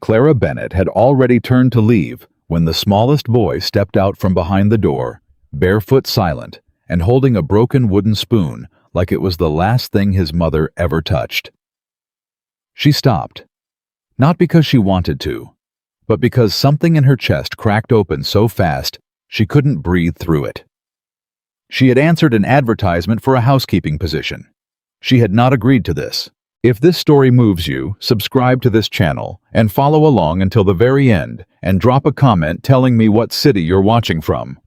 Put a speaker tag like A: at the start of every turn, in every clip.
A: Clara Bennett had already turned to leave when the smallest boy stepped out from behind the door, barefoot, silent, and holding a broken wooden spoon like it was the last thing his mother ever touched. She stopped, not because she wanted to, but because something in her chest cracked open so fast she couldn't breathe through it. She had answered an advertisement for a housekeeping position. She had not agreed to this. If this story moves you, subscribe to this channel and follow along until the very end and drop a comment telling me what city you're watching from.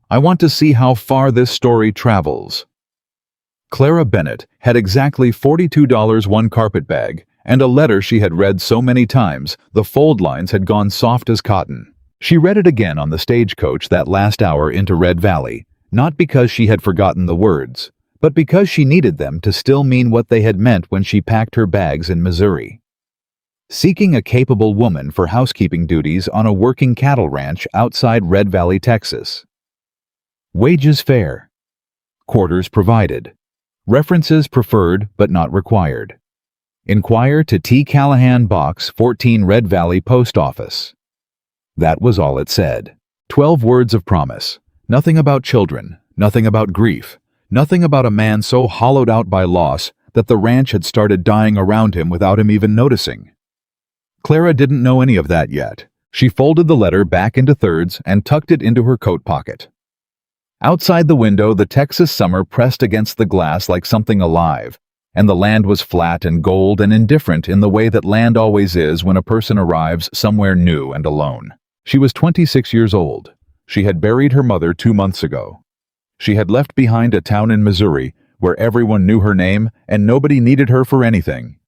A: I want to see how far this story travels. Clara Bennett had exactly $42 one carpetbag and a letter she had read so many times the fold lines had gone soft as cotton. She read it again on the stagecoach that last hour into Red Valley, not because she had forgotten the words, but because she needed them to still mean what they had meant when she packed her bags in Missouri. Seeking a capable woman for housekeeping duties on a working cattle ranch outside Red Valley, Texas. Wages fair. Quarters provided. References preferred but not required. Inquire to T. Callahan, Box 14, Red Valley Post Office. That was all it said. 12 words of promise. Nothing about children, nothing about grief, nothing about a man so hollowed out by loss that the ranch had started dying around him without him even noticing. Clara didn't know any of that yet. She folded the letter back into thirds and tucked it into her coat pocket. Outside the window, the Texas summer pressed against the glass like something alive, and the land was flat and gold and indifferent in the way that land always is when a person arrives somewhere new and alone. She was 26 years old. She had buried her mother 2 months ago. She had left behind a town in Missouri where everyone knew her name and nobody needed her for anything.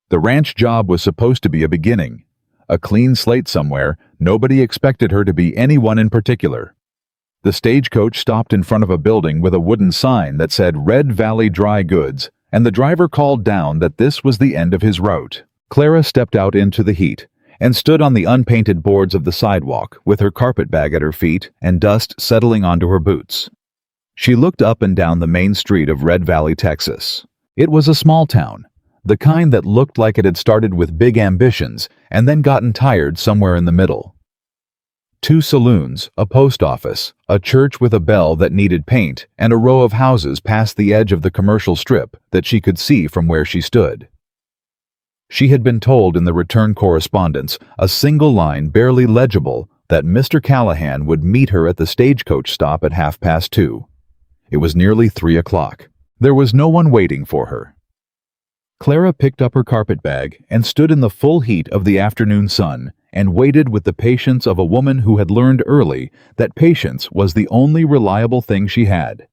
A: The ranch job was supposed to be a beginning, a clean slate somewhere. Nobody expected her to be anyone in particular. The stagecoach stopped in front of a building with a wooden sign that said Red Valley Dry Goods, and the driver called down that this was the end of his route. Clara stepped out into the heat and stood on the unpainted boards of the sidewalk with her carpetbag at her feet and dust settling onto her boots. She looked up and down the main street of Red Valley, Texas. It was a small town, the kind that looked like it had started with big ambitions and then gotten tired somewhere in the middle. 2 saloons, a post office, a church with a bell that needed paint, and a row of houses past the edge of the commercial strip that she could see from where she stood. She had been told in the return correspondence, a single line barely legible, that Mr. Callahan would meet her at the stagecoach stop at 2:30. It was nearly 3 o'clock. There was no one waiting for her. Clara picked up her carpetbag and stood in the full heat of the afternoon sun and waited with the patience of a woman who had learned early that patience was the only reliable thing she had.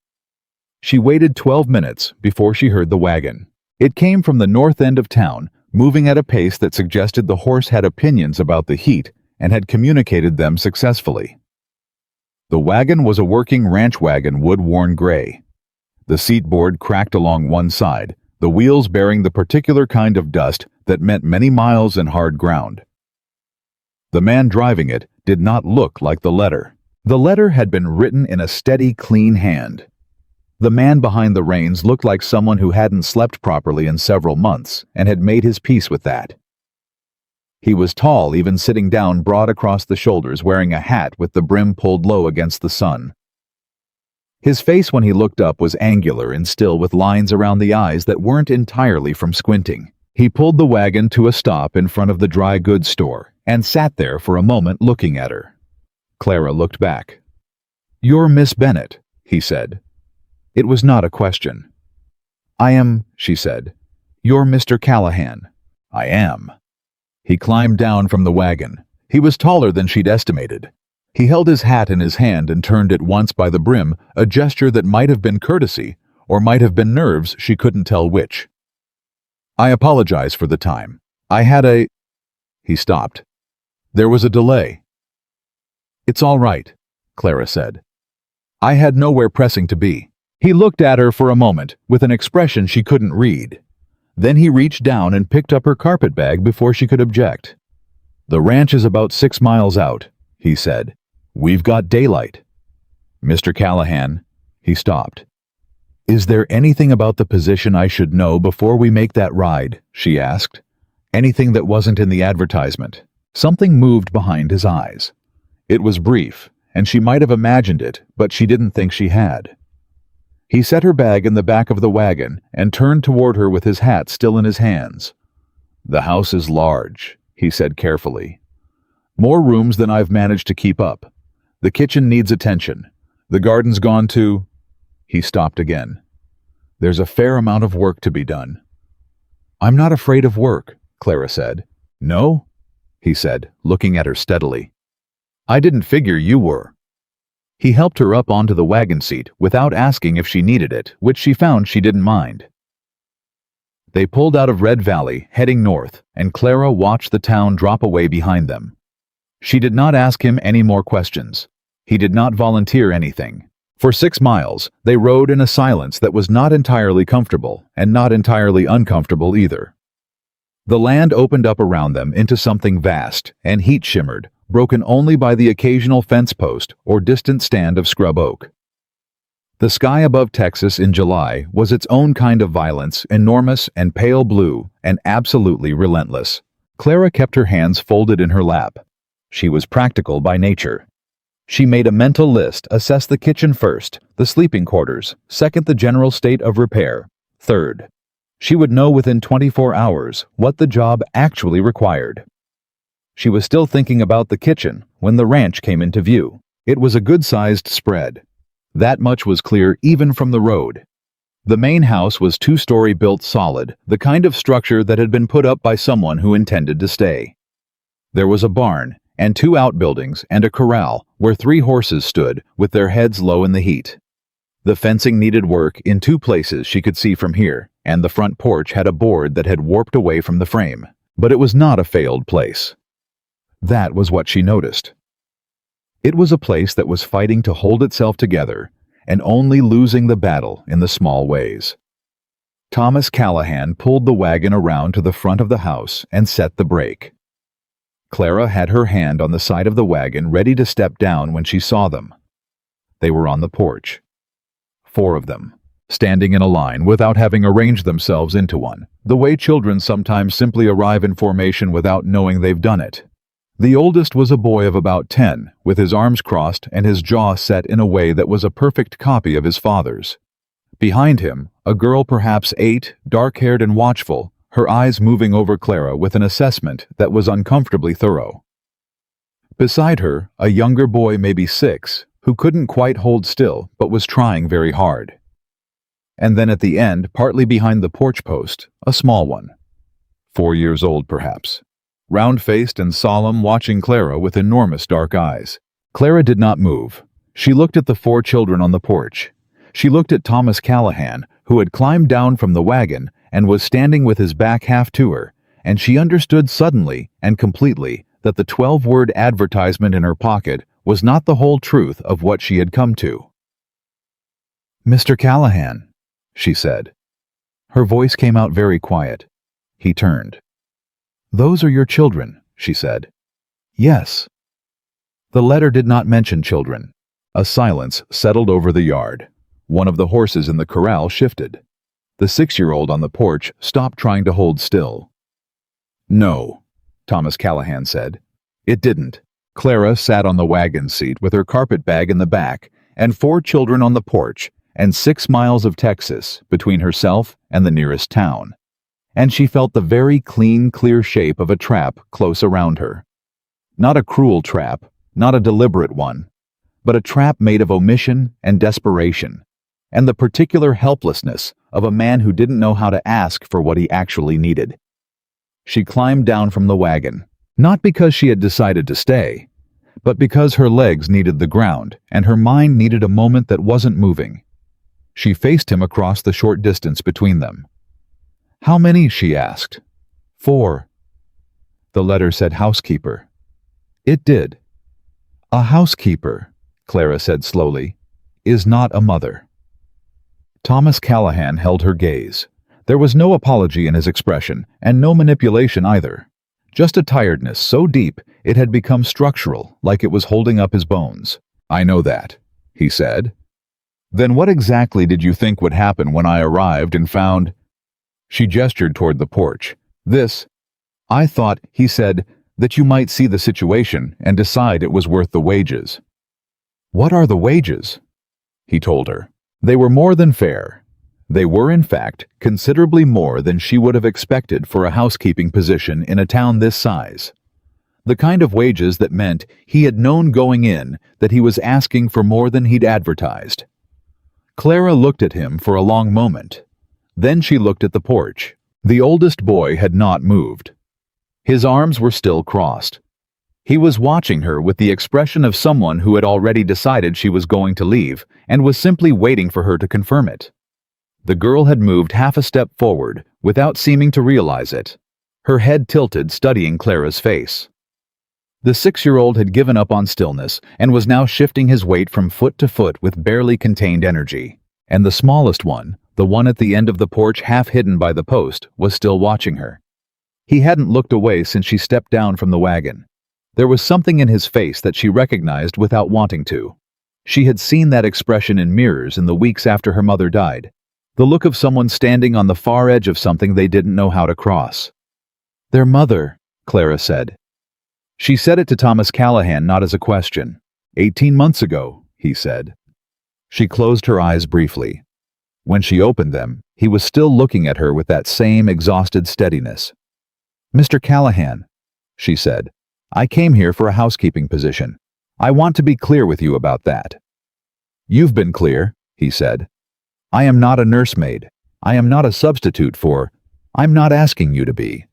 A: She waited 12 minutes before she heard the wagon. It came from the north end of town, moving at a pace that suggested the horse had opinions about the heat and had communicated them successfully. The wagon was a working ranch wagon, wood-worn gray. The seatboard cracked along one side, the wheels bearing the particular kind of dust that meant many miles in hard ground. The man driving it did not look like the letter. The letter had been written in a steady, clean hand. The man behind the reins looked like someone who hadn't slept properly in several months and had made his peace with that. He was tall, even sitting down broad across the shoulders, wearing a hat with the brim pulled low against the sun. His face when he looked up was angular and still with lines around the eyes that weren't entirely from squinting. He pulled the wagon to a stop in front of the dry goods store and sat there for a moment looking at her. Clara looked back. "You're Miss Bennett," he said. It was not a question. "I am," she said. "You're Mr. Callahan." "I am." He climbed down from the wagon. He was taller than she'd estimated. He held his hat in his hand and turned it once by the brim, a gesture that might have been courtesy or might have been nerves, she couldn't tell which. "I apologize for the time. I had a—" He stopped. There was a delay. "It's all right," Clara said. "I had nowhere pressing to be." He looked at her for a moment with an expression she couldn't read. Then he reached down and picked up her carpetbag before she could object. "The ranch is about 6 miles out," he said. "We've got daylight." "Mr. Callahan," he stopped. "Is there anything about the position I should know before we make that ride?" she asked. Anything that wasn't in the advertisement. Something moved behind his eyes. It was brief, and she might have imagined it, but she didn't think she had. He set her bag in the back of the wagon and turned toward her with his hat still in his hands. "The house is large," he said carefully. "More rooms than I've managed to keep up. The kitchen needs attention. The garden's gone too." He stopped again. "There's a fair amount of work to be done." "I'm not afraid of work," Clara said. "No?" he said, looking at her steadily. "I didn't figure you were." He helped her up onto the wagon seat without asking if she needed it, which she found she didn't mind. They pulled out of Red Valley, heading north, and Clara watched the town drop away behind them. She did not ask him any more questions. He did not volunteer anything. For 6 miles, they rode in a silence that was not entirely comfortable and not entirely uncomfortable either. The land opened up around them into something vast and heat-shimmered, broken only by the occasional fence post or distant stand of scrub oak. The sky above Texas in July was its own kind of violence, enormous and pale blue and absolutely relentless. Clara kept her hands folded in her lap. She was practical by nature. She made a mental list, assessed the kitchen first, the sleeping quarters, second the general state of repair, third. She would know within 24 hours what the job actually required. She was still thinking about the kitchen when the ranch came into view. It was a good-sized spread. That much was clear even from the road. The main house was 2-story built solid, the kind of structure that had been put up by someone who intended to stay. There was a barn and 2 outbuildings and a corral where 3 horses stood with their heads low in the heat. The fencing needed work in 2 places she could see from here, and the front porch had a board that had warped away from the frame. But it was not a failed place. That was what she noticed. It was a place that was fighting to hold itself together and only losing the battle in the small ways. Thomas Callahan pulled the wagon around to the front of the house and set the brake. Clara had her hand on the side of the wagon ready to step down when she saw them. They were on the porch. 4 of them, standing in a line without having arranged themselves into one, the way children sometimes simply arrive in formation without knowing they've done it. The oldest was a boy of about 10, with his arms crossed and his jaw set in a way that was a perfect copy of his father's. Behind him, a girl perhaps 8, dark-haired and watchful, her eyes moving over Clara with an assessment that was uncomfortably thorough. Beside her, a younger boy, maybe 6, who couldn't quite hold still but was trying very hard. And then at the end, partly behind the porch post, a small one. 4 years old, perhaps. Round-faced and solemn, watching Clara with enormous dark eyes. Clara did not move. She looked at the 4 children on the porch. She looked at Thomas Callahan, who had climbed down from the wagon and was standing with his back half to her, and she understood suddenly and completely that the 12-word advertisement in her pocket was not the whole truth of what she had come to. "Mr. Callahan," she said. Her voice came out very quiet. He turned. "Those are your children," she said. "Yes." The letter did not mention children. A silence settled over the yard. One of the horses in the corral shifted. The 6-year-old on the porch stopped trying to hold still. "No," Thomas Callahan said. It didn't. Clara sat on the wagon seat with her carpet bag in the back, and 4 children on the porch, and 6 miles of Texas between herself and the nearest town. And she felt the very clean, clear shape of a trap close around her. Not a cruel trap, not a deliberate one, but a trap made of omission and desperation, and the particular helplessness of a man who didn't know how to ask for what he actually needed. She climbed down from the wagon, not because she had decided to stay, but because her legs needed the ground and her mind needed a moment that wasn't moving. She faced him across the short distance between them. "How many?" she asked. 4. The letter said housekeeper. It did. "A housekeeper," Clara said slowly, "is not a mother." Thomas Callahan held her gaze. There was no apology in his expression, and no manipulation either. Just a tiredness so deep it had become structural, like it was holding up his bones. "I know that," he said. "Then what exactly did you think would happen when I arrived and found—" She gestured toward the porch. "This." "I thought," he said, "that you might see the situation and decide it was worth the wages." "What are the wages?" he told her. They were more than fair. They were, in fact, considerably more than she would have expected for a housekeeping position in a town this size. The kind of wages that meant he had known going in that he was asking for more than he'd advertised. Clara looked at him for a long moment. Then she looked at the porch. The oldest boy had not moved. His arms were still crossed. He was watching her with the expression of someone who had already decided she was going to leave and was simply waiting for her to confirm it. The girl had moved half a step forward without seeming to realize it, her head tilted, studying Clara's face. The 6-year-old had given up on stillness and was now shifting his weight from foot to foot with barely contained energy. And the smallest one, the one at the end of the porch half hidden by the post, was still watching her. He hadn't looked away since she stepped down from the wagon. There was something in his face that she recognized without wanting to. She had seen that expression in mirrors in the weeks after her mother died. The look of someone standing on the far edge of something they didn't know how to cross. "Their mother," Clara said. She said it to Thomas Callahan not as a question. 18 months ago, he said. She closed her eyes briefly. When she opened them, he was still looking at her with that same exhausted steadiness. "Mr. Callahan," she said, "I came here for a housekeeping position. I want to be clear with you about that." "You've been clear," he said. "I am not a nursemaid. I am not a substitute for. I'm not asking you to be."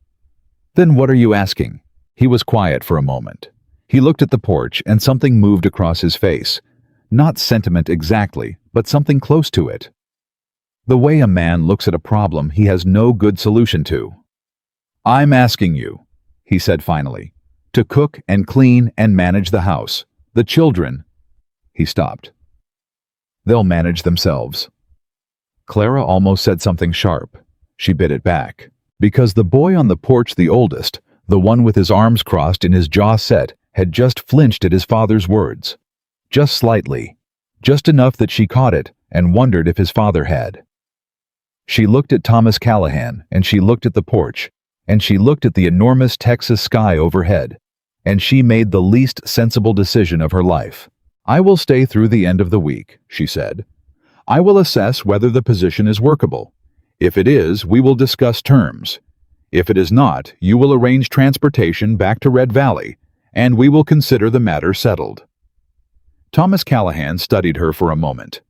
A: "Then what are you asking?" He was quiet for a moment. He looked at the porch and something moved across his face. Not sentiment exactly, but something close to it. The way a man looks at a problem he has no good solution to. "I'm asking you," he said finally, "to cook and clean and manage the house. The children—" He stopped. "They'll manage themselves." Clara almost said something sharp. She bit it back. Because the boy on the porch, the oldest, the one with his arms crossed and his jaw set, had just flinched at his father's words. Just slightly. Just enough that she caught it and wondered if his father had. She looked at Thomas Callahan, and she looked at the porch, and she looked at the enormous Texas sky overhead, and she made the least sensible decision of her life. "I will stay through the end of the week," she said. "I will assess whether the position is workable. If it is, we will discuss terms. If it is not, you will arrange transportation back to Red Valley, and we will consider the matter settled." Thomas Callahan studied her for a moment.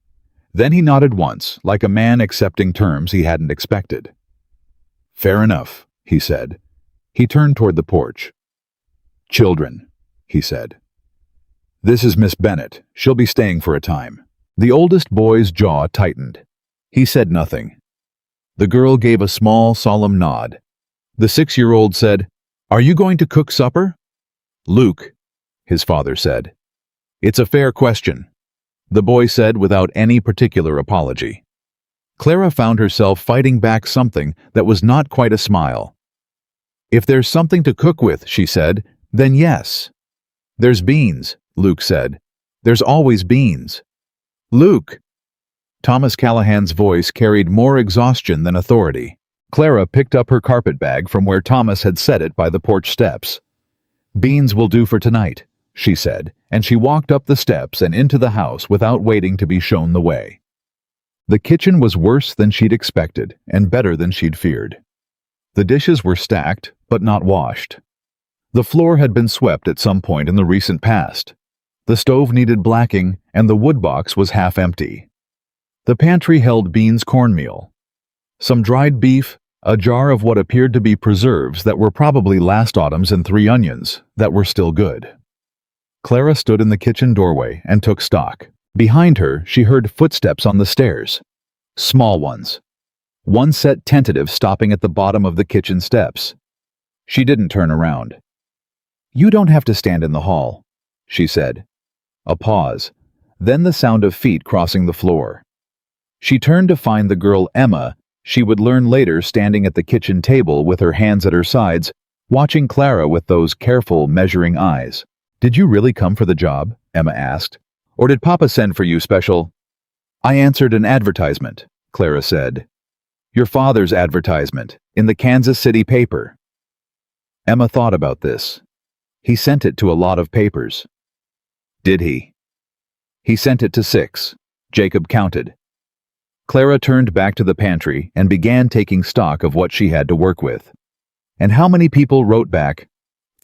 A: Then he nodded once, like a man accepting terms he hadn't expected. "Fair enough," he said. He turned toward the porch. "Children," he said. "This is Miss Bennett. She'll be staying for a time." The oldest boy's jaw tightened. He said nothing. The girl gave a small, solemn nod. The 6-year-old said, "Are you going to cook supper?" "Luke," his father said. "It's a fair question," the boy said without any particular apology. Clara found herself fighting back something that was not quite a smile. "If there's something to cook with," she said, "then yes." "There's beans," Luke said. "There's always beans." "Luke!" Thomas Callahan's voice carried more exhaustion than authority. Clara picked up her carpet bag from where Thomas had set it by the porch steps. "Beans will do for tonight," she said, and she walked up the steps and into the house without waiting to be shown the way. The kitchen was worse than she'd expected and better than she'd feared. The dishes were stacked, but not washed. The floor had been swept at some point in the recent past. The stove needed blacking, and the wood box was half empty. The pantry held beans cornmeal, some dried beef, a jar of what appeared to be preserves that were probably last autumn's, and 3 onions that were still good. Clara stood in the kitchen doorway and took stock. Behind her, she heard footsteps on the stairs. Small ones. One set tentative, stopping at the bottom of the kitchen steps. She didn't turn around. "You don't have to stand in the hall," she said. A pause, then the sound of feet crossing the floor. She turned to find the girl Emma, she would learn later, standing at the kitchen table with her hands at her sides, watching Clara with those careful, measuring eyes. "Did you really come for the job?" Emma asked. "Or did Papa send for you special?" "I answered an advertisement," Clara said. "Your father's advertisement, in the Kansas City paper." Emma thought about this. He sent it to a lot of papers. Did he? He sent it to 6. Jacob counted. Clara turned back to the pantry and began taking stock of what she had to work with. And how many people wrote back?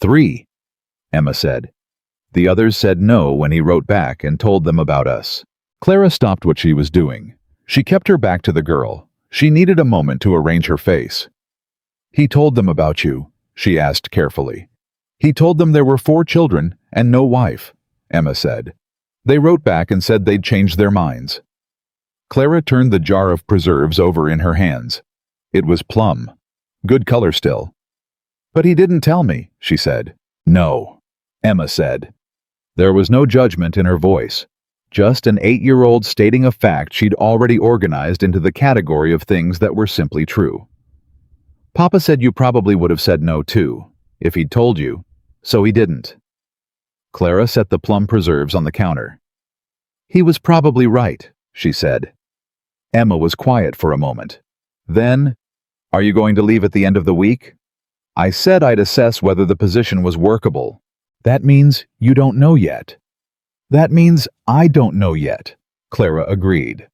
A: 3, Emma said. The others said no when he wrote back and told them about us. Clara stopped what she was doing. She kept her back to the girl. She needed a moment to arrange her face. He told them about you, she asked carefully. He told them there were 4 children and no wife, Emma said. They wrote back and said they'd changed their minds. Clara turned the jar of preserves over in her hands. It was plum. Good color still. But he didn't tell me, she said. No, Emma said. There was no judgment in her voice. Just an 8-year-old stating a fact she'd already organized into the category of things that were simply true. Papa said you probably would have said no too, if he'd told you, so he didn't. Clara set the plum preserves on the counter. He was probably right, she said. Emma was quiet for a moment. Then, are you going to leave at the end of the week? I said I'd assess whether the position was workable. That means you don't know yet. That means I don't know yet, Clara agreed.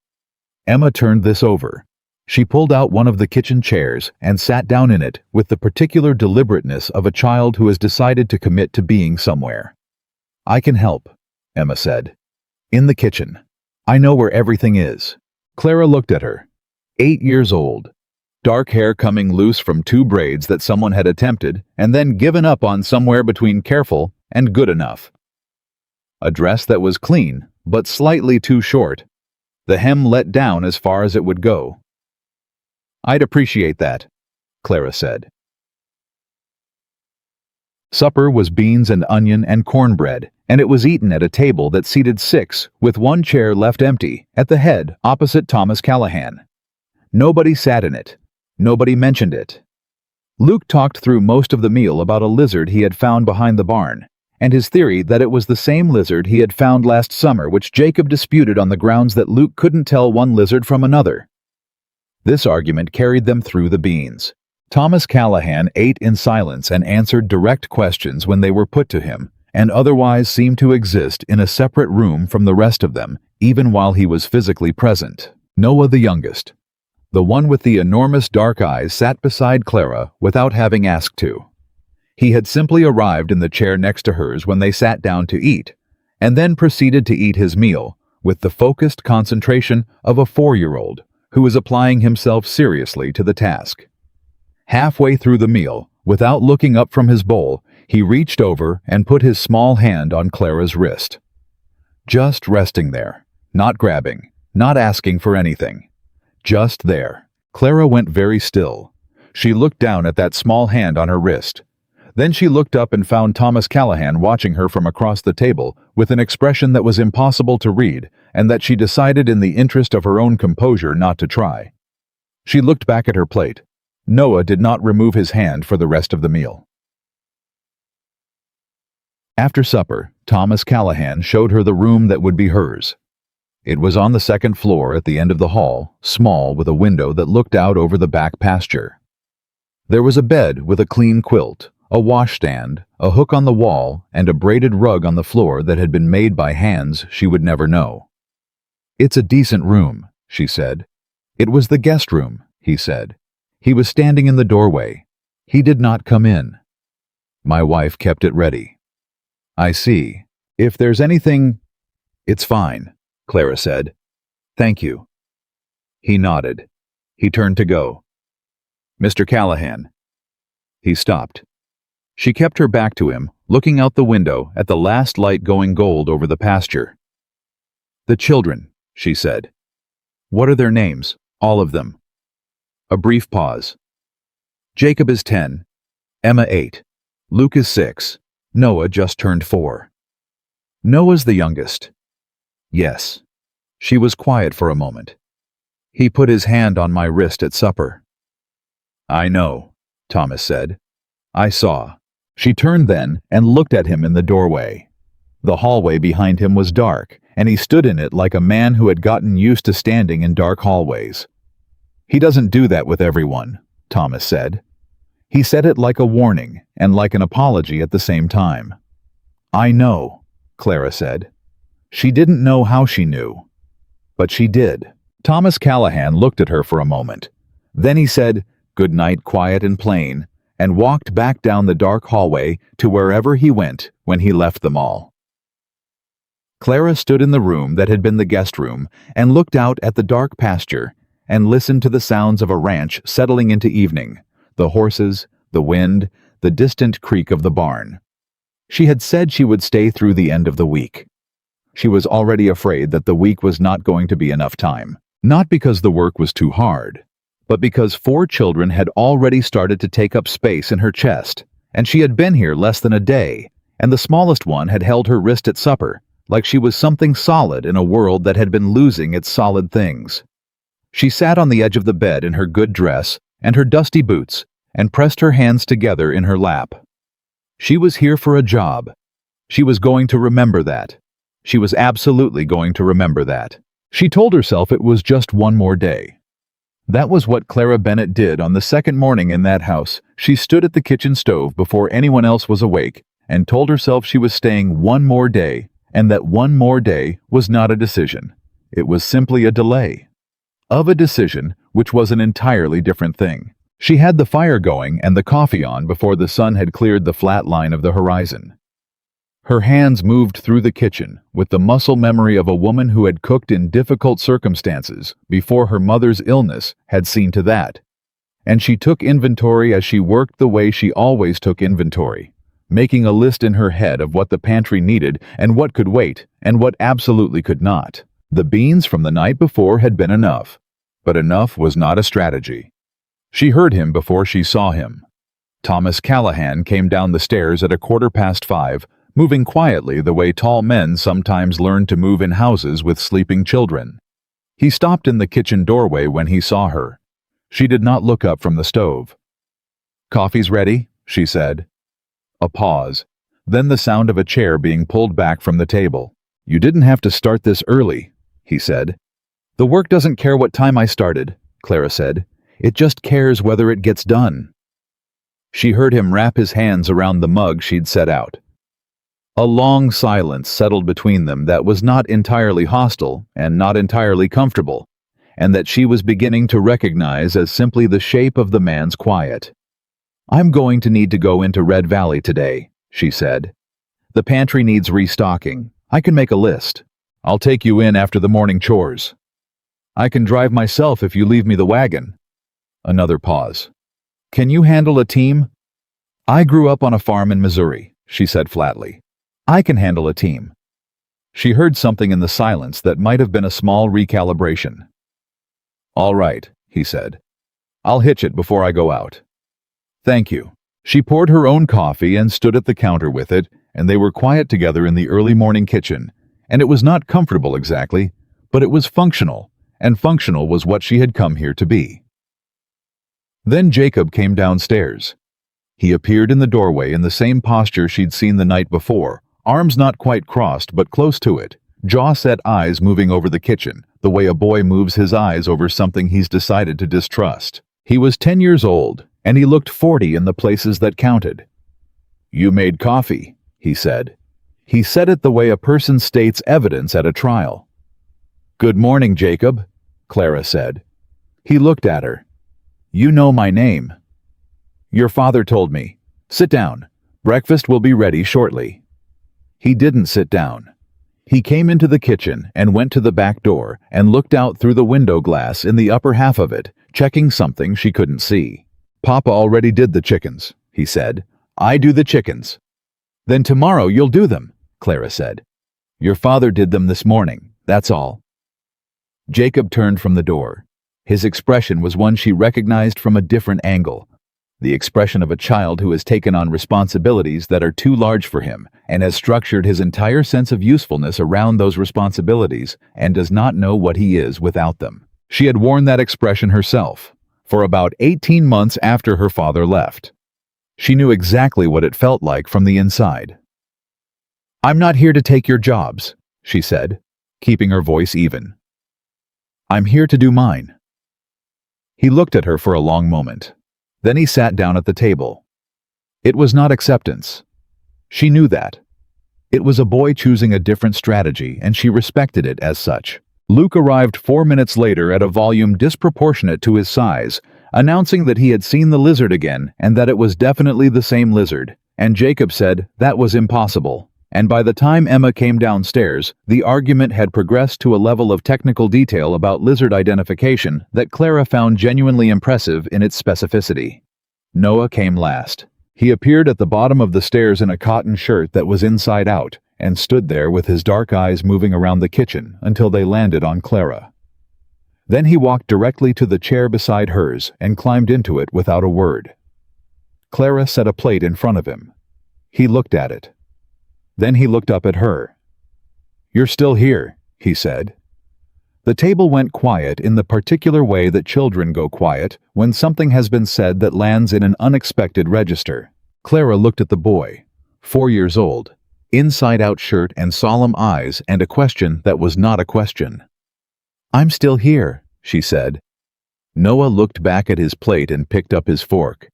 A: Emma turned this over. She pulled out one of the kitchen chairs and sat down in it with the particular deliberateness of a child who has decided to commit to being somewhere. I can help, Emma said. In the kitchen. I know where everything is. Clara looked at her. 8 years old. Dark hair coming loose from 2 braids that someone had attempted and then given up on somewhere between careful and good enough. A dress that was clean, but slightly too short. The hem let down as far as it would go. I'd appreciate that, Clara said. Supper was beans and onion and cornbread, and it was eaten at a table that seated 6, with 1 chair left empty, at the head, opposite Thomas Callahan. Nobody sat in it. Nobody mentioned it. Luke talked through most of the meal about a lizard he had found behind the barn, and his theory that it was the same lizard he had found last summer, which Jacob disputed on the grounds that Luke couldn't tell one lizard from another. This argument carried them through the beans. Thomas Callahan ate in silence and answered direct questions when they were put to him, and otherwise seemed to exist in a separate room from the rest of them, even while he was physically present. Noah, the youngest, the one with the enormous dark eyes, sat beside Clara without having asked to. He had simply arrived in the chair next to hers when they sat down to eat, and then proceeded to eat his meal with the focused concentration of a 4-year-old who was applying himself seriously to the task. Halfway through the meal, without looking up from his bowl, he reached over and put his small hand on Clara's wrist. Just resting there, not grabbing, not asking for anything. Just there. Clara went very still. She looked down at that small hand on her wrist. Then she looked up and found Thomas Callahan watching her from across the table with an expression that was impossible to read and that she decided in the interest of her own composure not to try. She looked back at her plate. Noah did not remove his hand for the rest of the meal. After supper, Thomas Callahan showed her the room that would be hers. It was on the 2nd floor at the end of the hall, small, with a window that looked out over the back pasture. There was a bed with a clean quilt, a washstand, a hook on the wall, and a braided rug on the floor that had been made by hands she would never know. "It's a decent room," she said. "It was the guest room," he said. He was standing in the doorway. He did not come in. My wife kept it ready. "I see. If there's anything—" "It's fine," Clara said. "Thank you." He nodded. He turned to go. "Mr. Callahan." He stopped. She kept her back to him, looking out the window at the last light going gold over the pasture. "The children," she said. "What are their names? All of them." A brief pause. "Jacob is 10, Emma 8, Luke is 6, Noah just turned 4. "Noah's the youngest." "Yes." She was quiet for a moment. "He put his hand on my wrist at supper." "I know," Thomas said. "I saw." She turned then and looked at him in the doorway. The hallway behind him was dark, and he stood in it like a man who had gotten used to standing in dark hallways. "He doesn't do that with everyone," Thomas said. He said it like a warning and like an apology at the same time. "I know," Clara said. She didn't know how she knew, but she did. Thomas Callahan looked at her for a moment. Then he said, "Good night, quiet and plain," and walked back down the dark hallway to wherever he went when he left them all. Clara stood in the room that had been the guest room and looked out at the dark pasture and listened to the sounds of a ranch settling into evening, the horses, the wind, the distant creak of the barn. She had said she would stay through the end of the week. She was already afraid that the week was not going to be enough time, not because the work was too hard, but because 4 children had already started to take up space in her chest, and she had been here less than a day, and the smallest one had held her wrist at supper, like she was something solid in a world that had been losing its solid things. She sat on the edge of the bed in her good dress and her dusty boots and pressed her hands together in her lap. She was here for a job. She was going to remember that. She was absolutely going to remember that. She told herself it was just one more day. That was what Clara Bennett did on the second morning in that house. She stood at the kitchen stove before anyone else was awake and told herself she was staying one more day, and that one more day was not a decision. It was simply a delay of a decision, which was an entirely different thing. She had the fire going and the coffee on before the sun had cleared the flat line of the horizon. Her hands moved through the kitchen with the muscle memory of a woman who had cooked in difficult circumstances before her mother's illness had seen to that. And she took inventory as she worked the way she always took inventory, making a list in her head of what the pantry needed and what could wait and what absolutely could not. The beans from the night before had been enough, but enough was not a strategy. She heard him before she saw him. Thomas Callahan came down the stairs at 5:15, moving quietly the way tall men sometimes learn to move in houses with sleeping children. He stopped in the kitchen doorway when he saw her. She did not look up from the stove. "Coffee's ready," she said. A pause, then the sound of a chair being pulled back from the table. "You didn't have to start this early," he said. "The work doesn't care what time I started," Clara said. "It just cares whether it gets done." She heard him wrap his hands around the mug she'd set out. A long silence settled between them that was not entirely hostile and not entirely comfortable, and that she was beginning to recognize as simply the shape of the man's quiet. "I'm going to need to go into Red Valley today," she said. "The pantry needs restocking. I can make a list. I'll take you in after the morning chores. I can drive myself if you leave me the wagon." Another pause. "Can you handle a team?" "I grew up on a farm in Missouri," she said flatly. "I can handle a team." She heard something in the silence that might have been a small recalibration. "All right," he said. "I'll hitch it before I go out." "Thank you." She poured her own coffee and stood at the counter with it, and they were quiet together in the early morning kitchen, and it was not comfortable exactly, but it was functional, and functional was what she had come here to be. Then Jacob came downstairs. He appeared in the doorway in the same posture she'd seen the night before, arms not quite crossed but close to it, jaw-set eyes moving over the kitchen, the way a boy moves his eyes over something he's decided to distrust. He was 10 years old, and he looked 40 in the places that counted. "You made coffee," he said. He said it the way a person states evidence at a trial. "Good morning, Jacob," Clara said. He looked at her. "You know my name." "Your father told me. Sit down. Breakfast will be ready shortly." He didn't sit down. He came into the kitchen and went to the back door and looked out through the window glass in the upper half of it, checking something she couldn't see. "Papa already did the chickens," he said. "I do the chickens." "Then tomorrow you'll do them," Clara said. "Your father did them this morning, that's all." Jacob turned from the door. His expression was one she recognized from a different angle. The expression of a child who has taken on responsibilities that are too large for him and has structured his entire sense of usefulness around those responsibilities and does not know what he is without them. She had worn that expression herself for about 18 months after her father left. She knew exactly what it felt like from the inside. "I'm not here to take your jobs," she said, keeping her voice even. "I'm here to do mine." He looked at her for a long moment. Then he sat down at the table. It was not acceptance. She knew that. It was a boy choosing a different strategy, and she respected it as such. Luke arrived 4 minutes later at a volume disproportionate to his size, announcing that he had seen the lizard again and that it was definitely the same lizard, and Jacob said that was impossible. And by the time Emma came downstairs, the argument had progressed to a level of technical detail about lizard identification that Clara found genuinely impressive in its specificity. Noah came last. He appeared at the bottom of the stairs in a cotton shirt that was inside out, and stood there with his dark eyes moving around the kitchen until they landed on Clara. Then he walked directly to the chair beside hers and climbed into it without a word. Clara set a plate in front of him. He looked at it. Then he looked up at her. "You're still here," he said. The table went quiet in the particular way that children go quiet when something has been said that lands in an unexpected register. Clara looked at the boy, 4 years old, inside-out shirt and solemn eyes, and a question that was not a question. "I'm still here," she said. Noah looked back at his plate and picked up his fork.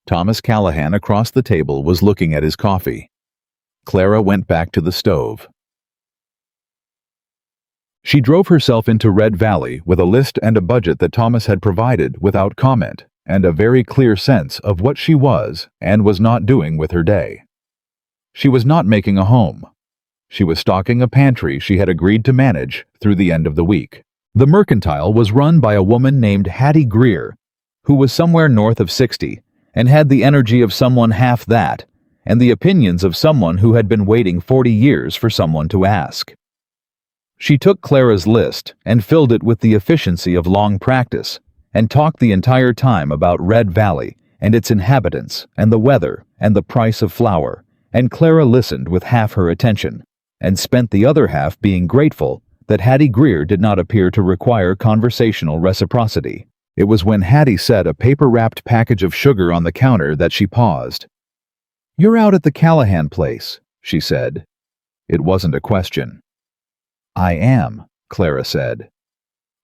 A: Thomas Callahan across the table was looking at his coffee. Clara went back to the stove. She drove herself into Red Valley with a list and a budget that Thomas had provided without comment, and a very clear sense of what she was and was not doing with her day. She was not making a home. She was stocking a pantry she had agreed to manage through the end of the week. The mercantile was run by a woman named Hattie Greer, who was somewhere north of 60 and had the energy of someone half that, and the opinions of someone who had been waiting 40 years for someone to ask. She took Clara's list and filled it with the efficiency of long practice, and talked the entire time about Red Valley and its inhabitants and the weather and the price of flour, and Clara listened with half her attention, and spent the other half being grateful that Hattie Greer did not appear to require conversational reciprocity. It was when Hattie set a paper-wrapped package of sugar on the counter that she paused. "You're out at the Callahan place," she said. It wasn't a question. "I am," Clara said.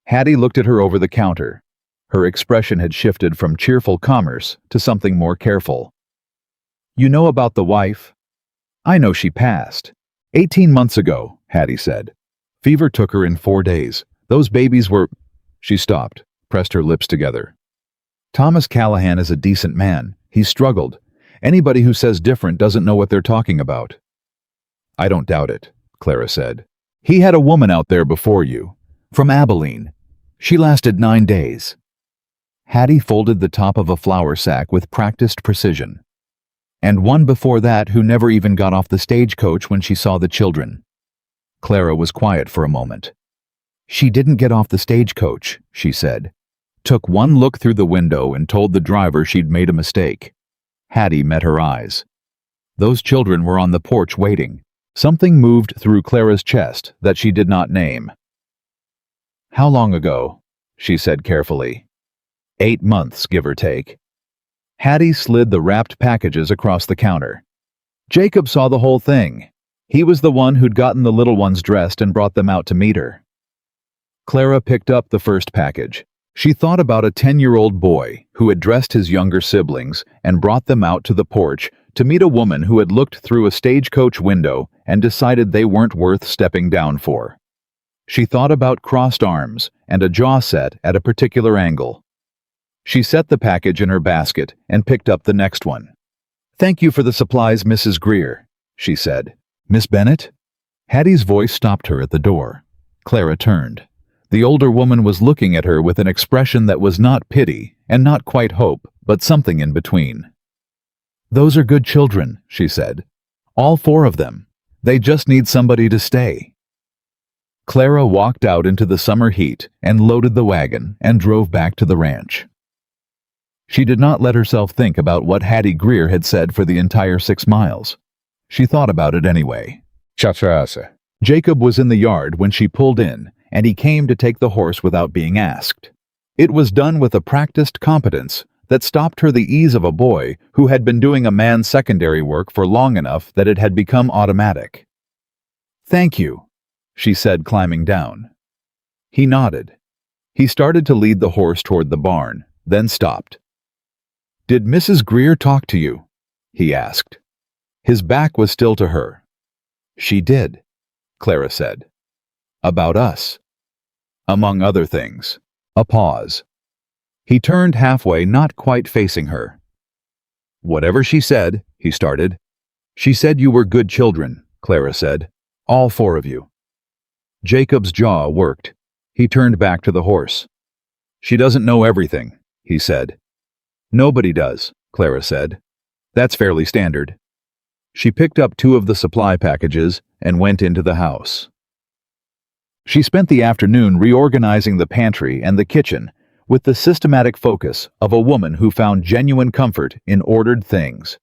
A: Hattie looked at her over the counter. Her expression had shifted from cheerful commerce to something more careful. "You know about the wife?" "I know she passed. 18 months ago," Hattie said. "Fever took her in 4 days. Those babies were—" She stopped, pressed her lips together. "Thomas Callahan is a decent man. He struggled. Anybody who says different doesn't know what they're talking about." "I don't doubt it," Clara said. "He had a woman out there before you, from Abilene. She lasted 9 days." Hattie folded the top of a flour sack with practiced precision. "And one before that who never even got off the stagecoach when she saw the children." Clara was quiet for a moment. "She didn't get off the stagecoach," she said. Took one look through the window and told the driver she'd made a mistake. Hattie met her eyes. Those children were on the porch waiting. Something moved through Clara's chest that she did not name. "How long ago?" she said carefully. 8 months, give or take. Hattie slid the wrapped packages across the counter. "Jacob saw the whole thing. He was the one who'd gotten the little ones dressed and brought them out to meet her." Clara picked up the first package. She thought about a 10-year-old boy who had dressed his younger siblings and brought them out to the porch to meet a woman who had looked through a stagecoach window and decided they weren't worth stepping down for. She thought about crossed arms and a jaw set at a particular angle. She set the package in her basket and picked up the next one. "Thank you for the supplies, Mrs. Greer," she said. "Miss Bennett?" Hattie's voice stopped her at the door. Clara turned. The older woman was looking at her with an expression that was not pity and not quite hope, but something in between. "Those are good children," she said. "All 4 of them. They just need somebody to stay." Clara walked out into the summer heat and loaded the wagon and drove back to the ranch. She did not let herself think about what Hattie Greer had said for the entire 6 miles. She thought about it anyway. Jacob was in the yard when she pulled in, and he came to take the horse without being asked. It was done with a practiced competence that stopped her the ease of a boy who had been doing a man's secondary work for long enough that it had become automatic. "Thank you," she said, climbing down. He nodded. He started to lead the horse toward the barn, then stopped. "Did Mrs. Greer talk to you?" he asked. His back was still to her. "She did," Clara said. "About us. Among other things." A pause. He turned halfway, not quite facing her. "Whatever she said," he started. "She said you were good children," Clara said. "All four of you." Jacob's jaw worked. He turned back to the horse. "She doesn't know everything," he said. "Nobody does," Clara said. "That's fairly standard." She picked up 2 of the supply packages and went into the house. She spent the afternoon reorganizing the pantry and the kitchen with the systematic focus of a woman who found genuine comfort in ordered things.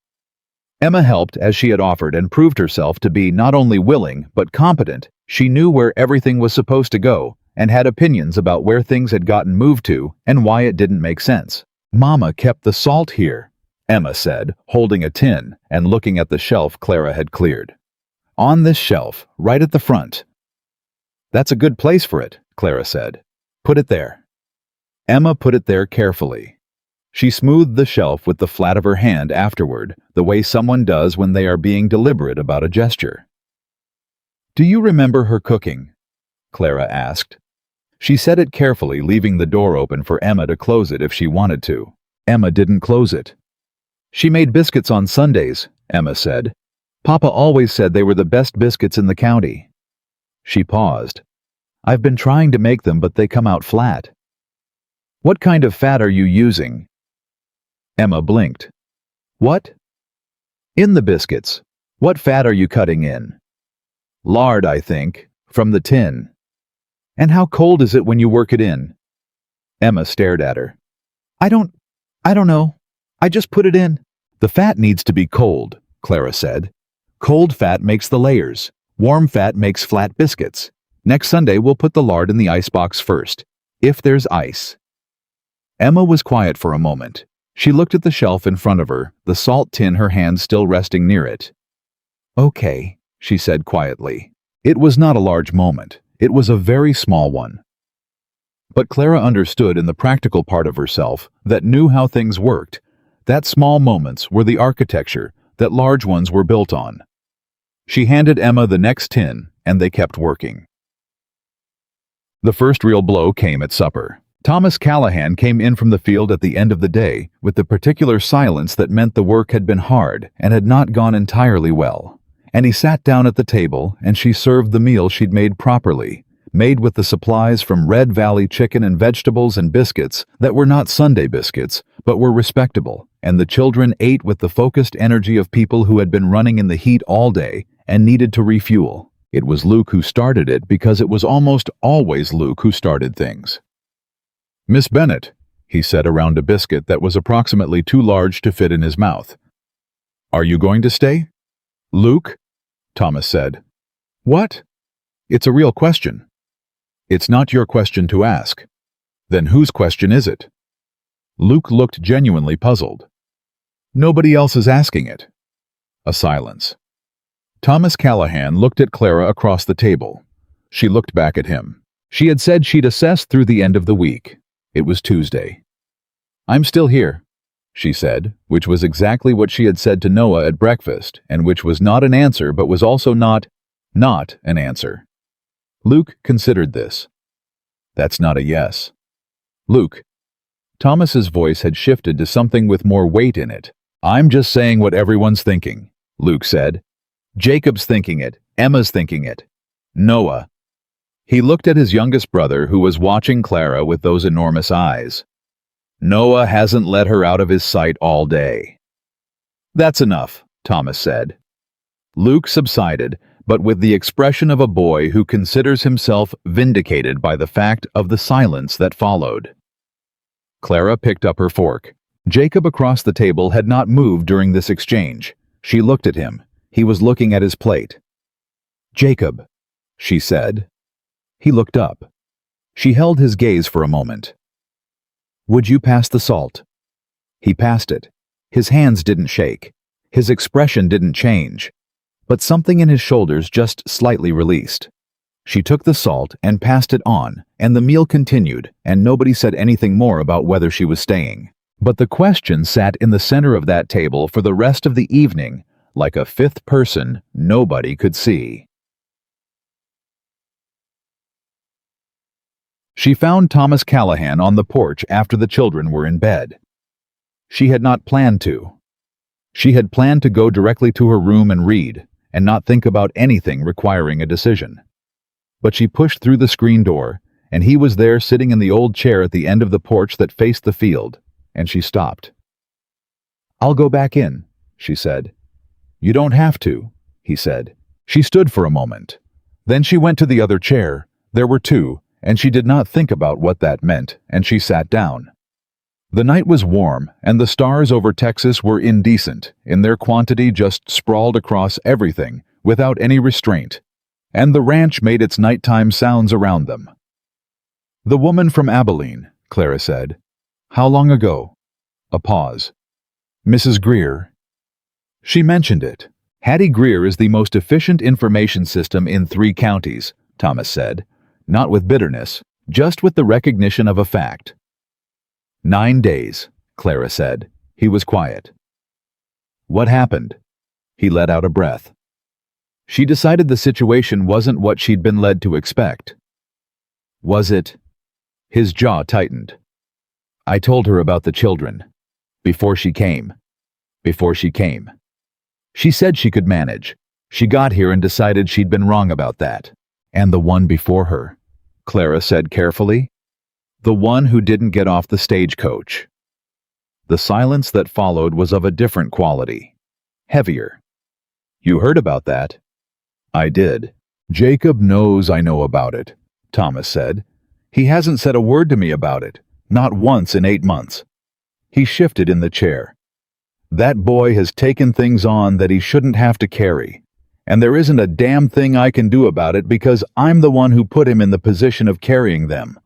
A: Emma helped as she had offered and proved herself to be not only willing but competent. She knew where everything was supposed to go and had opinions about where things had gotten moved to and why it didn't make sense. "Mama kept the salt here," Emma said, holding a tin and looking at the shelf Clara had cleared. "On this shelf, right at the front." "That's a good place for it," Clara said. "Put it there." Emma put it there carefully. She smoothed the shelf with the flat of her hand afterward, the way someone does when they are being deliberate about a gesture. "Do you remember her cooking?" Clara asked. She said it carefully, leaving the door open for Emma to close it if she wanted to. Emma didn't close it. "She made biscuits on Sundays," Emma said. "Papa always said they were the best biscuits in the county." She paused. "I've been trying to make them, but they come out flat." "What kind of fat are you using?" Emma blinked. "What?" "In the biscuits. What fat are you cutting in?" "Lard, I think, from the tin." "And how cold is it when you work it in?" Emma stared at her. I don't know. I just put it in." "The fat needs to be cold," Clara said. "Cold fat makes the layers. Warm fat makes flat biscuits. Next Sunday we'll put the lard in the icebox first, if there's ice." Emma was quiet for a moment. She looked at the shelf in front of her, the salt tin, her hand still resting near it. "Okay," she said quietly. It was not a large moment. It was a very small one. But Clara understood in the practical part of herself that knew how things worked, that small moments were the architecture that large ones were built on. She handed Emma the next tin, and they kept working. The first real blow came at supper. Thomas Callahan came in from the field at the end of the day with the particular silence that meant the work had been hard and had not gone entirely well. And he sat down at the table, and she served the meal she'd made properly, made with the supplies from Red Valley chicken and vegetables and biscuits that were not Sunday biscuits, but were respectable, and the children ate with the focused energy of people who had been running in the heat all day and needed to refuel. It was Luke who started it because it was almost always Luke who started things. "Miss Bennett," he said around a biscuit that was approximately too large to fit in his mouth. "Are you going to stay?" "Luke?" Thomas said. "What?" "It's a real question." "It's not your question to ask." "Then whose question is it?" Luke looked genuinely puzzled. "Nobody else is asking it." A silence. Thomas Callahan looked at Clara across the table. She looked back at him. She had said she'd assess through the end of the week. It was Tuesday. "I'm still here," she said, which was exactly what she had said to Noah at breakfast, and which was not an answer but was also not an answer. Luke considered this. "That's not a yes." "Luke." Thomas's voice had shifted to something with more weight in it. "I'm just saying what everyone's thinking," Luke said. "Jacob's thinking it. Emma's thinking it. Noah." He looked at his youngest brother, who was watching Clara with those enormous eyes. "Noah hasn't let her out of his sight all day." "That's enough," Thomas said. Luke subsided, but with the expression of a boy who considers himself vindicated by the fact of the silence that followed. Clara picked up her fork. Jacob across the table had not moved during this exchange. She looked at him. He was looking at his plate. "Jacob," she said. He looked up. She held his gaze for a moment. "Would you pass the salt?" He passed it. His hands didn't shake. His expression didn't change. But something in his shoulders just slightly released. She took the salt and passed it on, and the meal continued, and nobody said anything more about whether she was staying. But the question sat in the center of that table for the rest of the evening, like a fifth person nobody could see. She found Thomas Callahan on the porch after the children were in bed. She had not planned to. She had planned to go directly to her room and read, and not think about anything requiring a decision. But she pushed through the screen door, and he was there sitting in the old chair at the end of the porch that faced the field, and she stopped. "I'll go back in," she said. "You don't have to," he said. She stood for a moment. Then she went to the other chair. There were two, and she did not think about what that meant, and she sat down. The night was warm, and the stars over Texas were indecent, in their quantity just sprawled across everything, without any restraint, and the ranch made its nighttime sounds around them. "The woman from Abilene," Clara said. "How long ago?" A pause. "Mrs. Greer." She mentioned it. "Hattie Greer is the most efficient information system in 3 counties," Thomas said, not with bitterness, just with the recognition of a fact. 9 days, Clara said. He was quiet. "What happened?" He let out a breath. She decided the situation wasn't what she'd been led to expect. "Was it?" His jaw tightened. "I told her about the children. Before she came. Before she came. She said she could manage. She got here and decided she'd been wrong about that. And the one before her," Clara said carefully. "The one who didn't get off the stagecoach." The silence that followed was of a different quality. Heavier. "You heard about that?" "I did." "Jacob knows I know about it," Thomas said. "He hasn't said a word to me about it. Not once in 8 months." He shifted in the chair. "That boy has taken things on that he shouldn't have to carry. And there isn't a damn thing I can do about it because I'm the one who put him in the position of carrying them."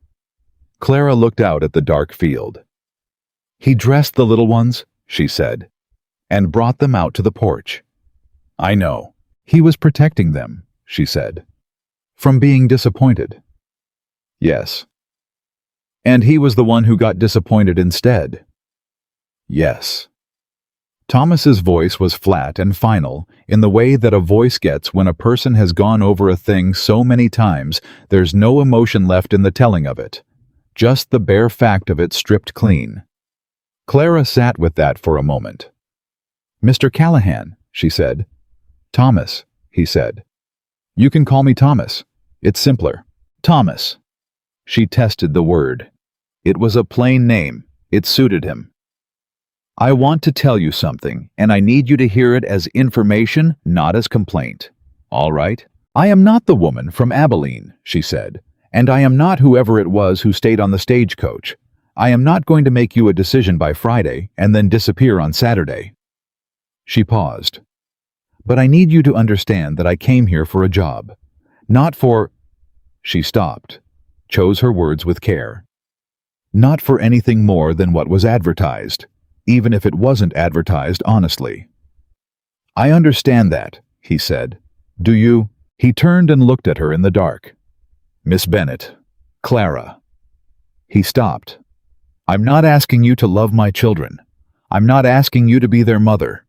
A: Clara looked out at the dark field. "He dressed the little ones," she said, "and brought them out to the porch." "I know. He was protecting them," she said. "From being disappointed." "Yes." "And he was the one who got disappointed instead." "Yes." Thomas's voice was flat and final, in the way that a voice gets when a person has gone over a thing so many times there's no emotion left in the telling of it. Just the bare fact of it stripped clean. Clara sat with that for a moment. "Mr. Callahan," she said. "Thomas," he said. "You can call me Thomas. It's simpler. Thomas." She tested the word. It was a plain name. It suited him. "I want to tell you something, and I need you to hear it as information, not as complaint. All right? I am not the woman from Abilene," she said, "and I am not whoever it was who stayed on the stagecoach. I am not going to make you a decision by Friday and then disappear on Saturday." She paused. "But I need you to understand that I came here for a job. Not for—" She stopped, chose her words with care. "Not for anything more than what was advertised, even if it wasn't advertised honestly." "I understand that," he said. "Do you?" He turned and looked at her in the dark. "Miss Bennett. Clara." He stopped. "I'm not asking you to love my children. I'm not asking you to be their mother.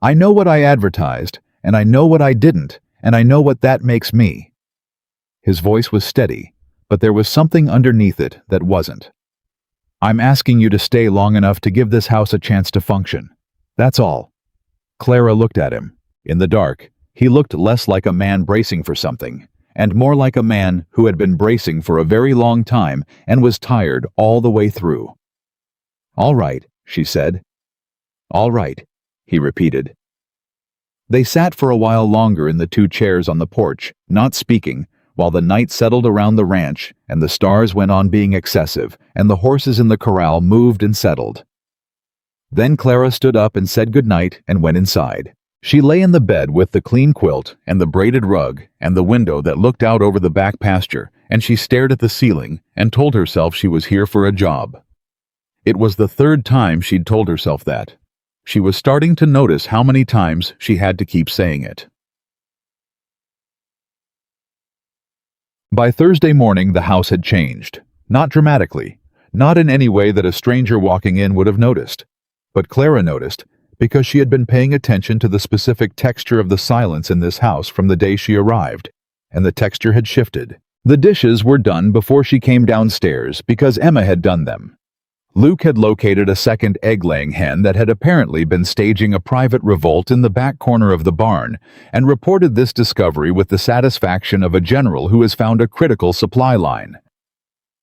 A: I know what I advertised, and I know what I didn't, and I know what that makes me." His voice was steady, but there was something underneath it that wasn't. "I'm asking you to stay long enough to give this house a chance to function. That's all." Clara looked at him. In the dark, he looked less like a man bracing for something, and more like a man who had been bracing for a very long time and was tired all the way through. "All right," she said. "All right," he repeated. They sat for a while longer in the 2 chairs on the porch, not speaking, while the night settled around the ranch and the stars went on being excessive and the horses in the corral moved and settled. Then Clara stood up and said goodnight and went inside. She lay in the bed with the clean quilt and the braided rug and the window that looked out over the back pasture, and she stared at the ceiling and told herself she was here for a job. It was the 3rd time she'd told herself that. She was starting to notice how many times she had to keep saying it. By Thursday morning, the house had changed. Not dramatically. not in any way that a stranger walking in would have noticed. But Clara noticed, because she had been paying attention to the specific texture of the silence in this house from the day she arrived, and the texture had shifted. The dishes were done before she came downstairs because Emma had done them. Luke had located a second egg-laying hen that had apparently been staging a private revolt in the back corner of the barn and reported this discovery with the satisfaction of a general who has found a critical supply line.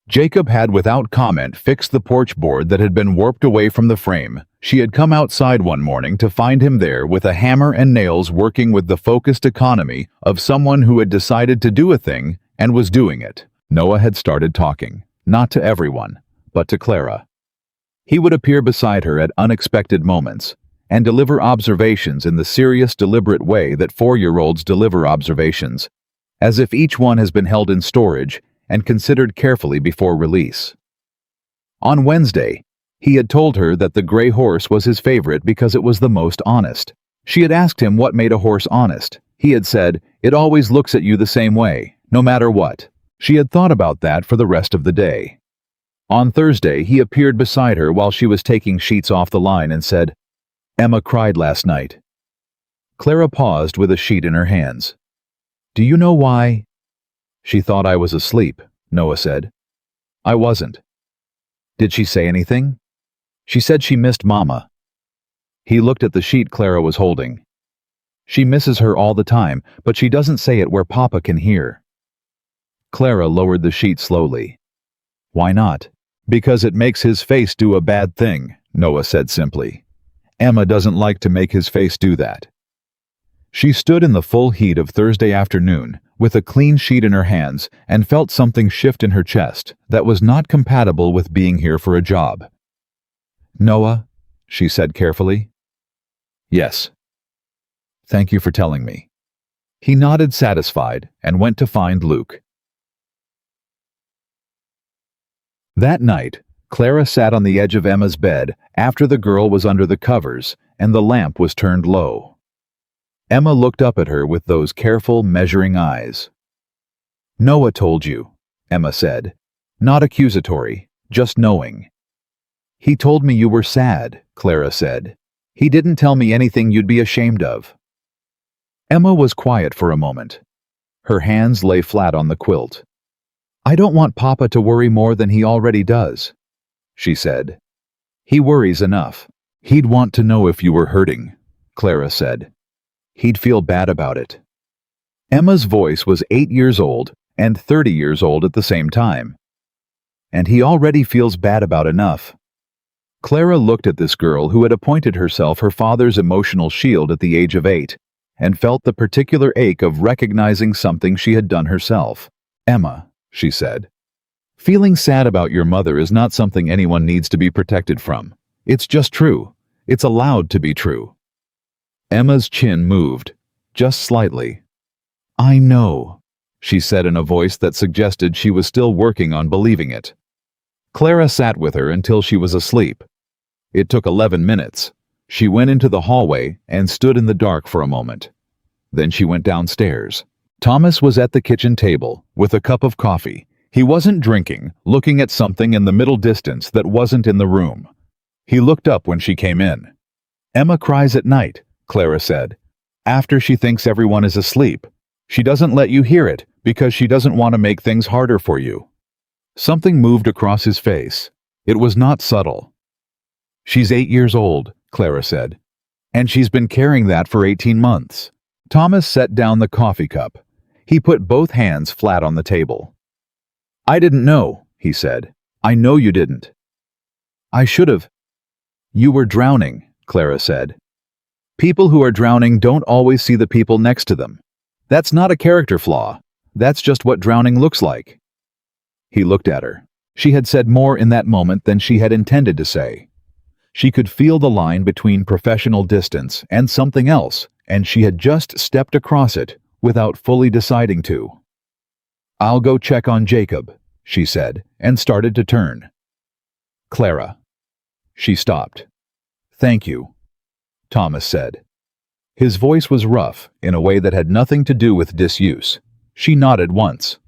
A: Jacob had without comment fixed the porch board that had been warped away from the frame. She had come outside one morning to find him there with a hammer and nails, working with the focused economy of someone who had decided to do a thing and was doing it. Noah had started talking, not to everyone, but to Clara. He would appear beside her at unexpected moments and deliver observations in the serious, deliberate way that 4-year-olds deliver observations, as if each one has been held in storage and considered carefully before release. On Wednesday, he had told her that the gray horse was his favorite because it was the most honest. She had asked him what made a horse honest. He had said, "It always looks at you the same way, no matter what." She had thought about that for the rest of the day. On Thursday, he appeared beside her while she was taking sheets off the line and said, "Emma cried last night." Clara paused with a sheet in her hands. "Do you know why?" "She thought I was asleep," Noah said. "I wasn't." "Did she say anything?" "She said she missed Mama." He looked at the sheet Clara was holding. "She misses her all the time, but she doesn't say it where Papa can hear." Clara lowered the sheet slowly. "Why not?" "Because it makes his face do a bad thing," Noah said simply. "Emma doesn't like to make his face do that." She stood in the full heat of Thursday afternoon, with a clean sheet in her hands, and felt something shift in her chest that was not compatible with being here for a job. "Noah," she said carefully. "Yes." "Thank you for telling me." He nodded satisfied and went to find Luke. That night, Clara sat on the edge of Emma's bed after the girl was under the covers and the lamp was turned low. Emma looked up at her with those careful, measuring eyes. "Noah told you," Emma said, not accusatory, just knowing. "He told me you were sad," Clara said. "He didn't tell me anything you'd be ashamed of." Emma was quiet for a moment. Her hands lay flat on the quilt. "I don't want Papa to worry more than he already does," she said. "He worries enough. He'd want to know if you were hurting," Clara said. "He'd feel bad about it." Emma's voice was 8 years old and 30 years old at the same time. "And he already feels bad about enough." Clara looked at this girl who had appointed herself her father's emotional shield at the age of 8, and felt the particular ache of recognizing something she had done herself. "Emma," she said, "feeling sad about your mother is not something anyone needs to be protected from. It's just true. It's allowed to be true." Emma's chin moved, just slightly. "I know," she said in a voice that suggested she was still working on believing it. Clara sat with her until she was asleep. It took 11 minutes. She went into the hallway and stood in the dark for a moment. Then she went downstairs. Thomas was at the kitchen table, with a cup of coffee. He wasn't drinking, looking at something in the middle distance that wasn't in the room. He looked up when she came in. "Emma cries at night," Clara said. "After she thinks everyone is asleep. She doesn't let you hear it because she doesn't want to make things harder for you." Something moved across his face. It was not subtle. "She's 8 years old," Clara said. "And she's been carrying that for 18 months. Thomas set down the coffee cup. He put both hands flat on the table. "I didn't know," he said. "I know you didn't." "I should have." "You were drowning," Clara said. "People who are drowning don't always see the people next to them. That's not a character flaw. That's just what drowning looks like." He looked at her. She had said more in that moment than she had intended to say. She could feel the line between professional distance and something else, and she had just stepped across it without fully deciding to. "I'll go check on Jacob," she said, and started to turn. "Clara." She stopped. "Thank you," Thomas said. His voice was rough in a way that had nothing to do with disuse. She nodded once.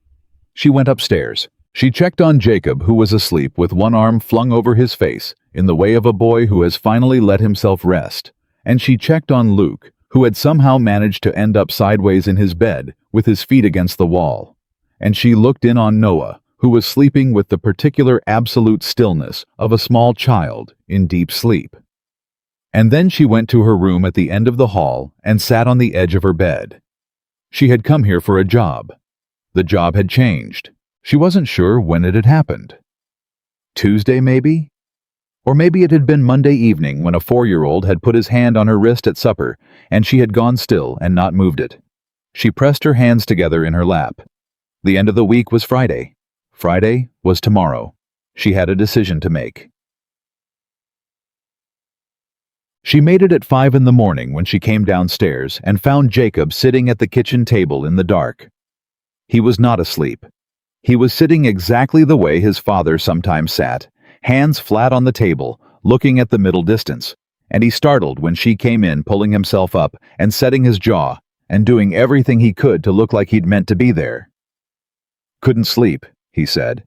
A: She went upstairs. She checked on Jacob, who was asleep with one arm flung over his face, in the way of a boy who has finally let himself rest. And she checked on Luke, who had somehow managed to end up sideways in his bed, with his feet against the wall. And she looked in on Noah, who was sleeping with the particular absolute stillness of a small child in deep sleep. And then she went to her room at the end of the hall and sat on the edge of her bed. She had come here for a job. The job had changed. She wasn't sure when it had happened. Tuesday, maybe? Or maybe it had been Monday evening when a 4-year-old had put his hand on her wrist at supper, and she had gone still and not moved it. She pressed her hands together in her lap. The end of the week was Friday. Friday was tomorrow. She had a decision to make. She made it at 5 in the morning when she came downstairs and found Jacob sitting at the kitchen table in the dark. He was not asleep. He was sitting exactly the way his father sometimes sat, hands flat on the table, looking at the middle distance, and he startled when she came in, pulling himself up and setting his jaw and doing everything he could to look like he'd meant to be there. "Couldn't sleep," he said.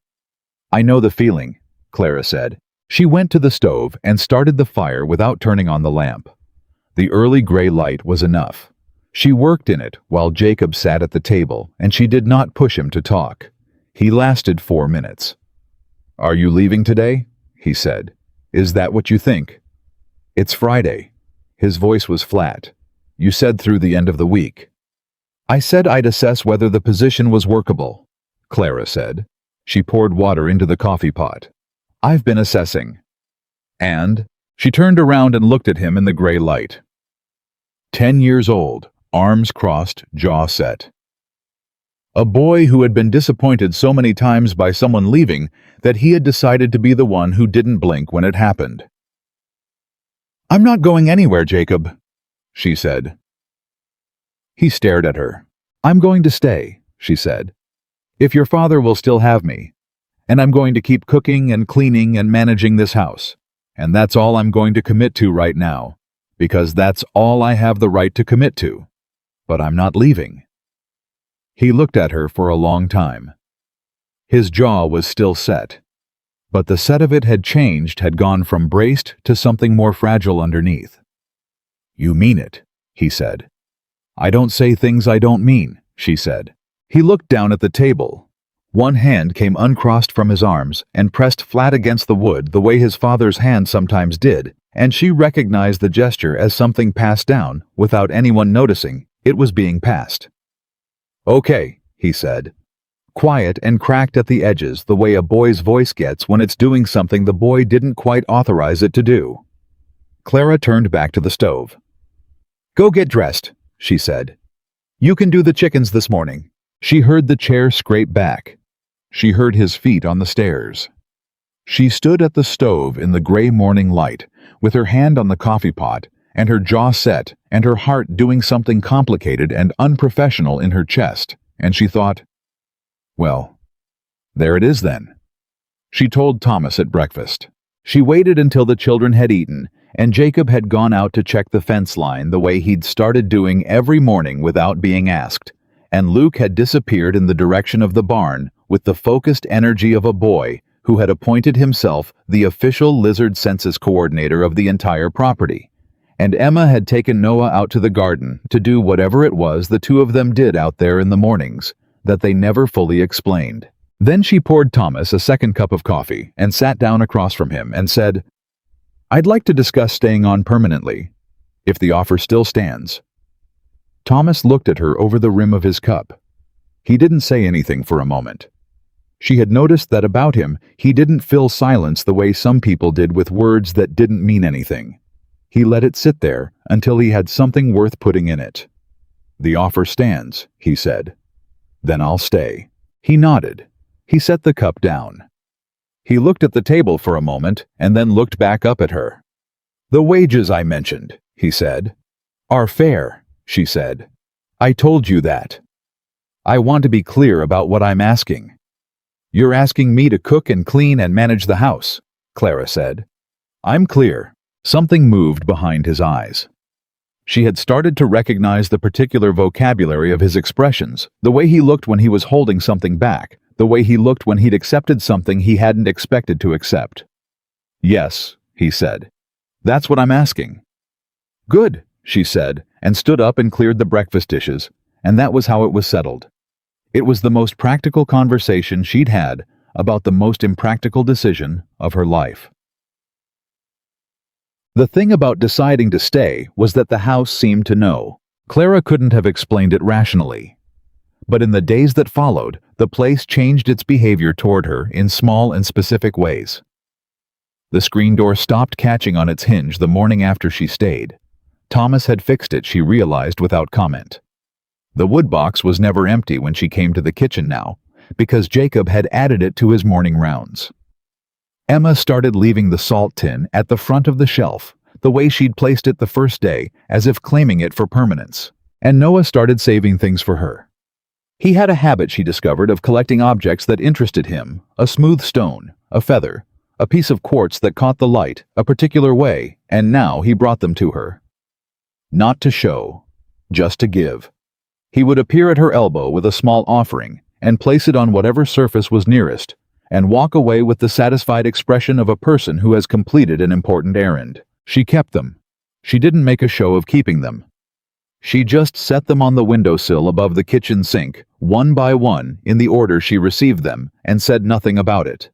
A: "I know the feeling," Clara said. She went to the stove and started the fire without turning on the lamp. The early gray light was enough. She worked in it while Jacob sat at the table, and she did not push him to talk. He lasted 4 minutes. "Are you leaving today?" he said. "Is that what you think?" "It's Friday." His voice was flat. "You said through the end of the week." "I said I'd assess whether the position was workable," Clara said. She poured water into the coffee pot. "I've been assessing." And she turned around and looked at him in the gray light. 10 years old, arms crossed, jaw set. A boy who had been disappointed so many times by someone leaving that he had decided to be the one who didn't blink when it happened. "I'm not going anywhere, Jacob," she said. He stared at her. "I'm going to stay," she said. "If your father will still have me. And I'm going to keep cooking and cleaning and managing this house. And that's all I'm going to commit to right now, because that's all I have the right to commit to. But I'm not leaving." He looked at her for a long time. His jaw was still set, but the set of it had changed, had gone from braced to something more fragile underneath. "You mean it," he said. "I don't say things I don't mean," she said. He looked down at the table. One hand came uncrossed from his arms and pressed flat against the wood the way his father's hand sometimes did, and she recognized the gesture as something passed down without anyone noticing it was being passed. "Okay," he said. Quiet and cracked at the edges the way a boy's voice gets when it's doing something the boy didn't quite authorize it to do. Clara turned back to the stove. "Go get dressed," she said. "You can do the chickens this morning." She heard the chair scrape back. She heard his feet on the stairs. She stood at the stove in the gray morning light, with her hand on the coffee pot, and her jaw set, and her heart doing something complicated and unprofessional in her chest, and she thought, "Well, there it is then." She told Thomas at breakfast. She waited until the children had eaten, and Jacob had gone out to check the fence line the way he'd started doing every morning without being asked, and Luke had disappeared in the direction of the barn with the focused energy of a boy who had appointed himself the official lizard census coordinator of the entire property. And Emma had taken Noah out to the garden to do whatever it was the two of them did out there in the mornings that they never fully explained. Then she poured Thomas a second cup of coffee and sat down across from him and said, "I'd like to discuss staying on permanently, if the offer still stands." Thomas looked at her over the rim of his cup. He didn't say anything for a moment. She had noticed that about him he didn't fill silence the way some people did with words that didn't mean anything. He let it sit there until he had something worth putting in it. "The offer stands," he said. "Then I'll stay." He nodded. He set the cup down. He looked at the table for a moment and then looked back up at her. "The wages I mentioned," he said, "are fair," she said. "I told you that. I want to be clear about what I'm asking." "You're asking me to cook and clean and manage the house," Clara said. "I'm clear." Something moved behind his eyes. She had started to recognize the particular vocabulary of his expressions, the way he looked when he was holding something back, the way he looked when he'd accepted something he hadn't expected to accept. "Yes," he said. "That's what I'm asking." "Good," she said, and stood up and cleared the breakfast dishes, and that was how it was settled. It was the most practical conversation she'd had about the most impractical decision of her life. The thing about deciding to stay was that the house seemed to know. Clara couldn't have explained it rationally. But in the days that followed, the place changed its behavior toward her in small and specific ways. The screen door stopped catching on its hinge the morning after she stayed. Thomas had fixed it, she realized without comment. The wood box was never empty when she came to the kitchen now, because Jacob had added it to his morning rounds. Emma started leaving the salt tin at the front of the shelf, the way she'd placed it the first day, as if claiming it for permanence. And Noah started saving things for her. He had a habit, she discovered, of collecting objects that interested him: a smooth stone, a feather, a piece of quartz that caught the light a particular way, and now he brought them to her. Not to show, just to give. He would appear at her elbow with a small offering and place it on whatever surface was nearest, and walk away with the satisfied expression of a person who has completed an important errand. She kept them. She didn't make a show of keeping them. She just set them on the windowsill above the kitchen sink, one by one, in the order she received them, and said nothing about it.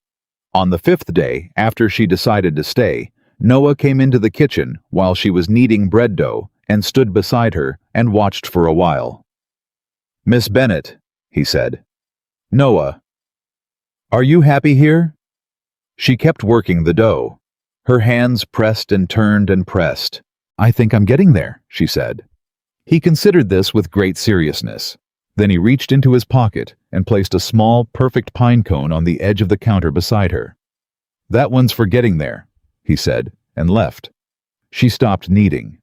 A: On the 5th day, after she decided to stay, Noah came into the kitchen while she was kneading bread dough and stood beside her and watched for a while. "Miss Bennett," he said. "Noah. Are you happy here?" She kept working the dough. Her hands pressed and turned and pressed. "I think I'm getting there," she said. He considered this with great seriousness. Then he reached into his pocket and placed a small, perfect pine cone on the edge of the counter beside her. "That one's for getting there," he said, and left. She stopped kneading.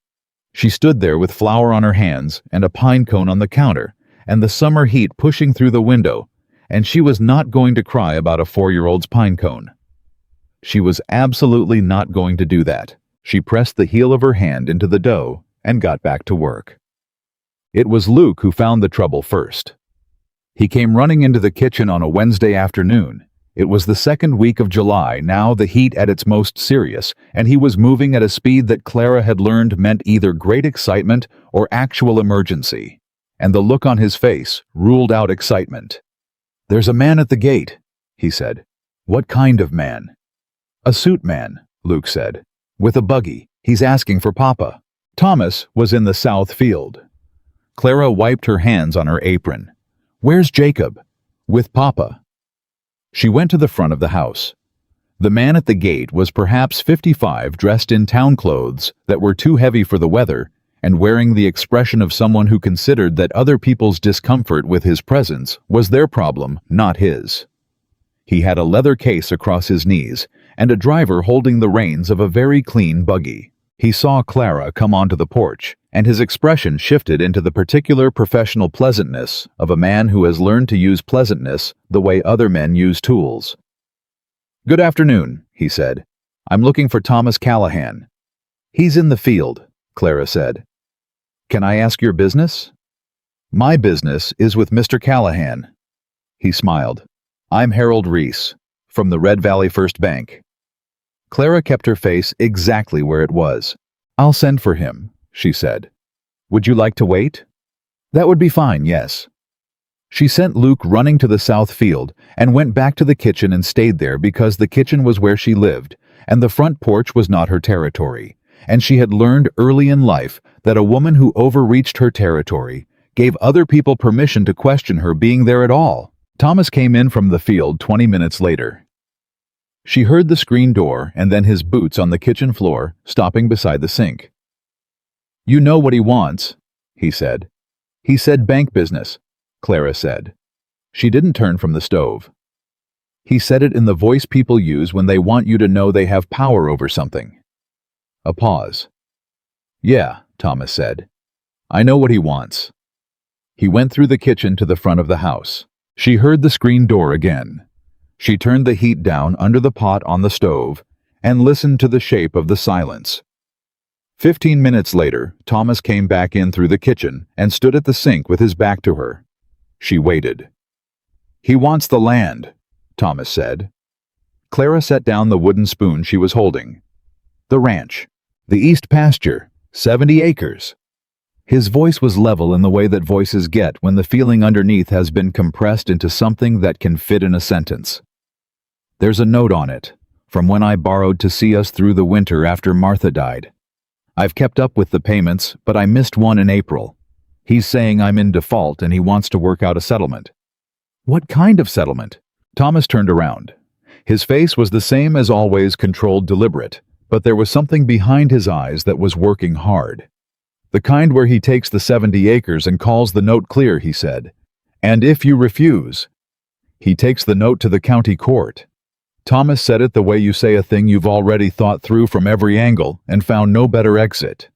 A: She stood there with flour on her hands and a pine cone on the counter, and the summer heat pushing through the window, and she was not going to cry about a 4-year-old's pine cone. She was absolutely not going to do that. She pressed the heel of her hand into the dough and got back to work. It was Luke who found the trouble first. He came running into the kitchen on a Wednesday afternoon. It was the 2nd week of July, now the heat at its most serious, and he was moving at a speed that Clara had learned meant either great excitement or actual emergency. And the look on his face ruled out excitement. "There's a man at the gate," he said. "What kind of man?" "A suit man," Luke said. "With a buggy. He's asking for Papa." Thomas was in the south field. Clara wiped her hands on her apron. "Where's Jacob?" "With Papa." She went to the front of the house. The man at the gate was perhaps 55, dressed in town clothes that were too heavy for the weather, and wearing the expression of someone who considered that other people's discomfort with his presence was their problem, not his. He had a leather case across his knees, and a driver holding the reins of a very clean buggy. He saw Clara come onto the porch, and his expression shifted into the particular professional pleasantness of a man who has learned to use pleasantness the way other men use tools. "Good afternoon," he said. "I'm looking for Thomas Callahan." "He's in the field," Clara said. "Can I ask your business?" "My business is with Mr. Callahan." He smiled. "I'm Harold Reese, from the Red Valley First Bank." Clara kept her face exactly where it was. "I'll send for him," she said. "Would you like to wait?" "That would be fine, yes." She sent Luke running to the south field and went back to the kitchen and stayed there because the kitchen was where she lived, and the front porch was not her territory, and she had learned early in life that a woman who overreached her territory gave other people permission to question her being there at all. Thomas came in from the field 20 minutes later. She heard the screen door and then his boots on the kitchen floor, stopping beside the sink. "You know what he wants," he said. "He said bank business," Clara said. She didn't turn from the stove. "He said it in the voice people use when they want you to know they have power over something." A pause. "Yeah," Thomas said. "I know what he wants." He went through the kitchen to the front of the house. She heard the screen door again. She turned the heat down under the pot on the stove and listened to the shape of the silence. 15 minutes later, Thomas came back in through the kitchen and stood at the sink with his back to her. She waited. He wants the land, Thomas said. Clara set down the wooden spoon she was holding. The ranch. The east pasture. 70 acres. His voice was level in the way that voices get when the feeling underneath has been compressed into something that can fit in a sentence. There's a note on it, from when I borrowed to see us through the winter after Martha died. I've kept up with the payments, but I missed one in April. He's saying I'm in default and he wants to work out a settlement. What kind of settlement? Thomas turned around. His face was the same as always, controlled, deliberate, but there was something behind his eyes that was working hard. The kind where he takes the 70 acres and calls the note clear, he said. And if you refuse, he takes the note to the county court. Thomas said it the way you say a thing you've already thought through from every angle and found no better exit.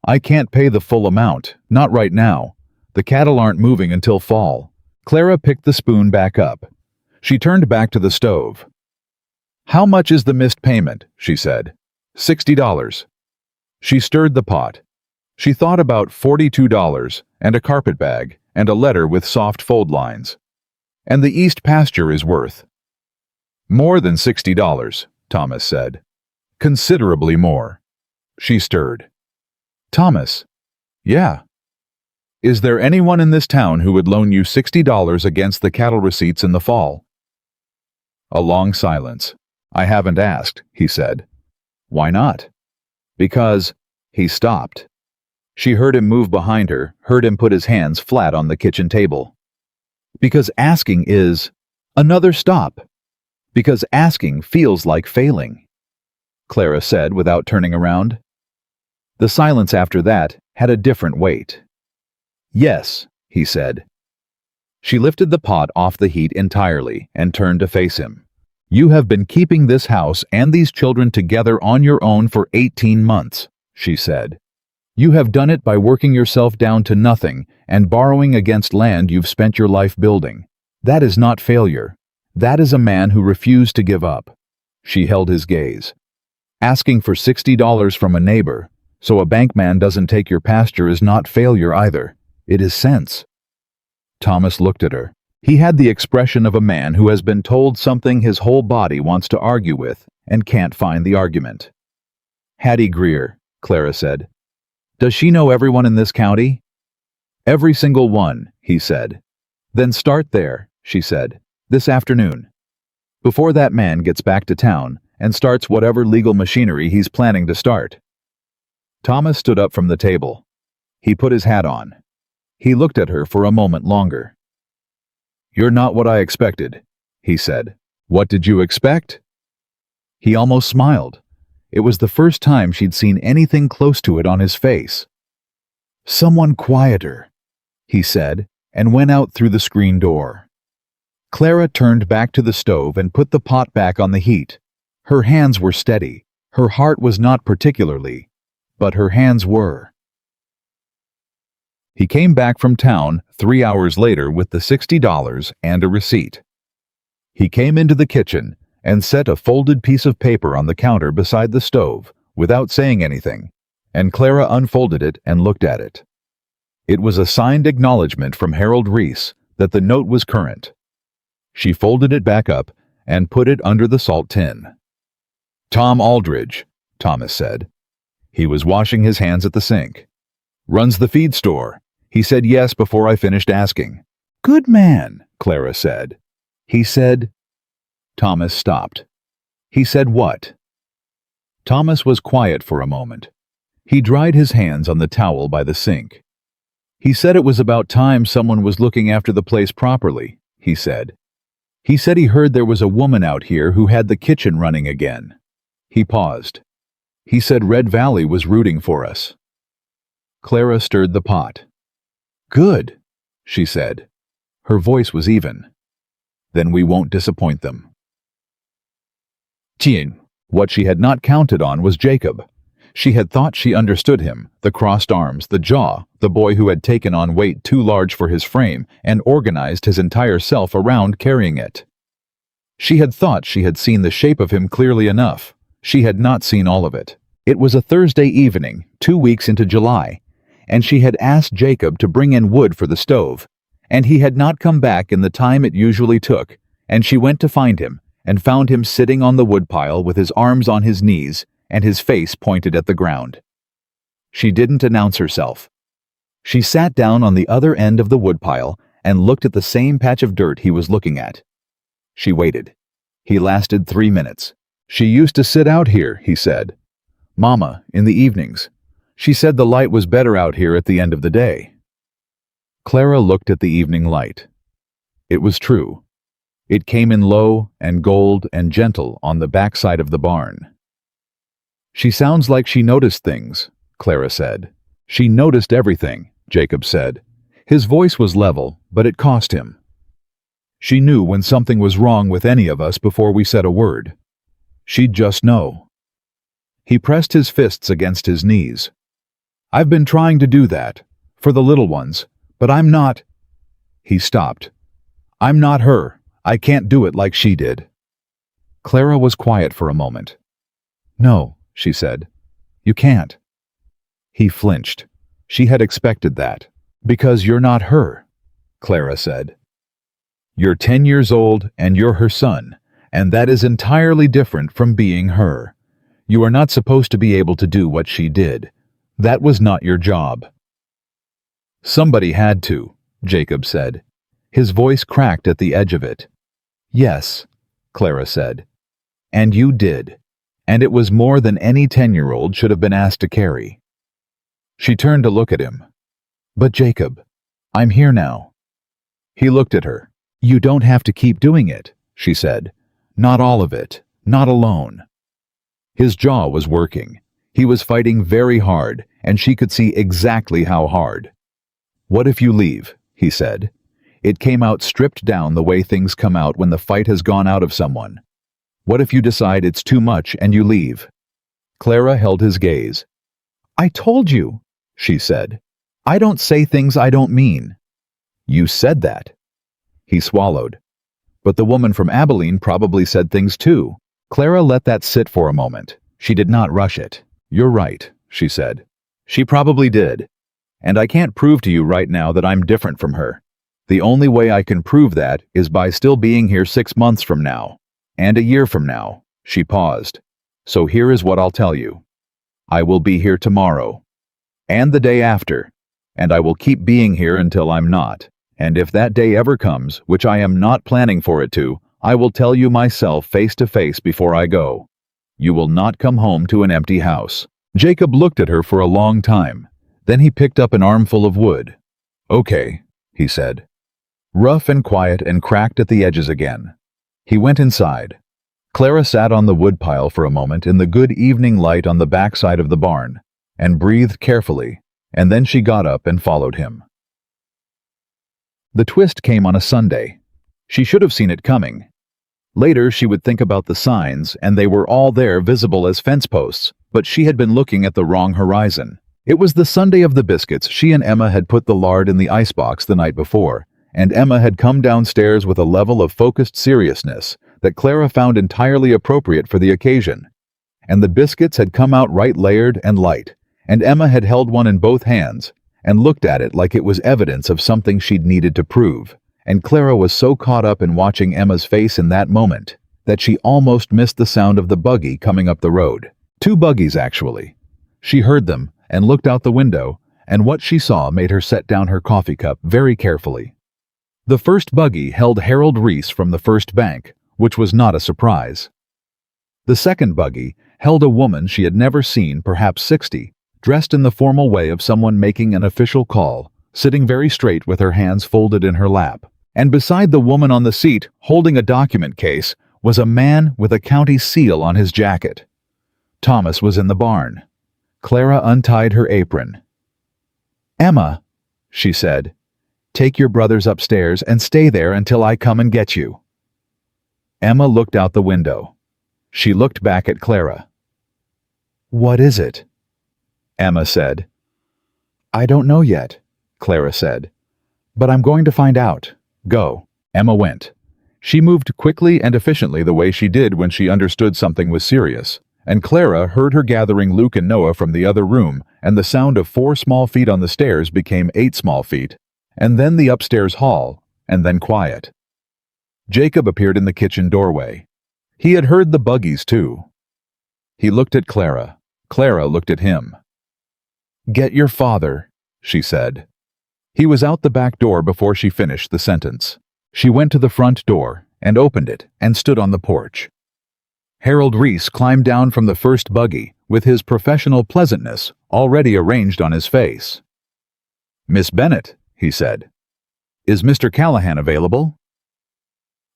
A: I can't pay the full amount, not right now. The cattle aren't moving until fall. Clara picked the spoon back up. She turned back to the stove. How much is the missed payment? She said. $60. She stirred the pot. She thought about $42 and a carpet bag and a letter with soft fold lines. And the east pasture is worth more than $60, Thomas said. Considerably more. She stirred. Thomas. Yeah. Is there anyone in this town who would loan you $60 against the cattle receipts in the fall? A long silence. I haven't asked, he said. Why not? Because he stopped. She heard him move behind her, heard him put his hands flat on the kitchen table. Because asking is another stop. Because asking feels like failing, Clara said without turning around. The silence after that had a different weight. Yes, he said. She lifted the pot off the heat entirely and turned to face him. You have been keeping this house and these children together on your own for 18 months, she said. You have done it by working yourself down to nothing and borrowing against land you've spent your life building. That is not failure. That is a man who refused to give up. She held his gaze. Asking for $60 from a neighbor, so a bankman doesn't take your pasture, is not failure either. It is sense. Thomas looked at her. He had the expression of a man who has been told something his whole body wants to argue with and can't find the argument. Hattie Greer, Clara said. Does she know everyone in this county? Every single one, he said. Then start there, she said. This afternoon, before that man gets back to town and starts whatever legal machinery he's planning to start. Thomas stood up from the table. He put his hat on. He looked at her for a moment longer. You're not what I expected, he said. What did you expect? He almost smiled. It was the first time she'd seen anything close to it on his face. Someone quieter, he said, and went out through the screen door. Clara turned back to the stove and put the pot back on the heat. Her hands were steady. Her heart was not particularly, but her hands were. He came back from town 3 hours later with the $60 and a receipt. He came into the kitchen and set a folded piece of paper on the counter beside the stove without saying anything, and Clara unfolded it and looked at it. It was a signed acknowledgement from Harold Reese that the note was current. She folded it back up and put it under the salt tin. Tom Aldridge, Thomas said. He was washing his hands at the sink. Runs the feed store. He said yes before I finished asking. Good man, Clara said. He said... Thomas stopped. He said what? Thomas was quiet for a moment. He dried his hands on the towel by the sink. He said it was about time someone was looking after the place properly, he said. He said he heard there was a woman out here who had the kitchen running again. He paused. He said Red Valley was rooting for us. Clara stirred the pot. Good, she said. Her voice was even. Then we won't disappoint them. Tien. What she had not counted on was Jacob. She had thought she understood him, the crossed arms, the jaw, the boy who had taken on weight too large for his frame and organized his entire self around carrying it. She had thought she had seen the shape of him clearly enough. She had not seen all of it. It was a Thursday evening, 2 weeks into July, and she had asked Jacob to bring in wood for the stove, and he had not come back in the time it usually took, and she went to find him, and found him sitting on the woodpile with his arms on his knees and his face pointed at the ground. She didn't announce herself. She sat down on the other end of the woodpile and looked at the same patch of dirt he was looking at. She waited. He lasted 3 minutes. "She used to sit out here," he said. "Mama, in the evenings. She said the light was better out here at the end of the day." Clara looked at the evening light. It was true. It came in low and gold and gentle on the backside of the barn. "She sounds like she noticed things," Clara said. "She noticed everything," Jacob said. His voice was level, but it cost him. "She knew when something was wrong with any of us before we said a word. She'd just know." He pressed his fists against his knees. "I've been trying to do that, for the little ones, but I'm not—" He stopped. "I'm not her. I can't do it like she did." Clara was quiet for a moment. "No," she said. "You can't." He flinched. She had expected that. "Because you're not her," Clara said. "You're 10 years old and you're her son, and that is entirely different from being her. You are not supposed to be able to do what she did. That was not your job." "Somebody had to," Jacob said. His voice cracked at the edge of it. "Yes," Clara said. "And you did. And it was more than any 10-year-old should have been asked to carry." She turned to look at him. "But Jacob, I'm here now." He looked at her. "You don't have to keep doing it," she said. "Not all of it. Not alone." His jaw was working. He was fighting very hard, and she could see exactly how hard. "What if you leave?" he said. It came out stripped down the way things come out when the fight has gone out of someone. "What if you decide it's too much and you leave?" Clara held his gaze. "I told you," she said. "I don't say things I don't mean." "You said that." He swallowed. "But the woman from Abilene probably said things too." Clara let that sit for a moment. She did not rush it. "You're right," she said. "She probably did. And I can't prove to you right now that I'm different from her. The only way I can prove that is by still being here 6 months from now. And a year from now." She paused. "So here is what I'll tell you. I will be here tomorrow. And the day after. And I will keep being here until I'm not. And if that day ever comes, which I am not planning for it to, I will tell you myself face to face before I go. You will not come home to an empty house." Jacob looked at her for a long time. Then he picked up an armful of wood. "Okay," he said. Rough and quiet and cracked at the edges again. He went inside. Clara sat on the woodpile for a moment in the good evening light on the backside of the barn, and breathed carefully, and then she got up and followed him. The twist came on a Sunday. She should have seen it coming. Later she would think about the signs, and they were all there visible as fence posts, but she had been looking at the wrong horizon. It was the Sunday of the biscuits. She and Emma had put the lard in the icebox the night before, and Emma had come downstairs with a level of focused seriousness that Clara found entirely appropriate for the occasion. And the biscuits had come out right layered and light, and Emma had held one in both hands and looked at it like it was evidence of something she'd needed to prove. And Clara was so caught up in watching Emma's face in that moment that she almost missed the sound of the buggy coming up the road. 2 buggies, actually. She heard them and looked out the window, and what she saw made her set down her coffee cup very carefully. The first buggy held Harold Reese from the First Bank, which was not a surprise. The second buggy held a woman she had never seen, perhaps 60, dressed in the formal way of someone making an official call, sitting very straight with her hands folded in her lap. And beside the woman on the seat, holding a document case, was a man with a county seal on his jacket. Thomas was in the barn. Clara untied her apron. "Emma," she said, "take your brothers upstairs and stay there until I come and get you." Emma looked out the window. She looked back at Clara. "What is it?" Emma said. "I don't know yet," Clara said. "But I'm going to find out. Go." Emma went. She moved quickly and efficiently the way she did when she understood something was serious, and Clara heard her gathering Luke and Noah from the other room, and the sound of 4 small feet on the stairs became 8 small feet, and then the upstairs hall, and then quiet. Jacob appeared in the kitchen doorway. He had heard the buggies too. He looked at Clara. Clara looked at him. "Get your father," she said. He was out the back door before she finished the sentence. She went to the front door and opened it and stood on the porch. Harold Reese climbed down from the first buggy with his professional pleasantness already arranged on his face. "Miss Bennett," he said. "Is Mr. Callahan available?"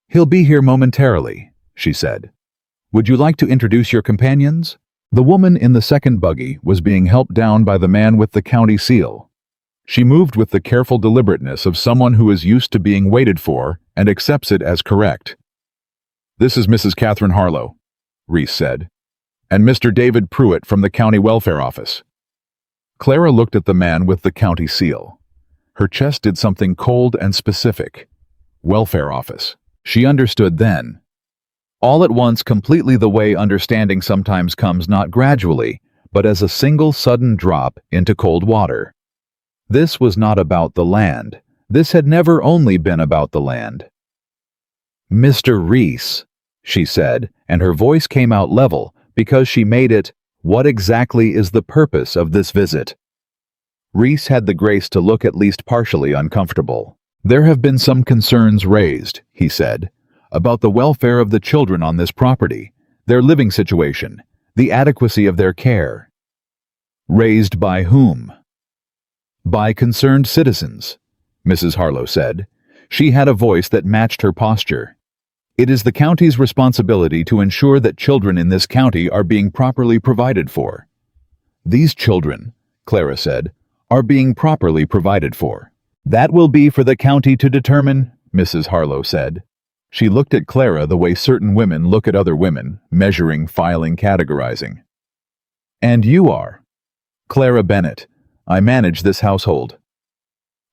A: "He'll be here momentarily," she said. "Would you like to introduce your companions?" The woman in the second buggy was being helped down by the man with the county seal. She moved with the careful deliberateness of someone who is used to being waited for and accepts it as correct. "This is Mrs. Catherine Harlow," Reese said, "and Mr. David Pruitt from the County Welfare Office." Clara looked at the man with the county seal. Her chest did something cold and specific. Welfare Office. She understood then. All at once, completely the way understanding sometimes comes, not gradually, but as a single sudden drop into cold water. This was not about the land. This had never only been about the land. "Mr. Reese," she said, and her voice came out level because she made it, "What exactly is the purpose of this visit?" Reese had the grace to look at least partially uncomfortable. "There have been some concerns raised," he said, "about the welfare of the children on this property, their living situation, the adequacy of their care." "Raised by whom?" "By concerned citizens," Mrs. Harlow said. She had a voice that matched her posture. "It is the county's responsibility to ensure that children in this county are being properly provided for." "These children," Clara said, "are being properly provided for." "That will be for the county to determine," Mrs. Harlow said. She looked at Clara the way certain women look at other women, measuring, filing, categorizing. "And you are?" "Clara Bennett. I manage this household."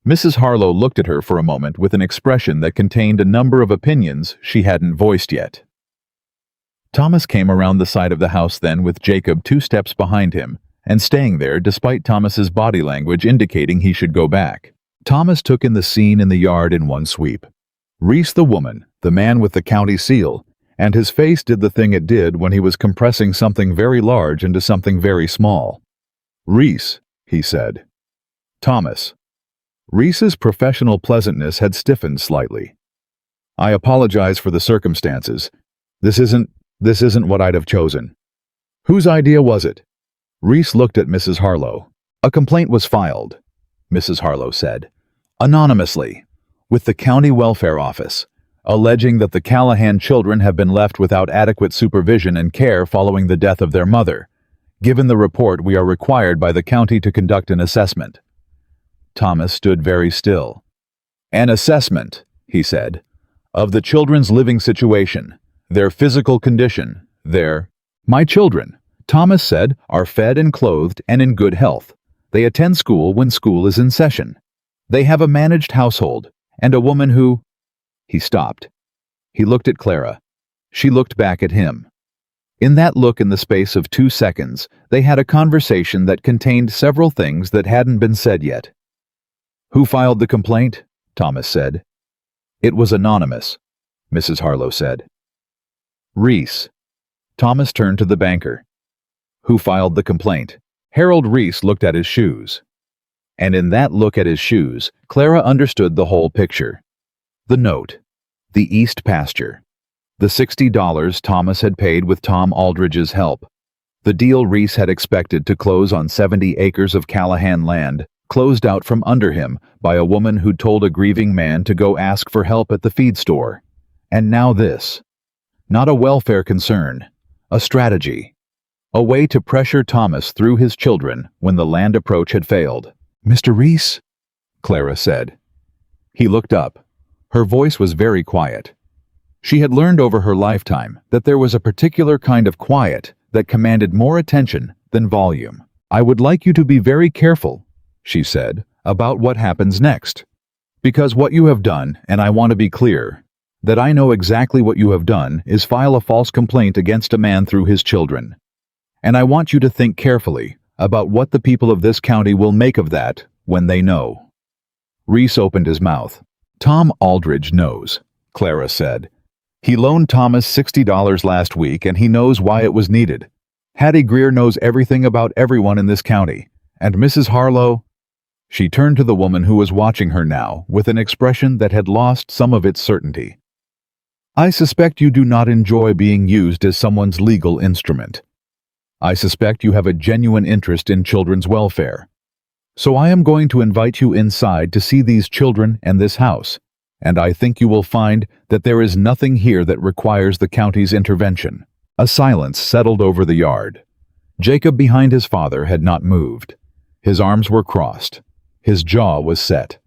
A: Mrs. Harlow looked at her for a moment with an expression that contained a number of opinions she hadn't voiced yet. Thomas came around the side of the house then with Jacob 2 steps behind him, and staying there despite Thomas's body language indicating he should go back. Thomas took in the scene in the yard in one sweep. Reese the woman, the man with the county seal, and his face did the thing it did when he was compressing something very large into something very small. "Reese," he said. "Thomas." Reese's professional pleasantness had stiffened slightly. "I apologize for the circumstances. This isn't what I'd have chosen." "Whose idea was it?" Reese looked at Mrs. Harlow. "A complaint was filed," Mrs. Harlow said, "anonymously, with the County Welfare Office, alleging that the Callahan children have been left without adequate supervision and care following the death of their mother. Given the report, we are required by the county to conduct an assessment." Thomas stood very still. "An assessment," he said, "of the children's living situation, their physical condition, My children," Thomas said, "are fed and clothed and in good health. They attend school when school is in session. They have a managed household, and a woman who—" He stopped. He looked at Clara. She looked back at him. In that look, in the space of 2 seconds, they had a conversation that contained several things that hadn't been said yet. "Who filed the complaint?" Thomas said. "It was anonymous," Mrs. Harlow said. "Reese." Thomas turned to the banker. "Who filed the complaint?" Harold Reese looked at his shoes. And in that look at his shoes, Clara understood the whole picture. The note. The East pasture. The $60 Thomas had paid with Tom Aldridge's help. The deal Reese had expected to close on 70 acres of Callahan land, closed out from under him by a woman who told a grieving man to go ask for help at the feed store. And now this. Not a welfare concern. A strategy. A way to pressure Thomas through his children when the land approach had failed. "Mr. Reese?" Clara said. He looked up. Her voice was very quiet. She had learned over her lifetime that there was a particular kind of quiet that commanded more attention than volume. "I would like you to be very careful," she said, "about what happens next. Because what you have done, and I want to be clear, that I know exactly what you have done, is file a false complaint against a man through his children. And I want you to think carefully about what the people of this county will make of that when they know." Reese opened his mouth. Tom Aldridge knows, Clara said. He loaned Thomas $60 last week and he knows why it was needed. Hattie Greer knows everything about everyone in this county. And Mrs. Harlow... She turned to the woman who was watching her now with an expression that had lost some of its certainty. I suspect you do not enjoy being used as someone's legal instrument. I suspect you have a genuine interest in children's welfare. So I am going to invite you inside to see these children and this house, and I think you will find that there is nothing here that requires the county's intervention. A silence settled over the yard. Jacob behind his father had not moved. His arms were crossed. His jaw was set.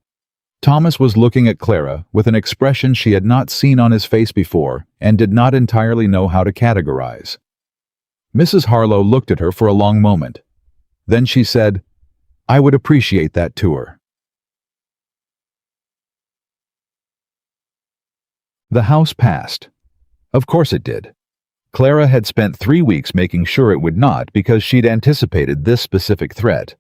A: Thomas was looking at Clara with an expression she had not seen on his face before and did not entirely know how to categorize. Mrs. Harlow looked at her for a long moment. Then she said, I would appreciate that tour. The house passed. Of course it did. Clara had spent 3 weeks making sure it would not because she'd anticipated this specific threat,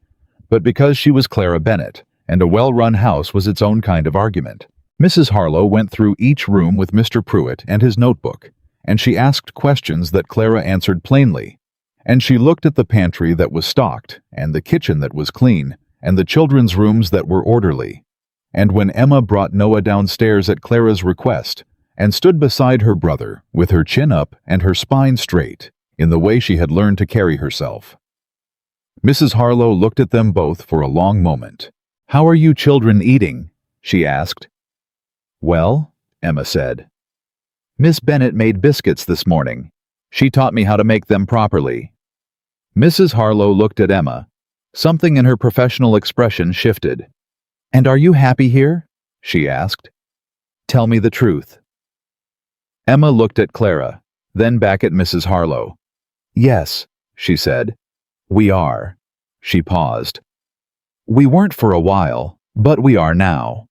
A: but because she was Clara Bennett, and a well-run house was its own kind of argument. Mrs. Harlow went through each room with Mr. Pruitt and his notebook, and she asked questions that Clara answered plainly, and she looked at the pantry that was stocked, and the kitchen that was clean, and the children's rooms that were orderly. And when Emma brought Noah downstairs at Clara's request, and stood beside her brother with her chin up and her spine straight, in the way she had learned to carry herself. Mrs. Harlow looked at them both for a long moment. How are you children eating? She asked. Well, Emma said. Miss Bennett made biscuits this morning. She taught me how to make them properly. Mrs. Harlow looked at Emma. Something in her professional expression shifted. And are you happy here? She asked. Tell me the truth. Emma looked at Clara, then back at Mrs. Harlow. Yes, she said. We are. She paused. We weren't for a while, but we are now.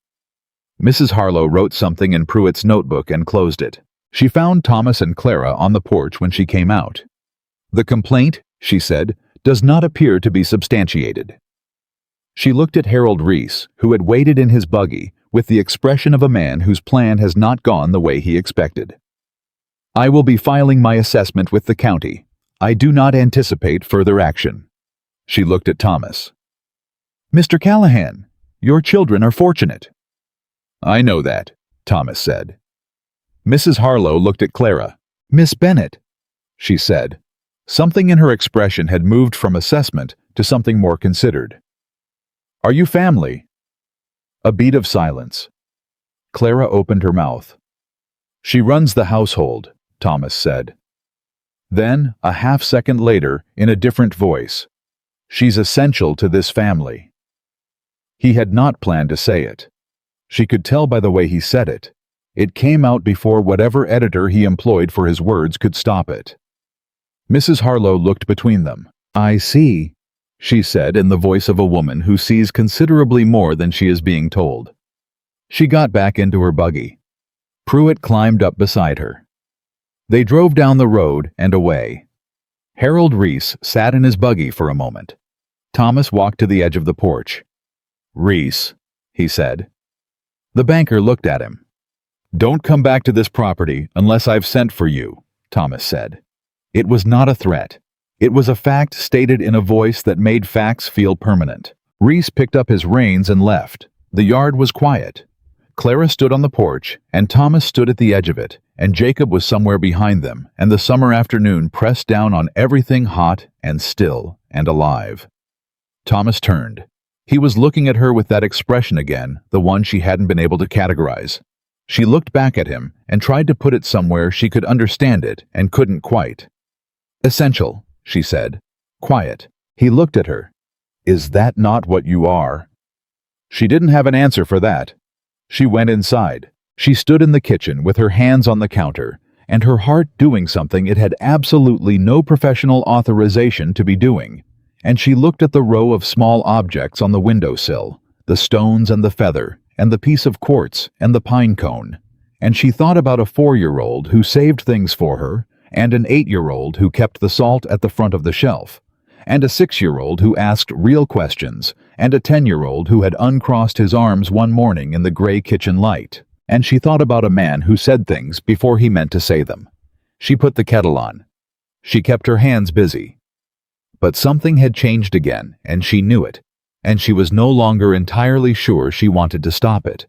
A: Mrs. Harlow wrote something in Pruitt's notebook and closed it. She found Thomas and Clara on the porch when she came out. The complaint, she said, does not appear to be substantiated. She looked at Harold Reese, who had waited in his buggy, with the expression of a man whose plan has not gone the way he expected. I will be filing my assessment with the county. I do not anticipate further action. She looked at Thomas. Mr. Callahan, your children are fortunate. I know that, Thomas said. Mrs. Harlow looked at Clara. Miss Bennett, she said. Something in her expression had moved from assessment to something more considered. Are you family? A beat of silence. Clara opened her mouth. She runs the household, Thomas said. Then, a half-second later, in a different voice, she's essential to this family. He had not planned to say it. She could tell by the way he said it. It came out before whatever editor he employed for his words could stop it. Mrs. Harlow looked between them. I see, she said in the voice of a woman who sees considerably more than she is being told. She got back into her buggy. Pruitt climbed up beside her. They drove down the road and away. Harold Reese sat in his buggy for a moment. Thomas walked to the edge of the porch. Reese, he said. The banker looked at him. Don't come back to this property unless I've sent for you, Thomas said. It was not a threat. It was a fact stated in a voice that made facts feel permanent. Reese picked up his reins and left. The yard was quiet. Clara stood on the porch, and Thomas stood at the edge of it, and Jacob was somewhere behind them, and the summer afternoon pressed down on everything hot and still and alive. Thomas turned. He was looking at her with that expression again, the one she hadn't been able to categorize. She looked back at him and tried to put it somewhere she could understand it and couldn't quite. Essential, she said. Quiet. He looked at her. Is that not what you are? She didn't have an answer for that. She went inside. She stood in the kitchen with her hands on the counter, and her heart doing something it had absolutely no professional authorization to be doing. And she looked at the row of small objects on the windowsill, the stones and the feather, and the piece of quartz and the pine cone. And she thought about a 4-year-old who saved things for her, and an 8-year-old who kept the salt at the front of the shelf, and a 6-year-old who asked real questions, and a 10-year-old who had uncrossed his arms one morning in the gray kitchen light. And she thought about a man who said things before he meant to say them. She put the kettle on. She kept her hands busy. But something had changed again, and she knew it, and she was no longer entirely sure she wanted to stop it.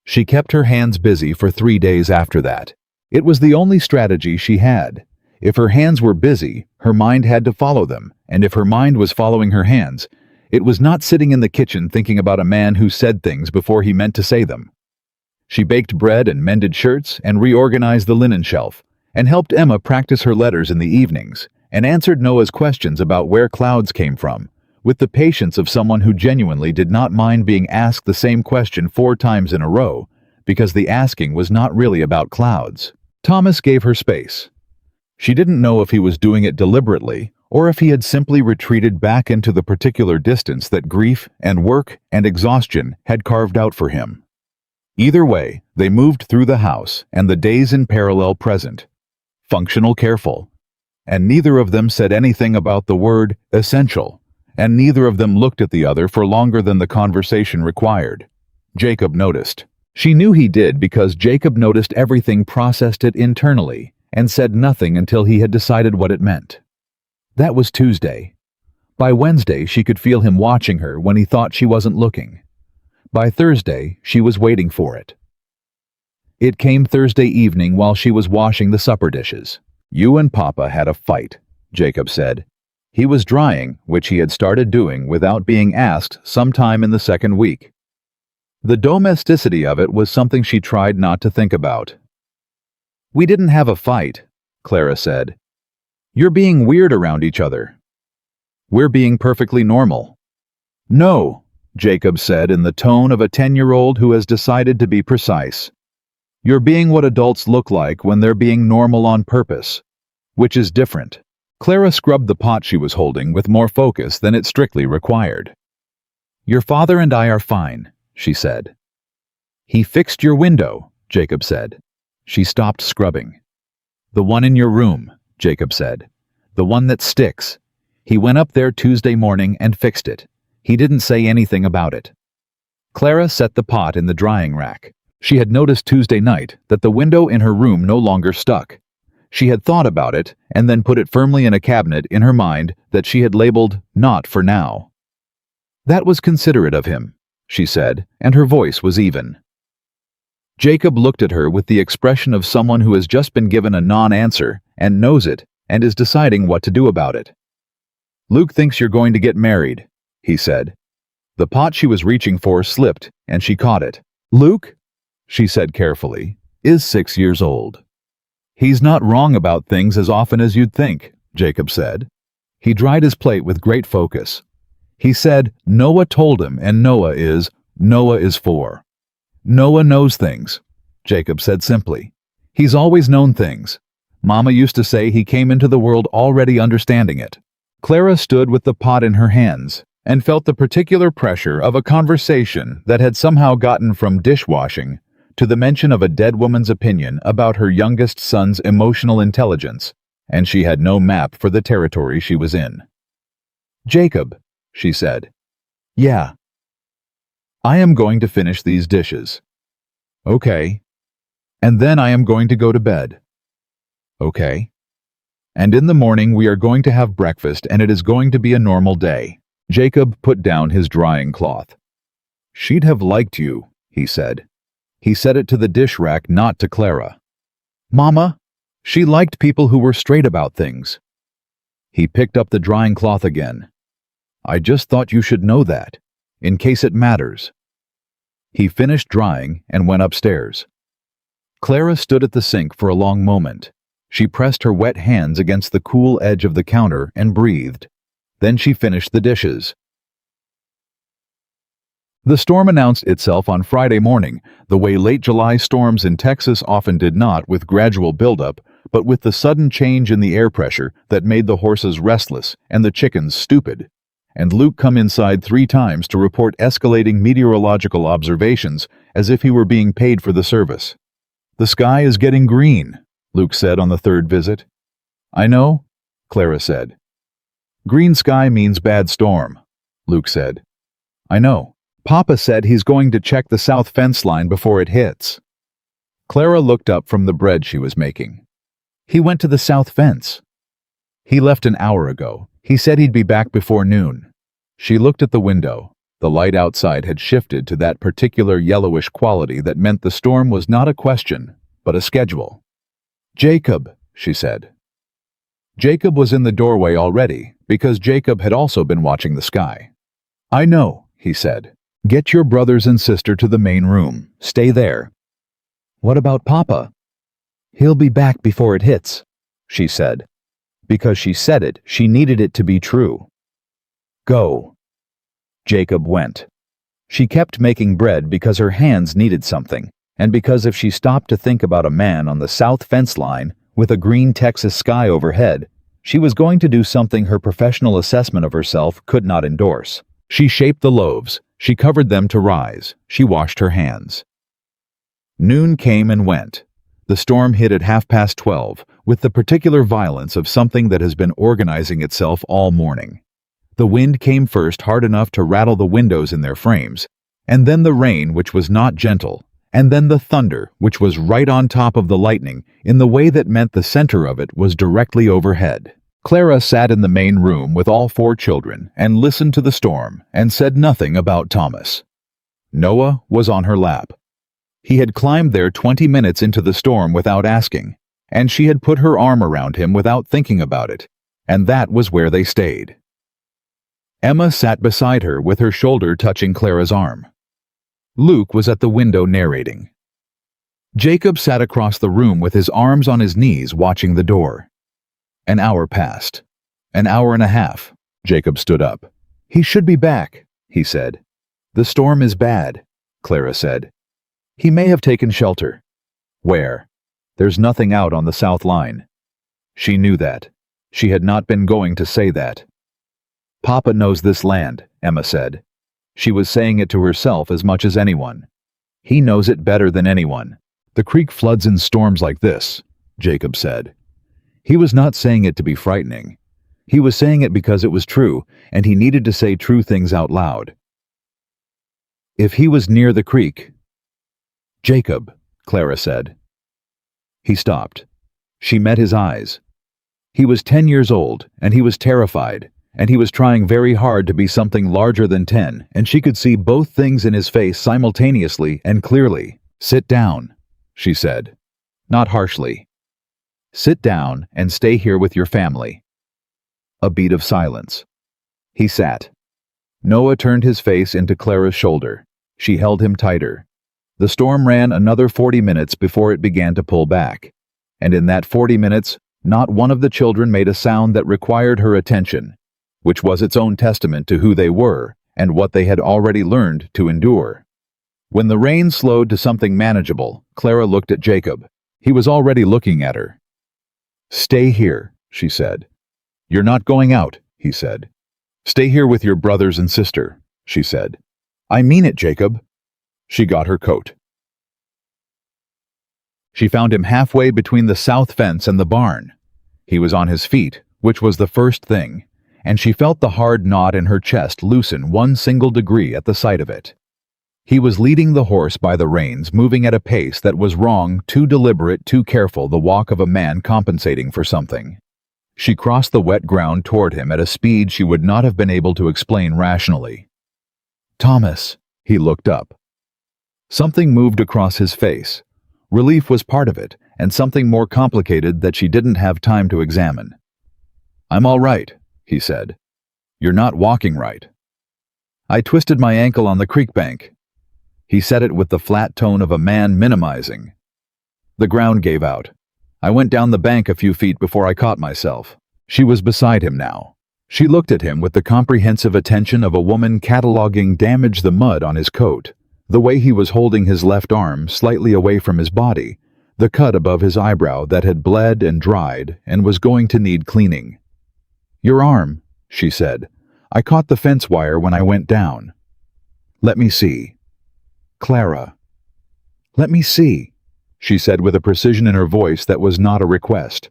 A: She kept her hands busy for 3 days after that. It was the only strategy she had. If her hands were busy, her mind had to follow them, and if her mind was following her hands, it was not sitting in the kitchen thinking about a man who said things before he meant to say them. She baked bread and mended shirts and reorganized the linen shelf, and helped Emma practice her letters in the evenings, and answered Noah's questions about where clouds came from, with the patience of someone who genuinely did not mind being asked the same question 4 times in a row, because the asking was not really about clouds. Thomas gave her space. She didn't know if he was doing it deliberately, or if he had simply retreated back into the particular distance that grief and work and exhaustion had carved out for him. Either way, they moved through the house and the days in parallel present. Functional, careful. And neither of them said anything about the word essential, and neither of them looked at the other for longer than the conversation required. Jacob noticed. She knew he did because Jacob noticed everything, processed it internally, and said nothing until he had decided what it meant. That was Tuesday. By Wednesday, she could feel him watching her when he thought she wasn't looking. By Thursday, she was waiting for it. It came Thursday evening while she was washing the supper dishes. "You and Papa had a fight," Jacob said. He was drying, which he had started doing without being asked sometime in the second week. The domesticity of it was something she tried not to think about. "We didn't have a fight," Clara said. "You're being weird around each other." "We're being perfectly normal." "No," Jacob said in the tone of a 10-year-old who has decided to be precise. "You're being what adults look like when they're being normal on purpose, which is different." Clara scrubbed the pot she was holding with more focus than it strictly required. "Your father and I are fine," she said. "He fixed your window," Jacob said. She stopped scrubbing. "The one in your room," Jacob said. "The one that sticks. He went up there Tuesday morning and fixed it. He didn't say anything about it." Clara set the pot in the drying rack. She had noticed Tuesday night that the window in her room no longer stuck. She had thought about it and then put it firmly in a cabinet in her mind that she had labeled "not for now." "That was considerate of him," she said, and her voice was even. Jacob looked at her with the expression of someone who has just been given a non-answer and knows it and is deciding what to do about it. "Luke thinks you're going to get married," he said. The pot she was reaching for slipped, and she caught it. "Luke," she said carefully, "is 6 years old." "He's not wrong about things as often as you'd think," Jacob said. He dried his plate with great focus. He said Noah told him, and Noah is 4. "Noah knows things," Jacob said simply. "He's always known things. Mama used to say he came into the world already understanding it." Clara stood with the pot in her hands and felt the particular pressure of a conversation that had somehow gotten from dishwashing to the mention of a dead woman's opinion about her youngest son's emotional intelligence, and she had no map for the territory she was in. "Jacob," she said. "Yeah." "I am going to finish these dishes." "Okay." "And then I am going to go to bed." "Okay." "And in the morning we are going to have breakfast and it is going to be a normal day." Jacob put down his drying cloth. "She'd have liked you," he said. He said it to the dish rack, not to Clara. "Mama, she liked people who were straight about things." He picked up the drying cloth again. "I just thought you should know that, in case it matters." He finished drying and went upstairs. Clara stood at the sink for a long moment. She pressed her wet hands against the cool edge of the counter and breathed. Then she finished the dishes. The storm announced itself on Friday morning, the way late July storms in Texas often did, not with gradual buildup, but with the sudden change in the air pressure that made the horses restless and the chickens stupid. And Luke come inside 3 times to report escalating meteorological observations as if he were being paid for the service. "The sky is getting green," Luke said on the 3rd visit. "I know," Clara said. "Green sky means bad storm," Luke said. I know. Papa said he's going to check the south fence line before it hits. Clara looked up from the bread she was making. He went to the south fence. He left an hour ago. He said he'd be back before noon. She looked at the window. The light outside had shifted to that particular yellowish quality that meant the storm was not a question, but a schedule. Jacob, she said. Jacob was in the doorway already, because Jacob had also been watching the sky. I know, he said. Get your brothers and sister to the main room. Stay there. What about Papa? He'll be back before it hits, she said. Because she said it, she needed it to be true. Go. Jacob went. She kept making bread because her hands needed something, and because if she stopped to think about a man on the south fence line with a green Texas sky overhead, she was going to do something her professional assessment of herself could not endorse. She shaped the loaves. She covered them to rise. She washed her hands. Noon came and went. The storm hit at 12:30, with the particular violence of something that has been organizing itself all morning. The wind came first hard enough to rattle the windows in their frames, and then the rain, which was not gentle, and then the thunder, which was right on top of the lightning in the way that meant the center of it was directly overhead. Clara sat in the main room with all 4 children and listened to the storm and said nothing about Thomas. Noah was on her lap. He had climbed there 20 minutes into the storm without asking, and she had put her arm around him without thinking about it, and that was where they stayed. Emma sat beside her with her shoulder touching Clara's arm. Luke was at the window narrating. Jacob sat across the room with his arms on his knees watching the door. An hour passed. An hour and a half. Jacob stood up. He should be back, he said. The storm is bad, Clara said. He may have taken shelter. Where? There's nothing out on the south line. She knew that. She had not been going to say that. Papa knows this land, Emma said. She was saying it to herself as much as anyone. He knows it better than anyone. The creek floods in storms like this, Jacob said. He was not saying it to be frightening. He was saying it because it was true, and he needed to say true things out loud. If he was near the creek... Jacob, Clara said. He stopped. She met his eyes. He was 10 years old, and he was terrified, and he was trying very hard to be something larger than 10, and she could see both things in his face simultaneously and clearly. Sit down, she said, not harshly. Sit down and stay here with your family. A beat of silence. He sat. Noah turned his face into Clara's shoulder. She held him tighter. The storm ran another 40 minutes before it began to pull back, and in that 40 minutes, not one of the children made a sound that required her attention, which was its own testament to who they were and what they had already learned to endure. When the rain slowed to something manageable, Clara looked at Jacob. He was already looking at her. Stay here, she said. You're not going out, he said. Stay here with your brothers and sister, she said. I mean it, Jacob. She got her coat. She found him halfway between the south fence and the barn. He was on his feet, which was the first thing, and she felt the hard knot in her chest loosen 1 single degree at the sight of it. He was leading the horse by the reins, moving at a pace that was wrong, too deliberate, too careful, the walk of a man compensating for something. She crossed the wet ground toward him at a speed she would not have been able to explain rationally. Thomas, he looked up. Something moved across his face. Relief was part of it, and something more complicated that she didn't have time to examine. I'm all right, he said. You're not walking right. I twisted my ankle on the creek bank. He said it with the flat tone of a man minimizing. The ground gave out. I went down the bank a few feet before I caught myself. She was beside him now. She looked at him with the comprehensive attention of a woman cataloging damage the mud on his coat, the way he was holding his left arm slightly away from his body, the cut above his eyebrow that had bled and dried and was going to need cleaning. Your arm, she said. I caught the fence wire when I went down. Let me see. Clara. Let me see, she said with a precision in her voice that was not a request.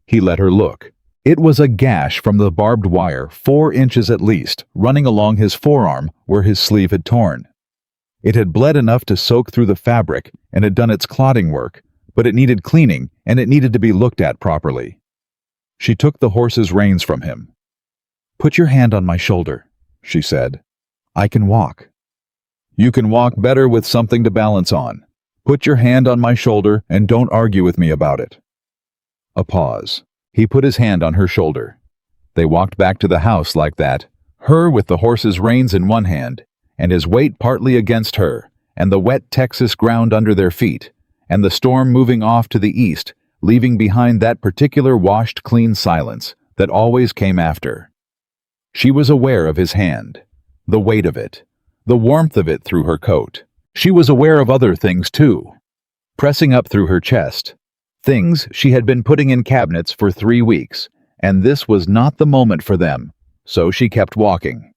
A: He let her look. It was a gash from the barbed wire, 4 inches at least, running along his forearm where his sleeve had torn. It had bled enough to soak through the fabric and had done its clotting work, but it needed cleaning and it needed to be looked at properly. She took the horse's reins from him. "Put your hand on my shoulder," she said. "I can walk." "You can walk better with something to balance on. Put your hand on my shoulder and don't argue with me about it." A pause. He put his hand on her shoulder. They walked back to the house like that, her with the horse's reins in one hand, and his weight partly against her, and the wet Texas ground under their feet, and the storm moving off to the east, leaving behind that particular washed clean silence that always came after. She was aware of his hand, the weight of it, the warmth of it through her coat. She was aware of other things too, pressing up through her chest, things she had been putting in cabinets for 3 weeks, and this was not the moment for them, so she kept walking.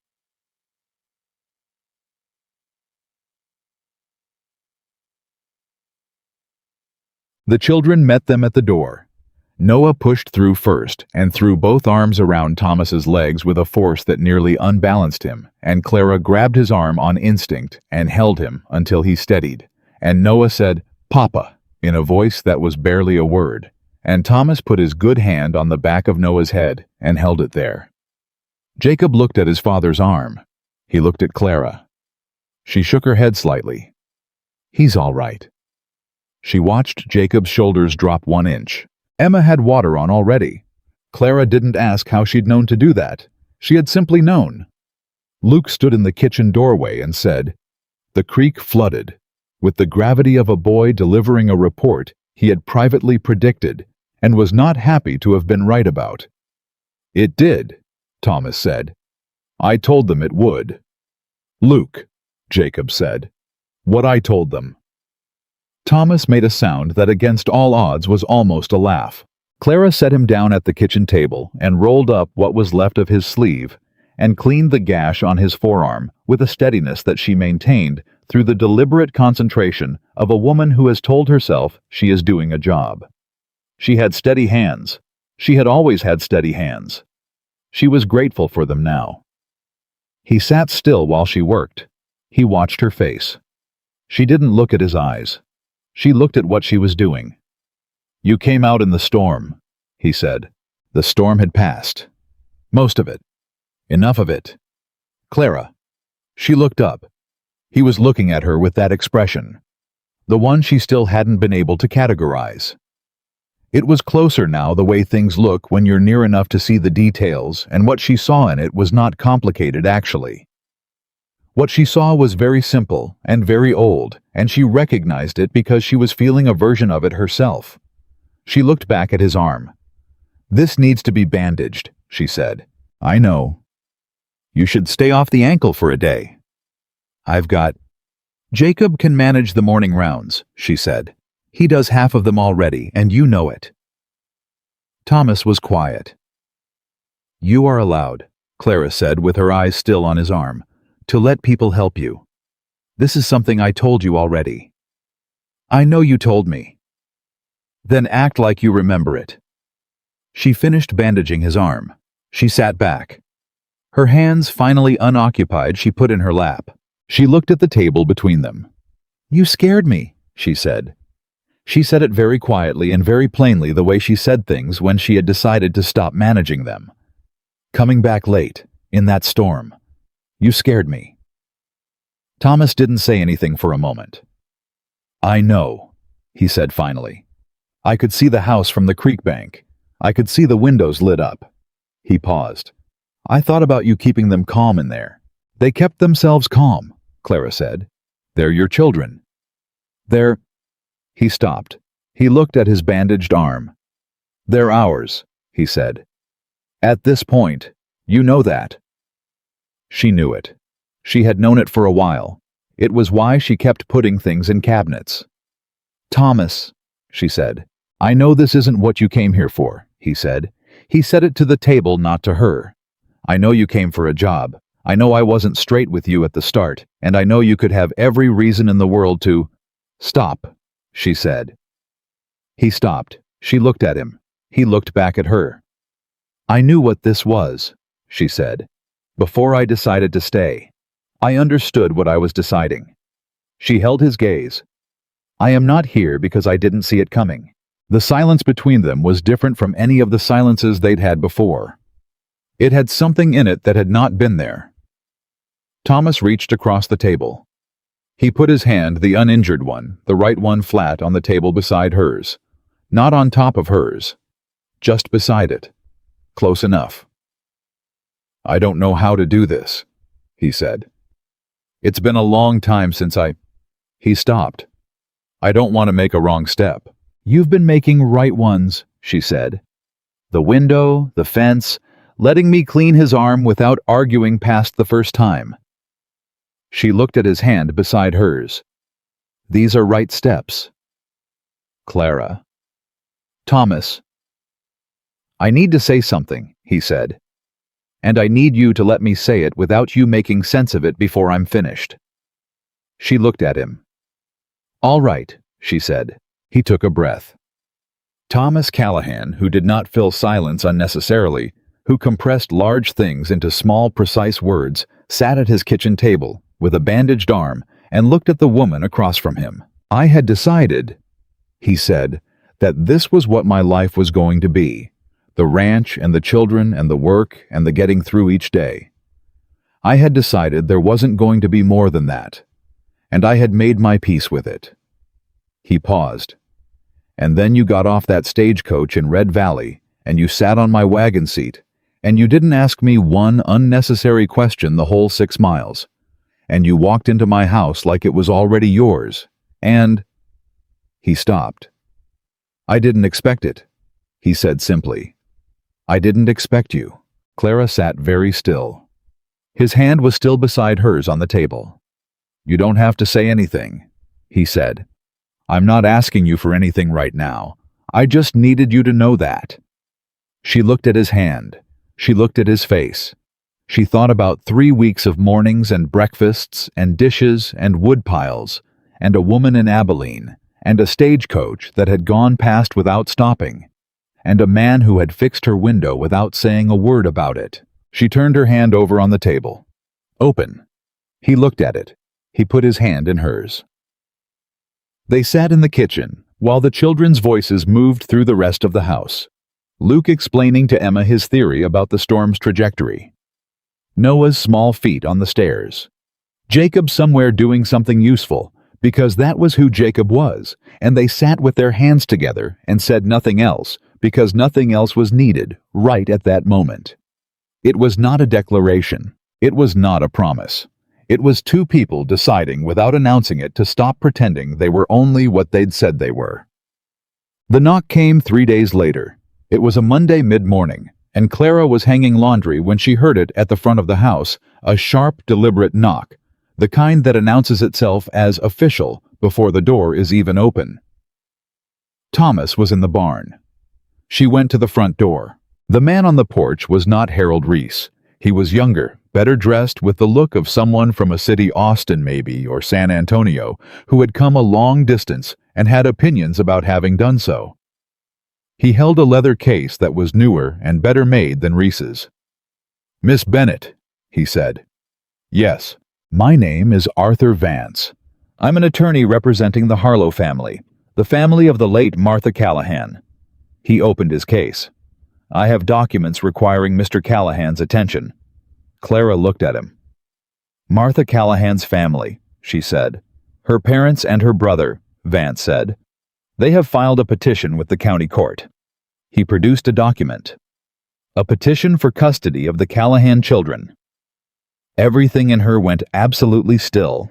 A: The children met them at the door. Noah pushed through first and threw both arms around Thomas's legs with a force that nearly unbalanced him, and Clara grabbed his arm on instinct and held him until he steadied, and Noah said, "Papa," in a voice that was barely a word, and Thomas put his good hand on the back of Noah's head and held it there. Jacob looked at his father's arm. He looked at Clara. She shook her head slightly. "He's all right." She watched Jacob's shoulders drop 1 inch. Emma had water on already. Clara didn't ask how she'd known to do that. She had simply known. Luke stood in the kitchen doorway and said, "The creek flooded," with the gravity of a boy delivering a report he had privately predicted and was not happy to have been right about. "It did," Thomas said. "I told them it would." "Luke," Jacob said. "What I told them." Thomas made a sound that against all odds was almost a laugh. Clara set him down at the kitchen table and rolled up what was left of his sleeve and cleaned the gash on his forearm with a steadiness that she maintained through the deliberate concentration of a woman who has told herself she is doing a job. She had steady hands. She had always had steady hands. She was grateful for them now. He sat still while she worked. He watched her face. She didn't look at his eyes. She looked at what she was doing. "You came out in the storm," he said. The storm had passed. Most of it. Enough of it. "Clara." She looked up. He was looking at her with that expression, the one she still hadn't been able to categorize. It was closer now, the way things look when you're near enough to see the details, and what she saw in it was not complicated actually. What she saw was very simple and very old, and she recognized it because she was feeling a version of it herself. She looked back at his arm. "This needs to be bandaged," she said. "I know. You should stay off the ankle for a day." "I've got—" "Jacob can manage the morning rounds," she said. "He does half of them already, and you know it." Thomas was quiet. "You are allowed," Clara said with her eyes still on his arm, "to let people help you. This is something I told you already." "I know you told me." "Then act like you remember it." She finished bandaging his arm. She sat back. Her hands finally unoccupied, she put in her lap. She looked at the table between them. "You scared me," she said. She said it very quietly and very plainly, the way she said things when she had decided to stop managing them. "Coming back late, in that storm. You scared me." Thomas didn't say anything for a moment. "I know," he said finally. "I could see the house from the creek bank. I could see the windows lit up." He paused. "I thought about you keeping them calm in there." "They kept themselves calm," Clara said. "They're your children." "They're—" He stopped. He looked at his bandaged arm. "They're ours," he said. "At this point, you know that." She knew it. She had known it for a while. It was why she kept putting things in cabinets. "Thomas," she said. "I know this isn't what you came here for," he said. He said it to the table, not to her. "I know you came for a job. I know I wasn't straight with you at the start, and I know you could have every reason in the world to—" "Stop," she said. He stopped. She looked at him. He looked back at her. I knew what this was, she said. Before I decided to stay, I understood what I was deciding. She held his gaze. I am not here because I didn't see it coming. The silence between them was different from any of the silences they'd had before. It had something in it that had not been there. Thomas reached across the table. He put his hand, the uninjured one, the right one, flat on the table beside hers. Not on top of hers. Just beside it. Close enough. I don't know how to do this, he said. It's been a long time since He stopped. I don't want to make a wrong step. You've been making right ones, she said. The window, the fence, letting me clean his arm without arguing past the first time. She looked at his hand beside hers. These are right steps. Clara. Thomas. I need to say something, he said. And I need you to let me say it without you making sense of it before I'm finished. She looked at him. All right, she said. He took a breath. Thomas Callahan, who did not fill silence unnecessarily, who compressed large things into small, precise words, sat at his kitchen table, with a bandaged arm, and looked at the woman across from him. I had decided, he said, that this was what my life was going to be. The ranch and the children and the work and the getting through each day. I had decided there wasn't going to be more than that. And I had made my peace with it. He paused. And then you got off that stagecoach in Red Valley, and you sat on my wagon seat, and you didn't ask me one unnecessary question the whole 6 miles. And you walked into my house like it was already yours. And... He stopped. I didn't expect it, he said simply. I didn't expect you. Clara sat very still. His hand was still beside hers on the table. You don't have to say anything, he said. I'm not asking you for anything right now. I just needed you to know that. She looked at his hand. She looked at his face. She thought about 3 weeks of mornings and breakfasts and dishes and wood piles and a woman in Abilene and a stagecoach that had gone past without stopping and a man who had fixed her window without saying a word about it. She turned her hand over on the table. Open. He looked at it. He put his hand in hers. They sat in the kitchen while the children's voices moved through the rest of the house. Luke explaining to Emma his theory about the storm's trajectory. Noah's small feet on the stairs. Jacob somewhere doing something useful, because that was who Jacob was, and they sat with their hands together and said nothing else, because nothing else was needed right at that moment. It was not a declaration. It was not a promise. It was 2 people deciding without announcing it to stop pretending they were only what they'd said they were. The knock came 3 days later. It was a Monday mid-morning, and Clara was hanging laundry when she heard it at the front of the house, a sharp, deliberate knock, the kind that announces itself as official before the door is even open. Thomas was in the barn. She went to the front door. The man on the porch was not Harold Reese. He was younger, better dressed, with the look of someone from a city, Austin maybe, or San Antonio, who had come a long distance and had opinions about having done so. He held a leather case that was newer and better made than Reese's. Miss Bennett, he said. Yes, my name is Arthur Vance. I'm an attorney representing the Harlow family, the family of the late Martha Callahan. He opened his case. I have documents requiring Mr. Callahan's attention. Clara looked at him. Martha Callahan's family, she said. Her parents and her brother, Vance said. They have filed a petition with the county court. He produced a document. A petition for custody of the Callahan children. Everything in her went absolutely still.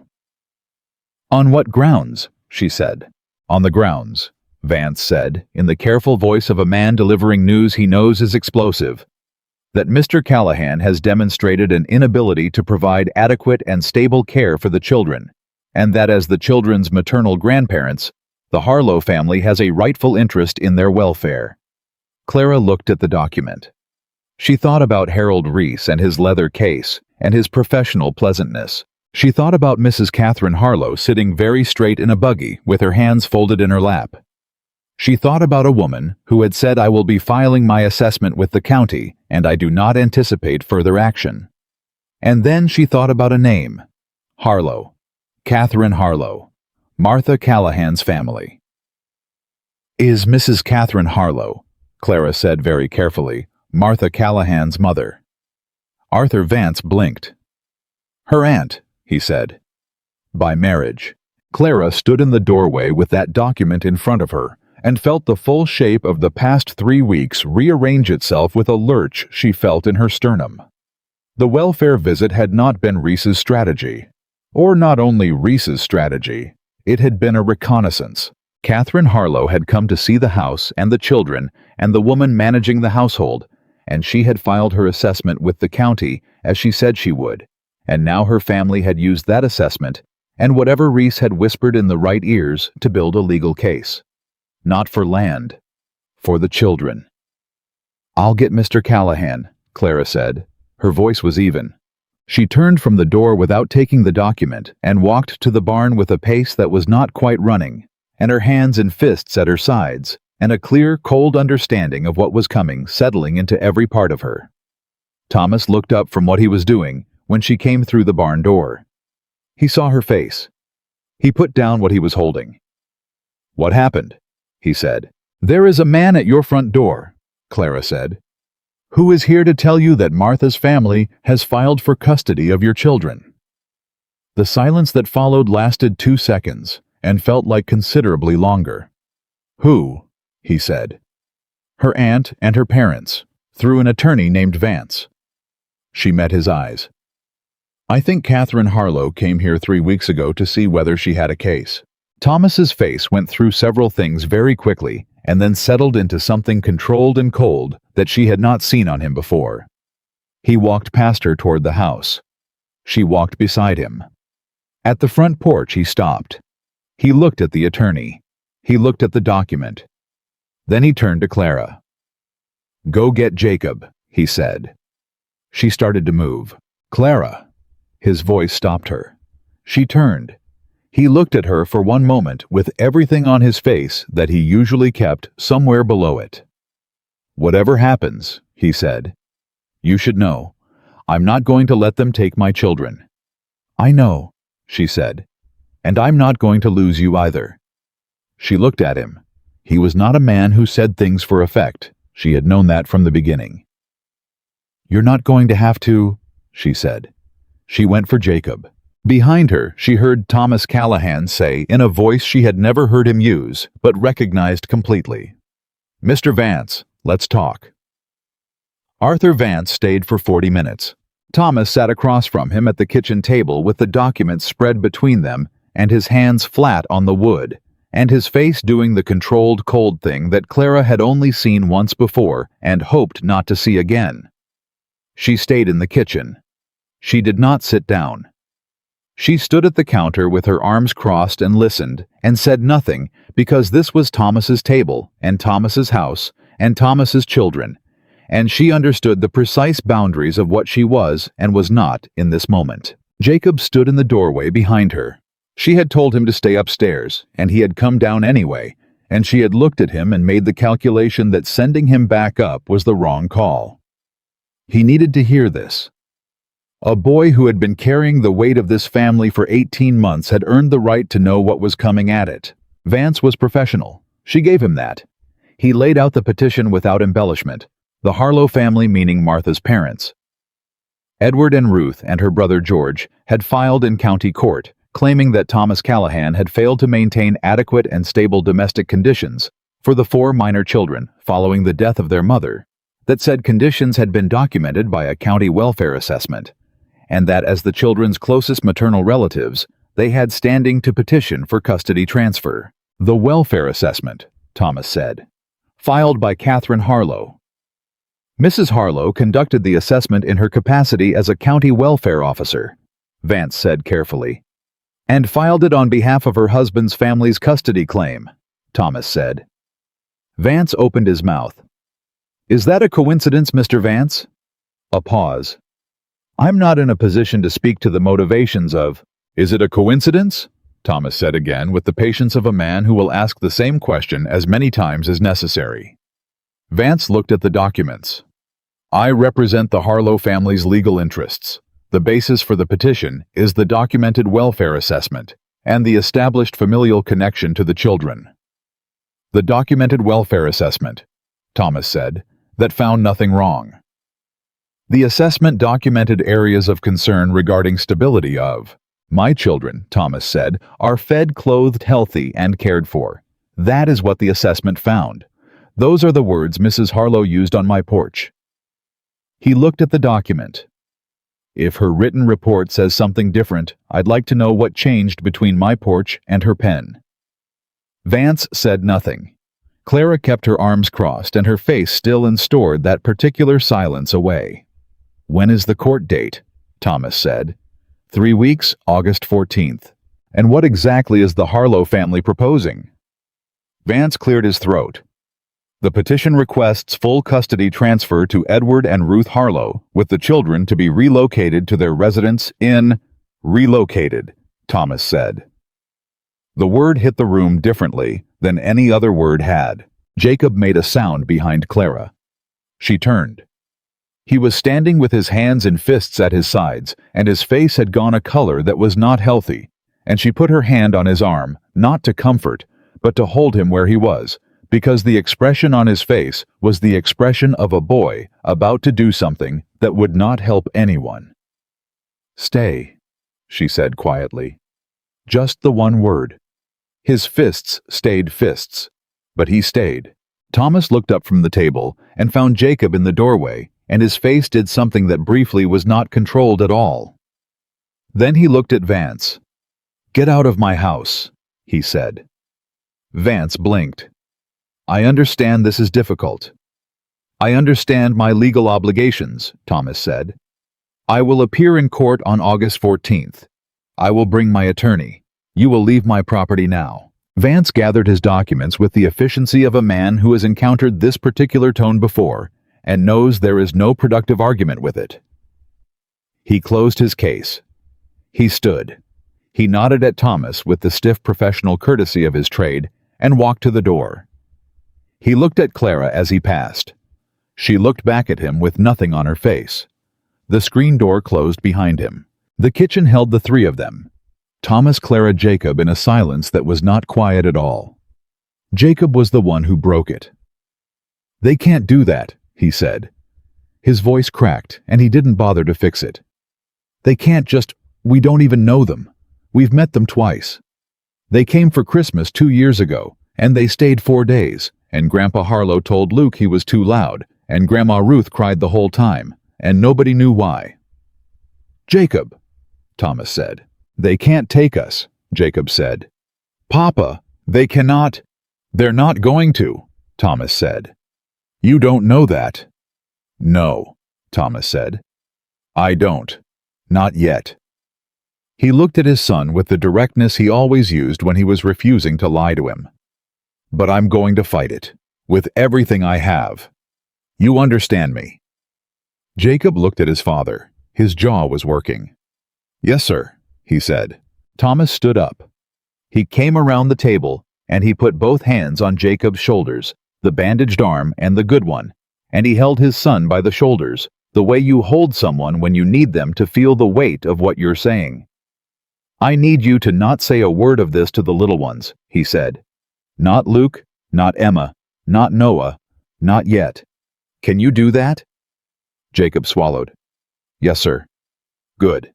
A: On what grounds? She said. On the grounds, Vance said, in the careful voice of a man delivering news he knows is explosive, that Mr. Callahan has demonstrated an inability to provide adequate and stable care for the children, and that as the children's maternal grandparents, the Harlow family has a rightful interest in their welfare. Clara looked at the document. She thought about Harold Reese and his leather case and his professional pleasantness. She thought about Mrs. Catherine Harlow sitting very straight in a buggy with her hands folded in her lap. She thought about a woman who had said, "I will be filing my assessment with the county, and I do not anticipate further action." And then she thought about a name. Harlow. Catherine Harlow. Martha Callahan's family. "Is Mrs. Catherine Harlow," Clara said very carefully, "Martha Callahan's mother?" Arthur Vance blinked. "Her aunt," he said. "By marriage." Clara stood in the doorway with that document in front of her and felt the full shape of the past 3 weeks rearrange itself with a lurch she felt in her sternum. The welfare visit had not been Reese's strategy. Or not only Reese's strategy, it had been a reconnaissance. Catherine Harlow had come to see the house and the children and the woman managing the household, and she had filed her assessment with the county as she said she would, and now her family had used that assessment and whatever Reese had whispered in the right ears to build a legal case. Not for land, for the children. "I'll get Mr. Callahan," Clara said. Her voice was even. She turned from the door without taking the document and walked to the barn with a pace that was not quite running, and her hands in fists at her sides, and a clear, cold understanding of what was coming settling into every part of her. Thomas looked up from what he was doing when she came through the barn door. He saw her face. He put down what he was holding. "What happened?" he said. "There is a man at your front door," Clara said, "who is here to tell you that Martha's family has filed for custody of your children." The silence that followed lasted 2 seconds and felt like considerably longer. "Who?" he said. "Her aunt and her parents, through an attorney named Vance." She met his eyes. "I think Catherine Harlow came here 3 weeks ago to see whether she had a case." Thomas's face went through several things very quickly and then settled into something controlled and cold that she had not seen on him before. He walked past her toward the house. She walked beside him. At the front porch he stopped. He looked at the attorney. He looked at the document. Then he turned to Clara. "Go get Jacob," he said. She started to move. "Clara." His voice stopped her. She turned. He looked at her for one moment with everything on his face that he usually kept somewhere below it. "Whatever happens," he said, "you should know, I'm not going to let them take my children." "I know," she said, "and I'm not going to lose you either." She looked at him. He was not a man who said things for effect. She had known that from the beginning. "You're not going to have to," she said. She went for Jacob. Behind her, she heard Thomas Callahan say in a voice she had never heard him use, but recognized completely, "Mr. Vance, let's talk." Arthur Vance stayed for 40 minutes. Thomas sat across from him at the kitchen table with the documents spread between them and his hands flat on the wood, and his face doing the controlled cold thing that Clara had only seen once before and hoped not to see again. She stayed in the kitchen. She did not sit down. She stood at the counter with her arms crossed and listened and said nothing because this was Thomas's table and Thomas's house and Thomas's children, and she understood the precise boundaries of what she was and was not in this moment. Jacob stood in the doorway behind her. She had told him to stay upstairs, and he had come down anyway, and she had looked at him and made the calculation that sending him back up was the wrong call. He needed to hear this. A boy who had been carrying the weight of this family for 18 months had earned the right to know what was coming at it. Vance was professional. She gave him that. He laid out the petition without embellishment, the Harlow family meaning Martha's parents. Edward and Ruth and her brother George had filed in county court, claiming that Thomas Callahan had failed to maintain adequate and stable domestic conditions for the 4 minor children following the death of their mother, that said conditions had been documented by a county welfare assessment, and that as the children's closest maternal relatives, they had standing to petition for custody transfer. The welfare assessment, Thomas said, filed by Catherine Harlow. Mrs. Harlow conducted the assessment in her capacity as a county welfare officer, Vance said carefully, and filed it on behalf of her husband's family's custody claim, Thomas said. Vance opened his mouth. "Is that a coincidence, Mr. Vance?" A pause. "I'm not in a position to speak to the motivations of—" "Is it a coincidence?" Thomas said again with the patience of a man who will ask the same question as many times as necessary. Vance looked at the documents. I represent the Harlow family's legal interests. The basis for the petition is the documented welfare assessment and the established familial connection to the children. The documented welfare assessment, Thomas said, that found nothing wrong. The assessment documented areas of concern regarding stability of my children, Thomas said, are fed, clothed, healthy, and cared for. That is what the assessment found. Those are the words Mrs. Harlow used on my porch. He looked at the document. If her written report says something different, I'd like to know what changed between my porch and her pen. Vance said nothing. Clara kept her arms crossed and her face still and stored that particular silence away. When is the court date? Thomas said. 3 weeks, August 14th. And what exactly is the Harlow family proposing? Vance cleared his throat. The petition requests full custody transfer to Edward and Ruth Harlow, with the children to be relocated to their residence in relocated, Thomas said. The word hit the room differently than any other word had. Jacob made a sound behind Clara. She turned. He was standing with his hands in fists at his sides, and his face had gone a color that was not healthy, and she put her hand on his arm, not to comfort, but to hold him where he was, because the expression on his face was the expression of a boy about to do something that would not help anyone. Stay, she said quietly. Just the one word. His fists stayed fists, but he stayed. Thomas looked up from the table and found Jacob in the doorway, and his face did something that briefly was not controlled at all. Then he looked at Vance. Get out of my house, he said. Vance blinked. I understand this is difficult. I understand my legal obligations, Thomas said. I will appear in court on August 14th. I will bring my attorney. You will leave my property now. Vance gathered his documents with the efficiency of a man who has encountered this particular tone before and knows there is no productive argument with it. He closed his case. He stood. He nodded at Thomas with the stiff professional courtesy of his trade and walked to the door. He looked at Clara as he passed. She looked back at him with nothing on her face. The screen door closed behind him. The kitchen held the three of them. Thomas, Clara, Jacob in a silence that was not quiet at all. Jacob was the one who broke it. They can't do that, he said. His voice cracked, and he didn't bother to fix it. They can't just, we don't even know them. We've met them twice. They came for Christmas 2 years ago, and they stayed 4 days, and Grandpa Harlow told Luke he was too loud, and Grandma Ruth cried the whole time, and nobody knew why. Jacob, Thomas said. They can't take us, Jacob said. Papa, they cannot. They're not going to, Thomas said. You don't know that. No, Thomas said. I don't. Not yet. He looked at his son with the directness he always used when he was refusing to lie to him. But I'm going to fight it, with everything I have. You understand me. Jacob looked at his father. His jaw was working. Yes, sir, he said. Thomas stood up. He came around the table, and he put both hands on Jacob's shoulders, the bandaged arm and the good one, and he held his son by the shoulders, the way you hold someone when you need them to feel the weight of what you're saying. I need you to not say a word of this to the little ones, he said. Not Luke, not Emma, not Noah, not yet. Can you do that? Jacob swallowed. Yes, sir. Good.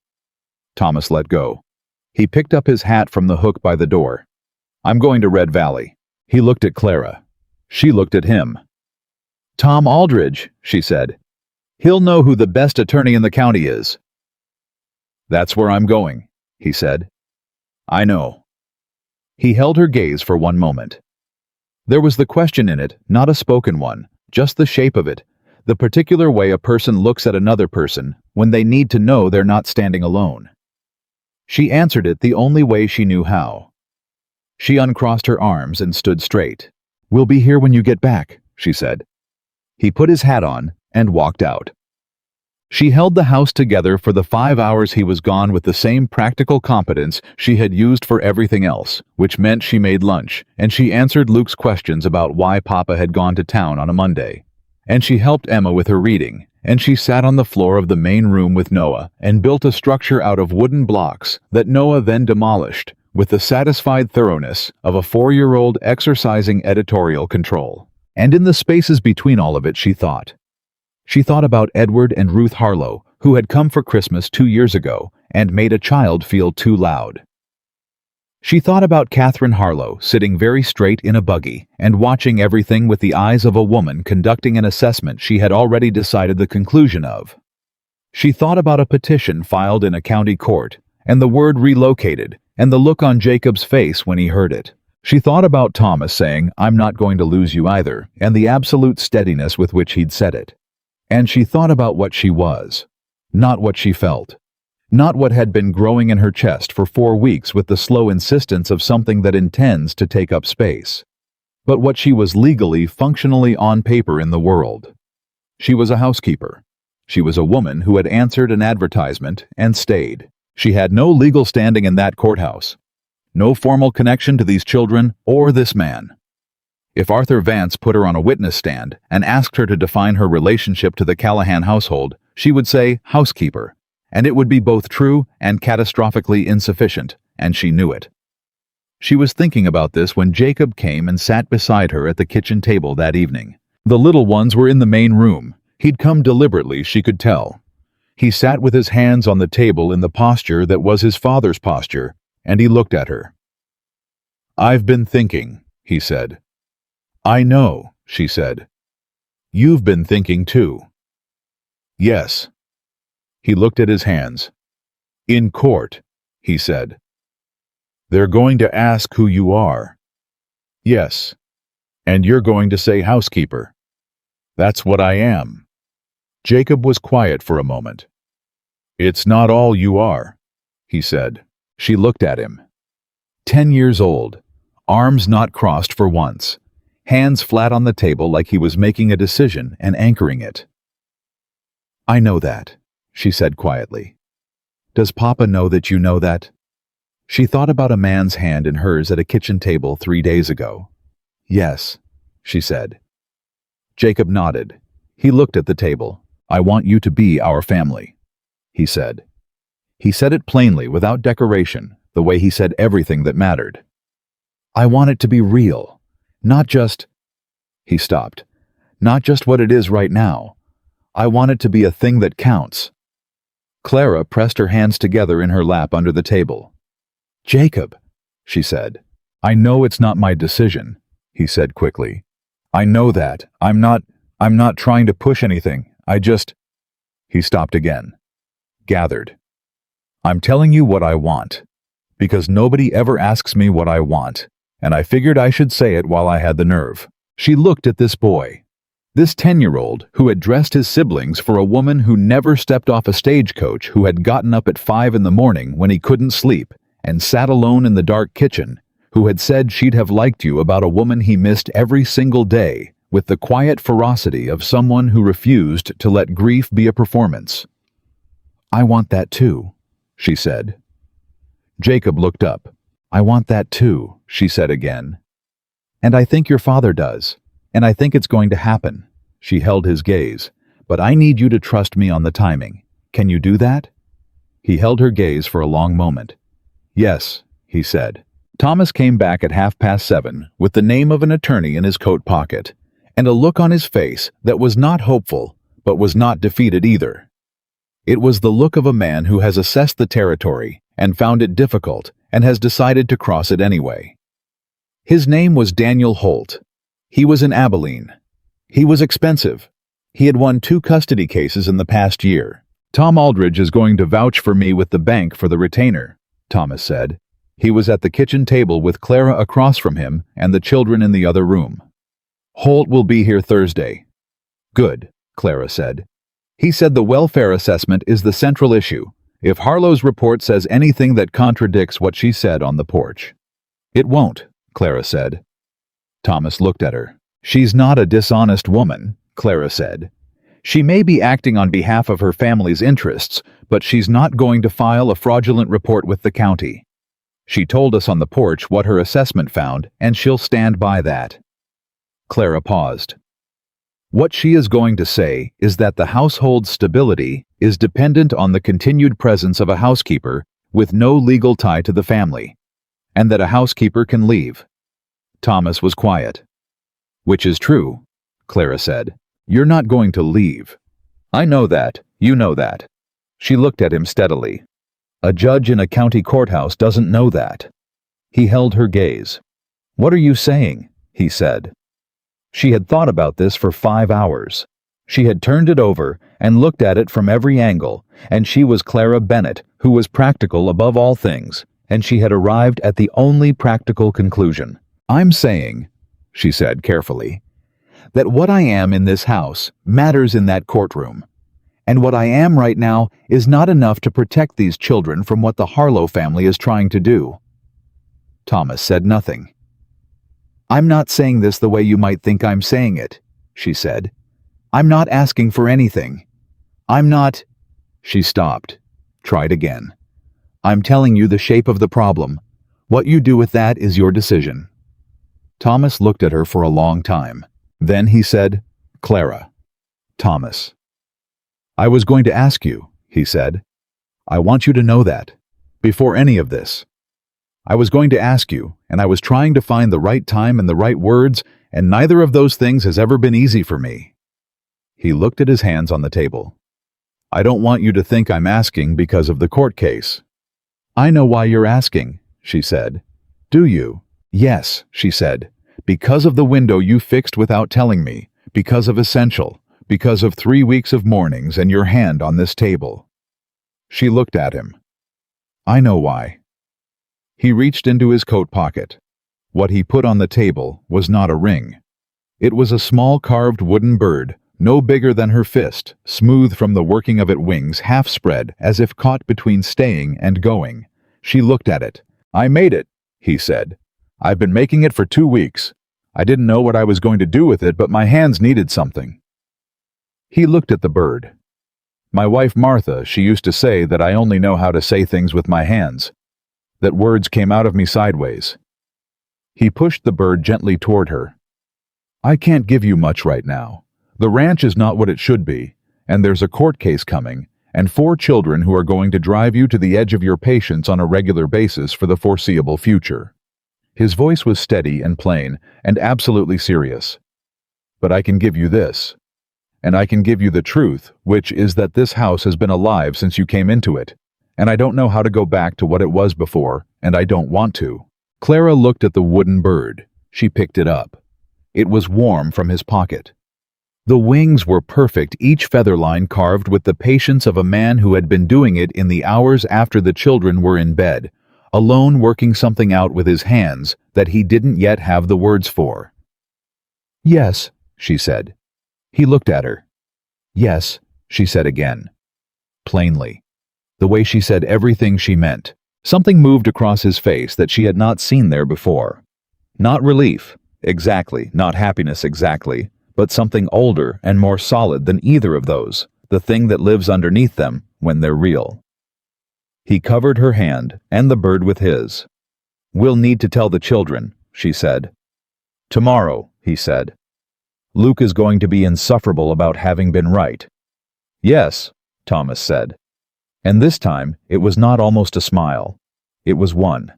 A: Thomas let go. He picked up his hat from the hook by the door. I'm going to Red Valley. He looked at Clara. She looked at him. Tom Aldridge, she said. He'll know who the best attorney in the county is. That's where I'm going, he said. I know. He held her gaze for one moment. There was the question in it, not a spoken one, just the shape of it, the particular way a person looks at another person when they need to know they're not standing alone. She answered it the only way she knew how. She uncrossed her arms and stood straight. We'll be here when you get back, she said. He put his hat on and walked out. She held the house together for the 5 hours he was gone with the same practical competence she had used for everything else, which meant she made lunch, and she answered Luke's questions about why Papa had gone to town on a Monday. And she helped Emma with her reading, and she sat on the floor of the main room with Noah and built a structure out of wooden blocks that Noah then demolished, with the satisfied thoroughness of a 4-year-old exercising editorial control. And in the spaces between all of it, she thought. She thought about Edward and Ruth Harlow, who had come for Christmas 2 years ago and made a child feel too loud. She thought about Catherine Harlow sitting very straight in a buggy and watching everything with the eyes of a woman conducting an assessment she had already decided the conclusion of. She thought about a petition filed in a county court and the word relocated and the look on Jacob's face when he heard it. She thought about Thomas saying, "I'm not going to lose you either," and the absolute steadiness with which he'd said it. And she thought about what she was, not what she felt, not what had been growing in her chest for 4 weeks with the slow insistence of something that intends to take up space, but what she was legally, functionally on paper in the world. She was a housekeeper. She was a woman who had answered an advertisement and stayed. She had no legal standing in that courthouse, no formal connection to these children or this man. If Arthur Vance put her on a witness stand and asked her to define her relationship to the Callahan household, she would say housekeeper, and it would be both true and catastrophically insufficient, and she knew it. She was thinking about this when Jacob came and sat beside her at the kitchen table that evening. The little ones were in the main room. He'd come deliberately, she could tell. He sat with his hands on the table in the posture that was his father's posture, and he looked at her. "I've been thinking," he said. "I know," she said. "You've been thinking too." "Yes." He looked at his hands. "In court," he said. "They're going to ask who you are." "Yes. And you're going to say housekeeper." "That's what I am." Jacob was quiet for a moment. "It's not all you are," he said. She looked at him. 10 years old, arms not crossed for once, hands flat on the table like he was making a decision and anchoring it. "I know that," she said quietly. "Does Papa know that you know that?" She thought about a man's hand in hers at a kitchen table 3 days ago. "Yes," she said. Jacob nodded. He looked at the table. "I want you to be our family," he said. He said it plainly, without decoration, the way he said everything that mattered. "I want it to be real, not just—" He stopped. "Not just what it is right now. I want it to be a thing that counts." Clara pressed her hands together in her lap under the table. "Jacob," she said. "I know it's not my decision," he said quickly. "I know that. I'm not trying to push anything. I just—" He stopped again. Gathered. "I'm telling you what I want, because nobody ever asks me what I want, and I figured I should say it while I had the nerve." She looked at this boy, this 10-year-old who had dressed his siblings for a woman who never stepped off a stagecoach, who had gotten up at 5 in the morning when he couldn't sleep and sat alone in the dark kitchen, who had said she'd have liked you about a woman he missed every single day, with the quiet ferocity of someone who refused to let grief be a performance. "I want that too," she said. Jacob looked up. "I want that too," she said again. "And I think your father does, and I think it's going to happen." She held his gaze. "But I need you to trust me on the timing. Can you do that?" He held her gaze for a long moment. "Yes," he said. Thomas came back at 7:30 with the name of an attorney in his coat pocket, and a look on his face that was not hopeful, but was not defeated either. It was the look of a man who has assessed the territory and found it difficult and has decided to cross it anyway. His name was Daniel Holt. He was in Abilene. He was expensive. He had won 2 custody cases in the past year. "Tom Aldridge is going to vouch for me with the bank for the retainer," Thomas said. He was at the kitchen table with Clara across from him and the children in the other room. "Holt will be here Thursday." "Good," Clara said. "He said the welfare assessment is the central issue. If Harlow's report says anything that contradicts what she said on the porch." "It won't," Clara said. Thomas looked at her. "She's not a dishonest woman," Clara said. She may be acting on behalf of her family's interests, but she's not going to file a fraudulent report with the county. She told us on the porch what her assessment found, and she'll stand by that." Clara paused. What she is going to say is that the household's stability is dependent on the continued presence of a housekeeper with no legal tie to the family, and that a housekeeper can leave. Thomas was quiet. "Which is true," Clara said. "You're not going to leave. I know that. You know that." She looked at him steadily. "A judge in a county courthouse doesn't know that." He held her gaze. "What are you saying?" he said. She had thought about this for 5 hours. She had turned it over and looked at it from every angle, and she was Clara Bennett, who was practical above all things, and she had arrived at the only practical conclusion. "I'm saying," she said carefully, "that what I am in this house matters in that courtroom. And what I am right now is not enough to protect these children from what the Harlow family is trying to do." Thomas said nothing. "I'm not saying this the way you might think I'm saying it," she said. "I'm not asking for anything. I'm not—" She stopped. Tried again. "I'm telling you the shape of the problem. What you do with that is your decision." Thomas looked at her for a long time. Then he said, "Clara." "Thomas." "I was going to ask you," he said. "I want you to know that. Before any of this. I was going to ask you, and I was trying to find the right time and the right words, and neither of those things has ever been easy for me." He looked at his hands on the table. "I don't want you to think I'm asking because of the court case." "I know why you're asking," she said. "Do you?" "Yes," she said. "Because of the window you fixed without telling me, because of Essential, because of 3 weeks of mornings and your hand on this table." She looked at him. "I know why." He reached into his coat pocket. What he put on the table was not a ring. It was a small carved wooden bird, no bigger than her fist, smooth from the working of its wings, half spread, as if caught between staying and going. She looked at it. "I made it," he said. "I've been making it for 2 weeks. I didn't know what I was going to do with it, but my hands needed something." He looked at the bird. "My wife Martha, she used to say that I only know how to say things with my hands, that words came out of me sideways." He pushed the bird gently toward her. "I can't give you much right now. The ranch is not what it should be, and there's a court case coming, and 4 children who are going to drive you to the edge of your patience on a regular basis for the foreseeable future." His voice was steady and plain, and absolutely serious. "But I can give you this. And I can give you the truth, which is that this house has been alive since you came into it, and I don't know how to go back to what it was before, and I don't want to." Clara looked at the wooden bird. She picked it up. It was warm from his pocket. The wings were perfect, each feather line carved with the patience of a man who had been doing it in the hours after the children were in bed, alone working something out with his hands that he didn't yet have the words for. "Yes," she said. He looked at her. "Yes," she said again. Plainly. The way she said everything she meant. Something moved across his face that she had not seen there before. Not relief, exactly, not happiness exactly, but something older and more solid than either of those, the thing that lives underneath them when they're real. He covered her hand and the bird with his. "We'll need to tell the children," she said. "Tomorrow," he said. "Luke is going to be insufferable about having been right." "Yes," Thomas said. And this time, it was not almost a smile. It was one.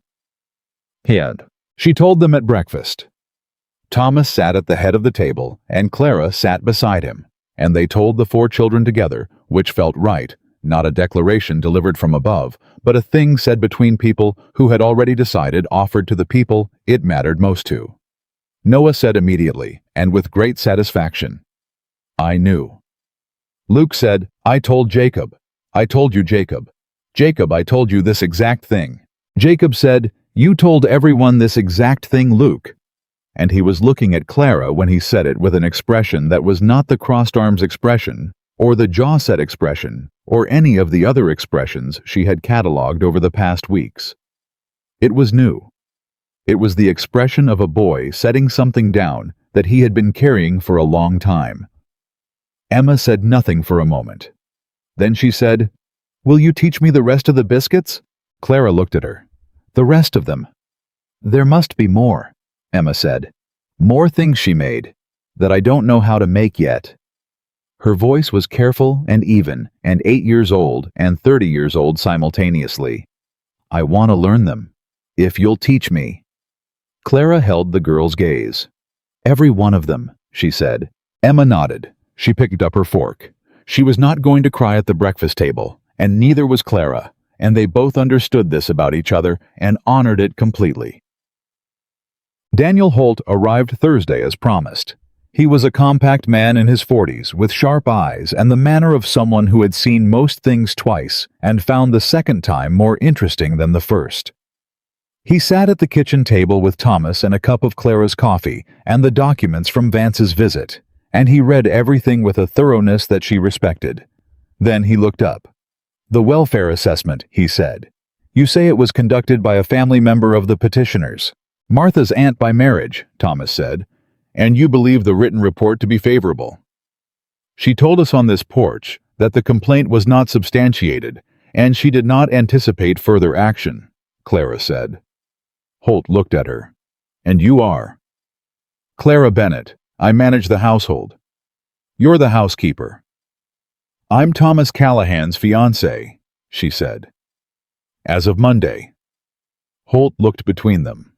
A: "And," she told them at breakfast. Thomas sat at the head of the table, and Clara sat beside him, and they told the 4 children together, which felt right, not a declaration delivered from above, but a thing said between people who had already decided offered to the people it mattered most to. Noah said immediately, and with great satisfaction, "I knew." Luke said, "I told Jacob. I told you, Jacob. Jacob, I told you this exact thing." Jacob said, "You told everyone this exact thing, Luke." And he was looking at Clara when he said it with an expression that was not the crossed arms expression, or the jaw-set expression, or any of the other expressions she had catalogued over the past weeks. It was new. It was the expression of a boy setting something down that he had been carrying for a long time. Emma said nothing for a moment. Then she said, "Will you teach me the rest of the biscuits?" Clara looked at her. "The rest of them?" "There must be more," Emma said. "More things she made, that I don't know how to make yet." Her voice was careful and even, and 8 years old and 30 years old simultaneously. "I want to learn them, if you'll teach me." Clara held the girl's gaze. "Every one of them," she said. Emma nodded. She picked up her fork. She was not going to cry at the breakfast table, and neither was Clara, and they both understood this about each other and honored it completely. Daniel Holt arrived Thursday as promised. He was a compact man in his 40s with sharp eyes and the manner of someone who had seen most things twice and found the second time more interesting than the first. He sat at the kitchen table with Thomas and a cup of Clara's coffee and the documents from Vance's visit, and he read everything with a thoroughness that she respected. Then he looked up. "The welfare assessment," he said. "You say it was conducted by a family member of the petitioners." "Martha's aunt by marriage," Thomas said. "And you believe the written report to be favorable." "She told us on this porch that the complaint was not substantiated, and she did not anticipate further action," Clara said. Holt looked at her. "And you are?" "Clara Bennett. I manage the household." "You're the housekeeper." "I'm Thomas Callahan's fiancée," she said. "As of Monday." Holt looked between them.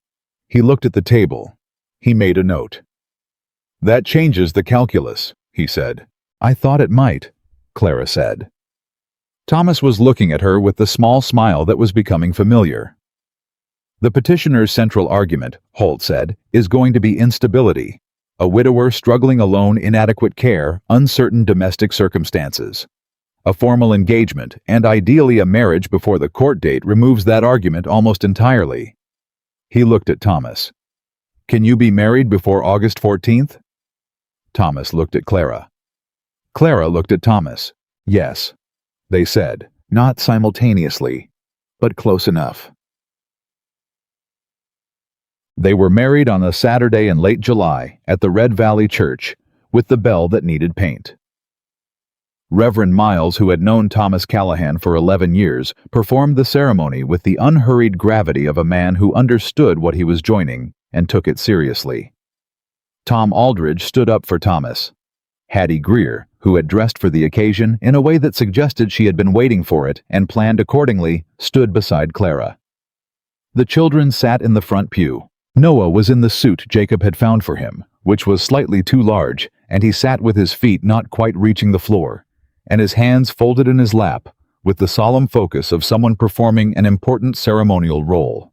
A: He looked at the table. He made a note. "That changes the calculus," he said. "I thought it might," Clara said. Thomas was looking at her with the small smile that was becoming familiar. "The petitioner's central argument," Holt said, "is going to be instability. A widower struggling alone, inadequate care, uncertain domestic circumstances. A formal engagement, and ideally a marriage before the court date, removes that argument almost entirely." He looked at Thomas. "Can you be married before August 14th? Thomas looked at Clara. Clara looked at Thomas. "Yes," they said, not simultaneously, but close enough. They were married on a Saturday in late July at the Red Valley Church, with the bell that needed paint. Reverend Miles, who had known Thomas Callahan for 11 years, performed the ceremony with the unhurried gravity of a man who understood what he was joining and took it seriously. Tom Aldridge stood up for Thomas. Hattie Greer, who had dressed for the occasion in a way that suggested she had been waiting for it and planned accordingly, stood beside Clara. The children sat in the front pew. Noah was in the suit Jacob had found for him, which was slightly too large, and he sat with his feet not quite reaching the floor, and his hands folded in his lap, with the solemn focus of someone performing an important ceremonial role.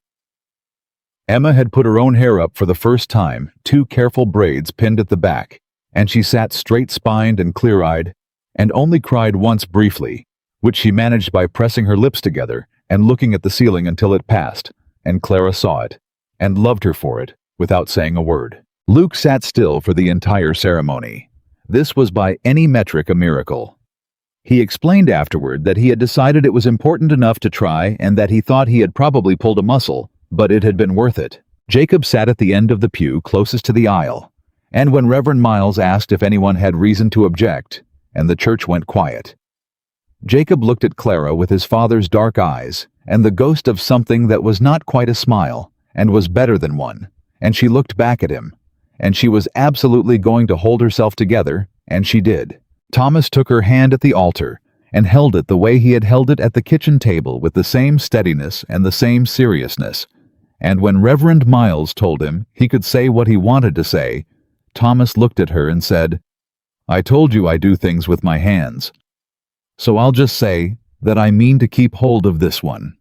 A: Emma had put her own hair up for the first time, 2 careful braids pinned at the back, and she sat straight-spined and clear-eyed, and only cried once briefly, which she managed by pressing her lips together and looking at the ceiling until it passed, and Clara saw it, and loved her for it, without saying a word. Luke sat still for the entire ceremony. This was by any metric a miracle. He explained afterward that he had decided it was important enough to try and that he thought he had probably pulled a muscle, but it had been worth it. Jacob sat at the end of the pew closest to the aisle, and when Reverend Miles asked if anyone had reason to object, and the church went quiet, Jacob looked at Clara with his father's dark eyes and the ghost of something that was not quite a smile and was better than one, and she looked back at him, and she was absolutely going to hold herself together, and she did. Thomas took her hand at the altar and held it the way he had held it at the kitchen table, with the same steadiness and the same seriousness, and when Reverend Miles told him he could say what he wanted to say, Thomas looked at her and said, "I told you I do things with my hands. So I'll just say that I mean to keep hold of this one."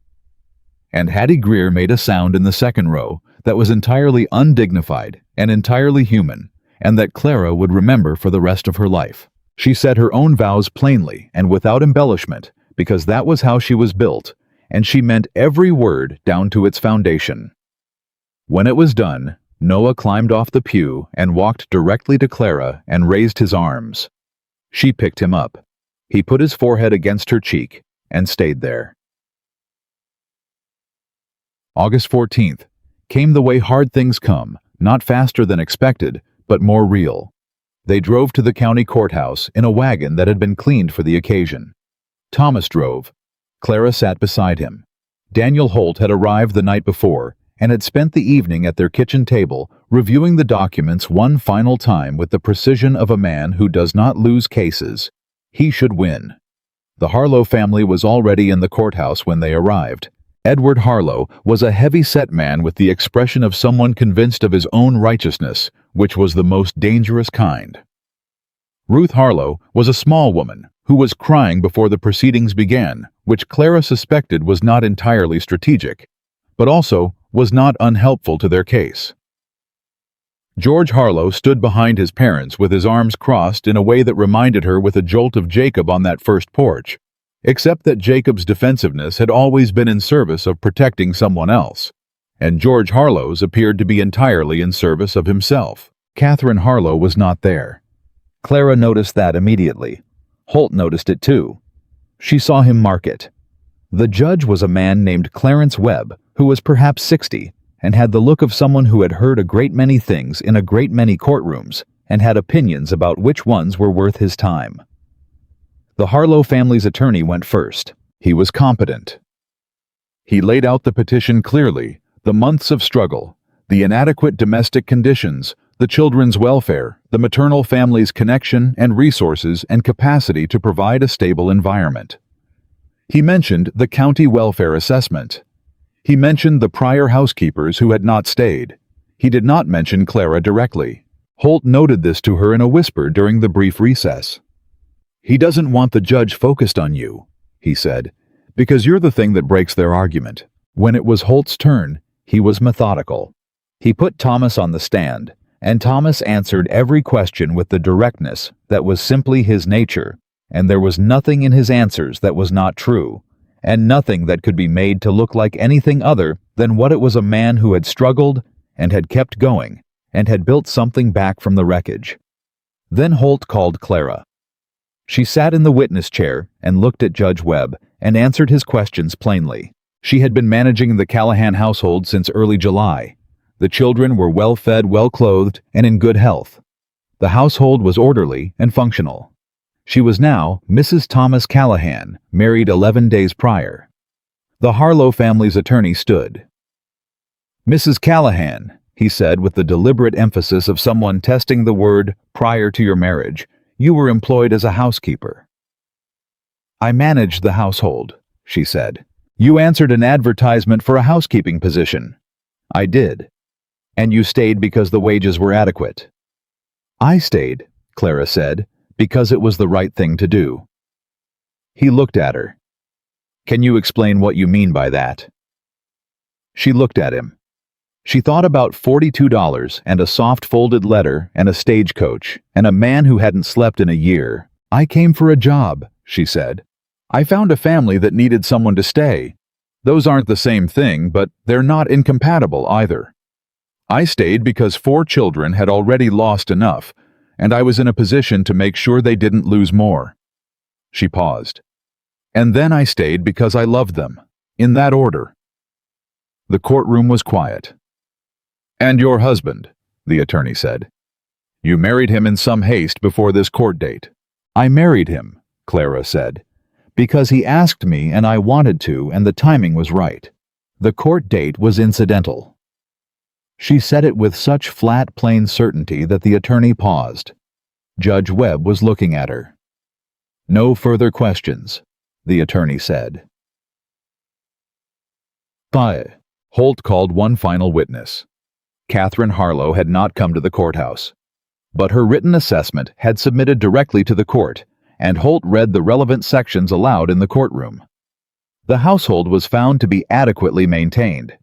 A: And Hattie Greer made a sound in the second row that was entirely undignified and entirely human, and that Clara would remember for the rest of her life. She said her own vows plainly and without embellishment, because that was how she was built, and she meant every word down to its foundation. When it was done, Noah climbed off the pew and walked directly to Clara and raised his arms. She picked him up. He put his forehead against her cheek and stayed there. August 14th came the way hard things come, not faster than expected, but more real. They drove to the county courthouse in a wagon that had been cleaned for the occasion. Thomas drove. Clara sat beside him. Daniel Holt had arrived the night before and had spent the evening at their kitchen table reviewing the documents one final time with the precision of a man who does not lose cases. He should win. The Harlow family was already in the courthouse when they arrived. Edward Harlow was a heavy-set man with the expression of someone convinced of his own righteousness, which was the most dangerous kind. Ruth Harlow was a small woman who was crying before the proceedings began, which Clara suspected was not entirely strategic, but also was not unhelpful to their case. George Harlow stood behind his parents with his arms crossed in a way that reminded her with a jolt of Jacob on that first porch, except that Jacob's defensiveness had always been in service of protecting someone else, and George Harlow's appeared to be entirely in service of himself. Catherine Harlow was not there. Clara noticed that immediately. Holt noticed it too. She saw him mark it. The judge was a man named Clarence Webb, who was perhaps 60, and had the look of someone who had heard a great many things in a great many courtrooms, and had opinions about which ones were worth his time. The Harlow family's attorney went first. He was competent. He laid out the petition clearly, the months of struggle, the inadequate domestic conditions, the children's welfare, the maternal family's connection and resources and capacity to provide a stable environment. He mentioned the county welfare assessment. He mentioned the prior housekeepers who had not stayed. He did not mention Clara directly. Holt noted this to her in a whisper during the brief recess. "He doesn't want the judge focused on you," he said, "because you're the thing that breaks their argument." When it was Holt's turn, he was methodical. He put Thomas on the stand, and Thomas answered every question with the directness that was simply his nature, and there was nothing in his answers that was not true, and nothing that could be made to look like anything other than what it was a man who had struggled and had kept going and had built something back from the wreckage. Then Holt called Clara. She sat in the witness chair and looked at Judge Webb and answered his questions plainly. She had been managing the Callahan household since early July. The children were well-fed, well-clothed, and in good health. The household was orderly and functional. She was now Mrs. Thomas Callahan, married 11 days prior. The Harlow family's attorney stood. "Mrs. Callahan," he said with the deliberate emphasis of someone testing the word prior to your marriage, "you were employed as a housekeeper." "I managed the household," she said. "You answered an advertisement for a housekeeping position." "I did." "And you stayed because the wages were adequate." "I stayed," Clara said, "because it was the right thing to do." He looked at her. "Can you explain what you mean by that?" She looked at him. She thought about $42 and a soft folded letter and a stagecoach and a man who hadn't slept in a year. "I came for a job," she said. "I found a family that needed someone to stay. Those aren't the same thing, but they're not incompatible either. I stayed because 4 children had already lost enough, and I was in a position to make sure they didn't lose more." She paused. "And then I stayed because I loved them, in that order." The courtroom was quiet. "And your husband," the attorney said. "You married him in some haste before this court date." "I married him," Clara said, "because he asked me and I wanted to, and the timing was right. The court date was incidental." She said it with such flat, plain certainty that the attorney paused. Judge Webb was looking at her. "No further questions," the attorney said. 5. Holt called one final witness. Catherine Harlow had not come to the courthouse, but her written assessment had submitted directly to the court, and Holt read the relevant sections aloud in the courtroom. The household was found to be adequately maintained.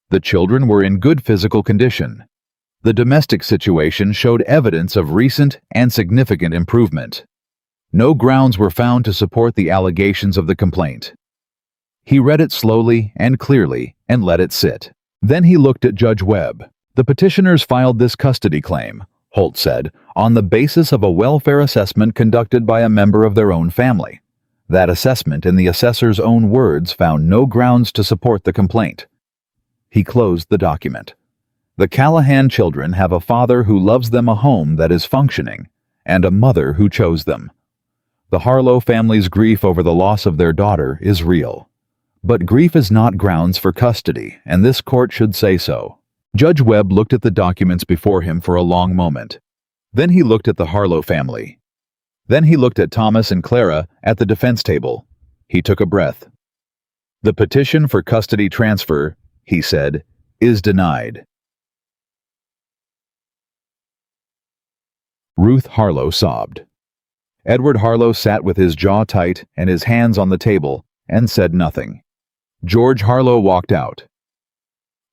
A: The children were in good physical condition. The domestic situation showed evidence of recent and significant improvement. No grounds were found to support the allegations of the complaint. He read it slowly and clearly and let it sit. Then he looked at Judge Webb. "The petitioners filed this custody claim," Holt said, "on the basis of a welfare assessment conducted by a member of their own family. That assessment, in the assessor's own words, found no grounds to support the complaint." He closed the document. "The Callahan children have a father who loves them a home that is functioning, and a mother who chose them. The Harlow family's grief over the loss of their daughter is real. But grief is not grounds for custody, and this court should say so. Judge Webb looked at the documents before him for a long moment. Then he looked at the Harlow family. Then he looked at Thomas and Clara at the defense table. He took a breath. "The petition for custody transfer," he said, "is denied." Ruth Harlow sobbed. Edward Harlow sat with his jaw tight and his hands on the table and said nothing. George Harlow walked out.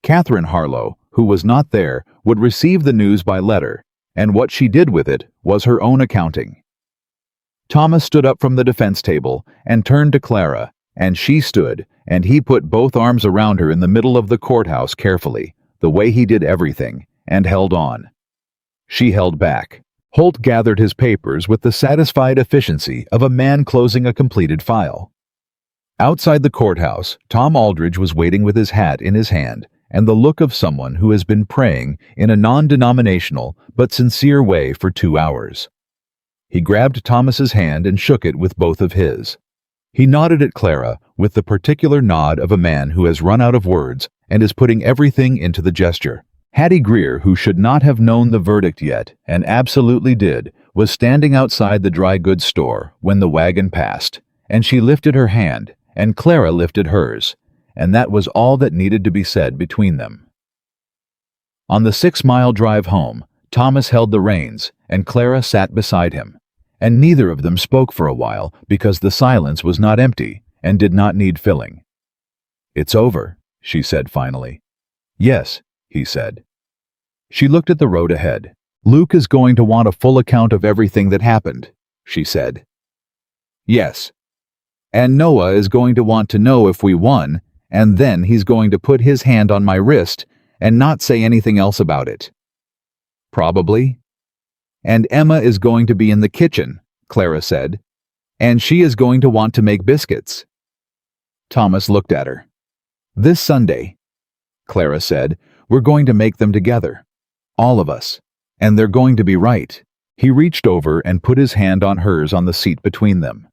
A: Catherine Harlow, who was not there, would receive the news by letter, and what she did with it was her own accounting. Thomas stood up from the defense table and turned to Clara, and she stood, and he put both arms around her in the middle of the courthouse carefully, the way he did everything, and held on. She held back. Holt gathered his papers with the satisfied efficiency of a man closing a completed file. Outside the courthouse, Tom Aldridge was waiting with his hat in his hand and the look of someone who has been praying in a non-denominational but sincere way for 2 hours. He grabbed Thomas's hand and shook it with both of his. He nodded at Clara with the particular nod of a man who has run out of words and is putting everything into the gesture. Hattie Greer, who should not have known the verdict yet, and absolutely did, was standing outside the dry goods store when the wagon passed, and she lifted her hand, and Clara lifted hers, and that was all that needed to be said between them. On the 6-mile drive home, Thomas held the reins, and Clara sat beside him, and neither of them spoke for a while because the silence was not empty and did not need filling. "It's over," she said finally. "Yes," he said. She looked at the road ahead. "Luke is going to want a full account of everything that happened," she said. "Yes. And Noah is going to want to know if we won, and then he's going to put his hand on my wrist and not say anything else about it." "Probably." "And Emma is going to be in the kitchen," Clara said, "and she is going to want to make biscuits." Thomas looked at her. "This Sunday," Clara said, "we're going to make them together. All of us. And they're going to be right." He reached over and put his hand on hers on the seat between them.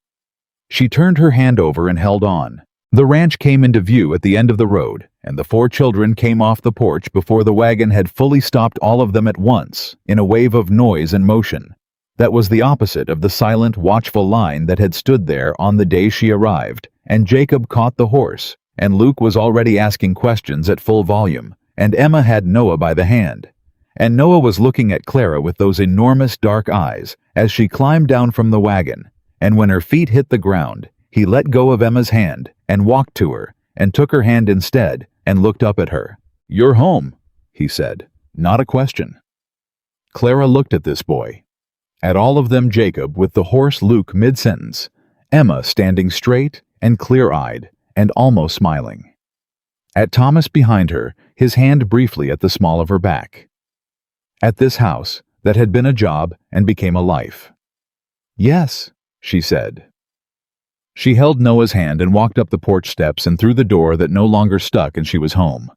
A: She turned her hand over and held on. The ranch came into view at the end of the road, and the 4 children came off the porch before the wagon had fully stopped all of them at once, in a wave of noise and motion. That was the opposite of the silent, watchful line that had stood there on the day she arrived, and Jacob caught the horse, and Luke was already asking questions at full volume, and Emma had Noah by the hand. And Noah was looking at Clara with those enormous dark eyes as she climbed down from the wagon, and when her feet hit the ground, he let go of Emma's hand and walked to her and took her hand instead and looked up at her. "You're home," he said. Not a question. Clara looked at this boy. At all of them, Jacob with the horse Luke mid-sentence, Emma standing straight and clear-eyed and almost smiling. At Thomas behind her, his hand briefly at the small of her back. At this house that had been a job and became a life. "Yes," she said. She held Noah's hand and walked up the porch steps and through the door that no longer stuck, and she was home.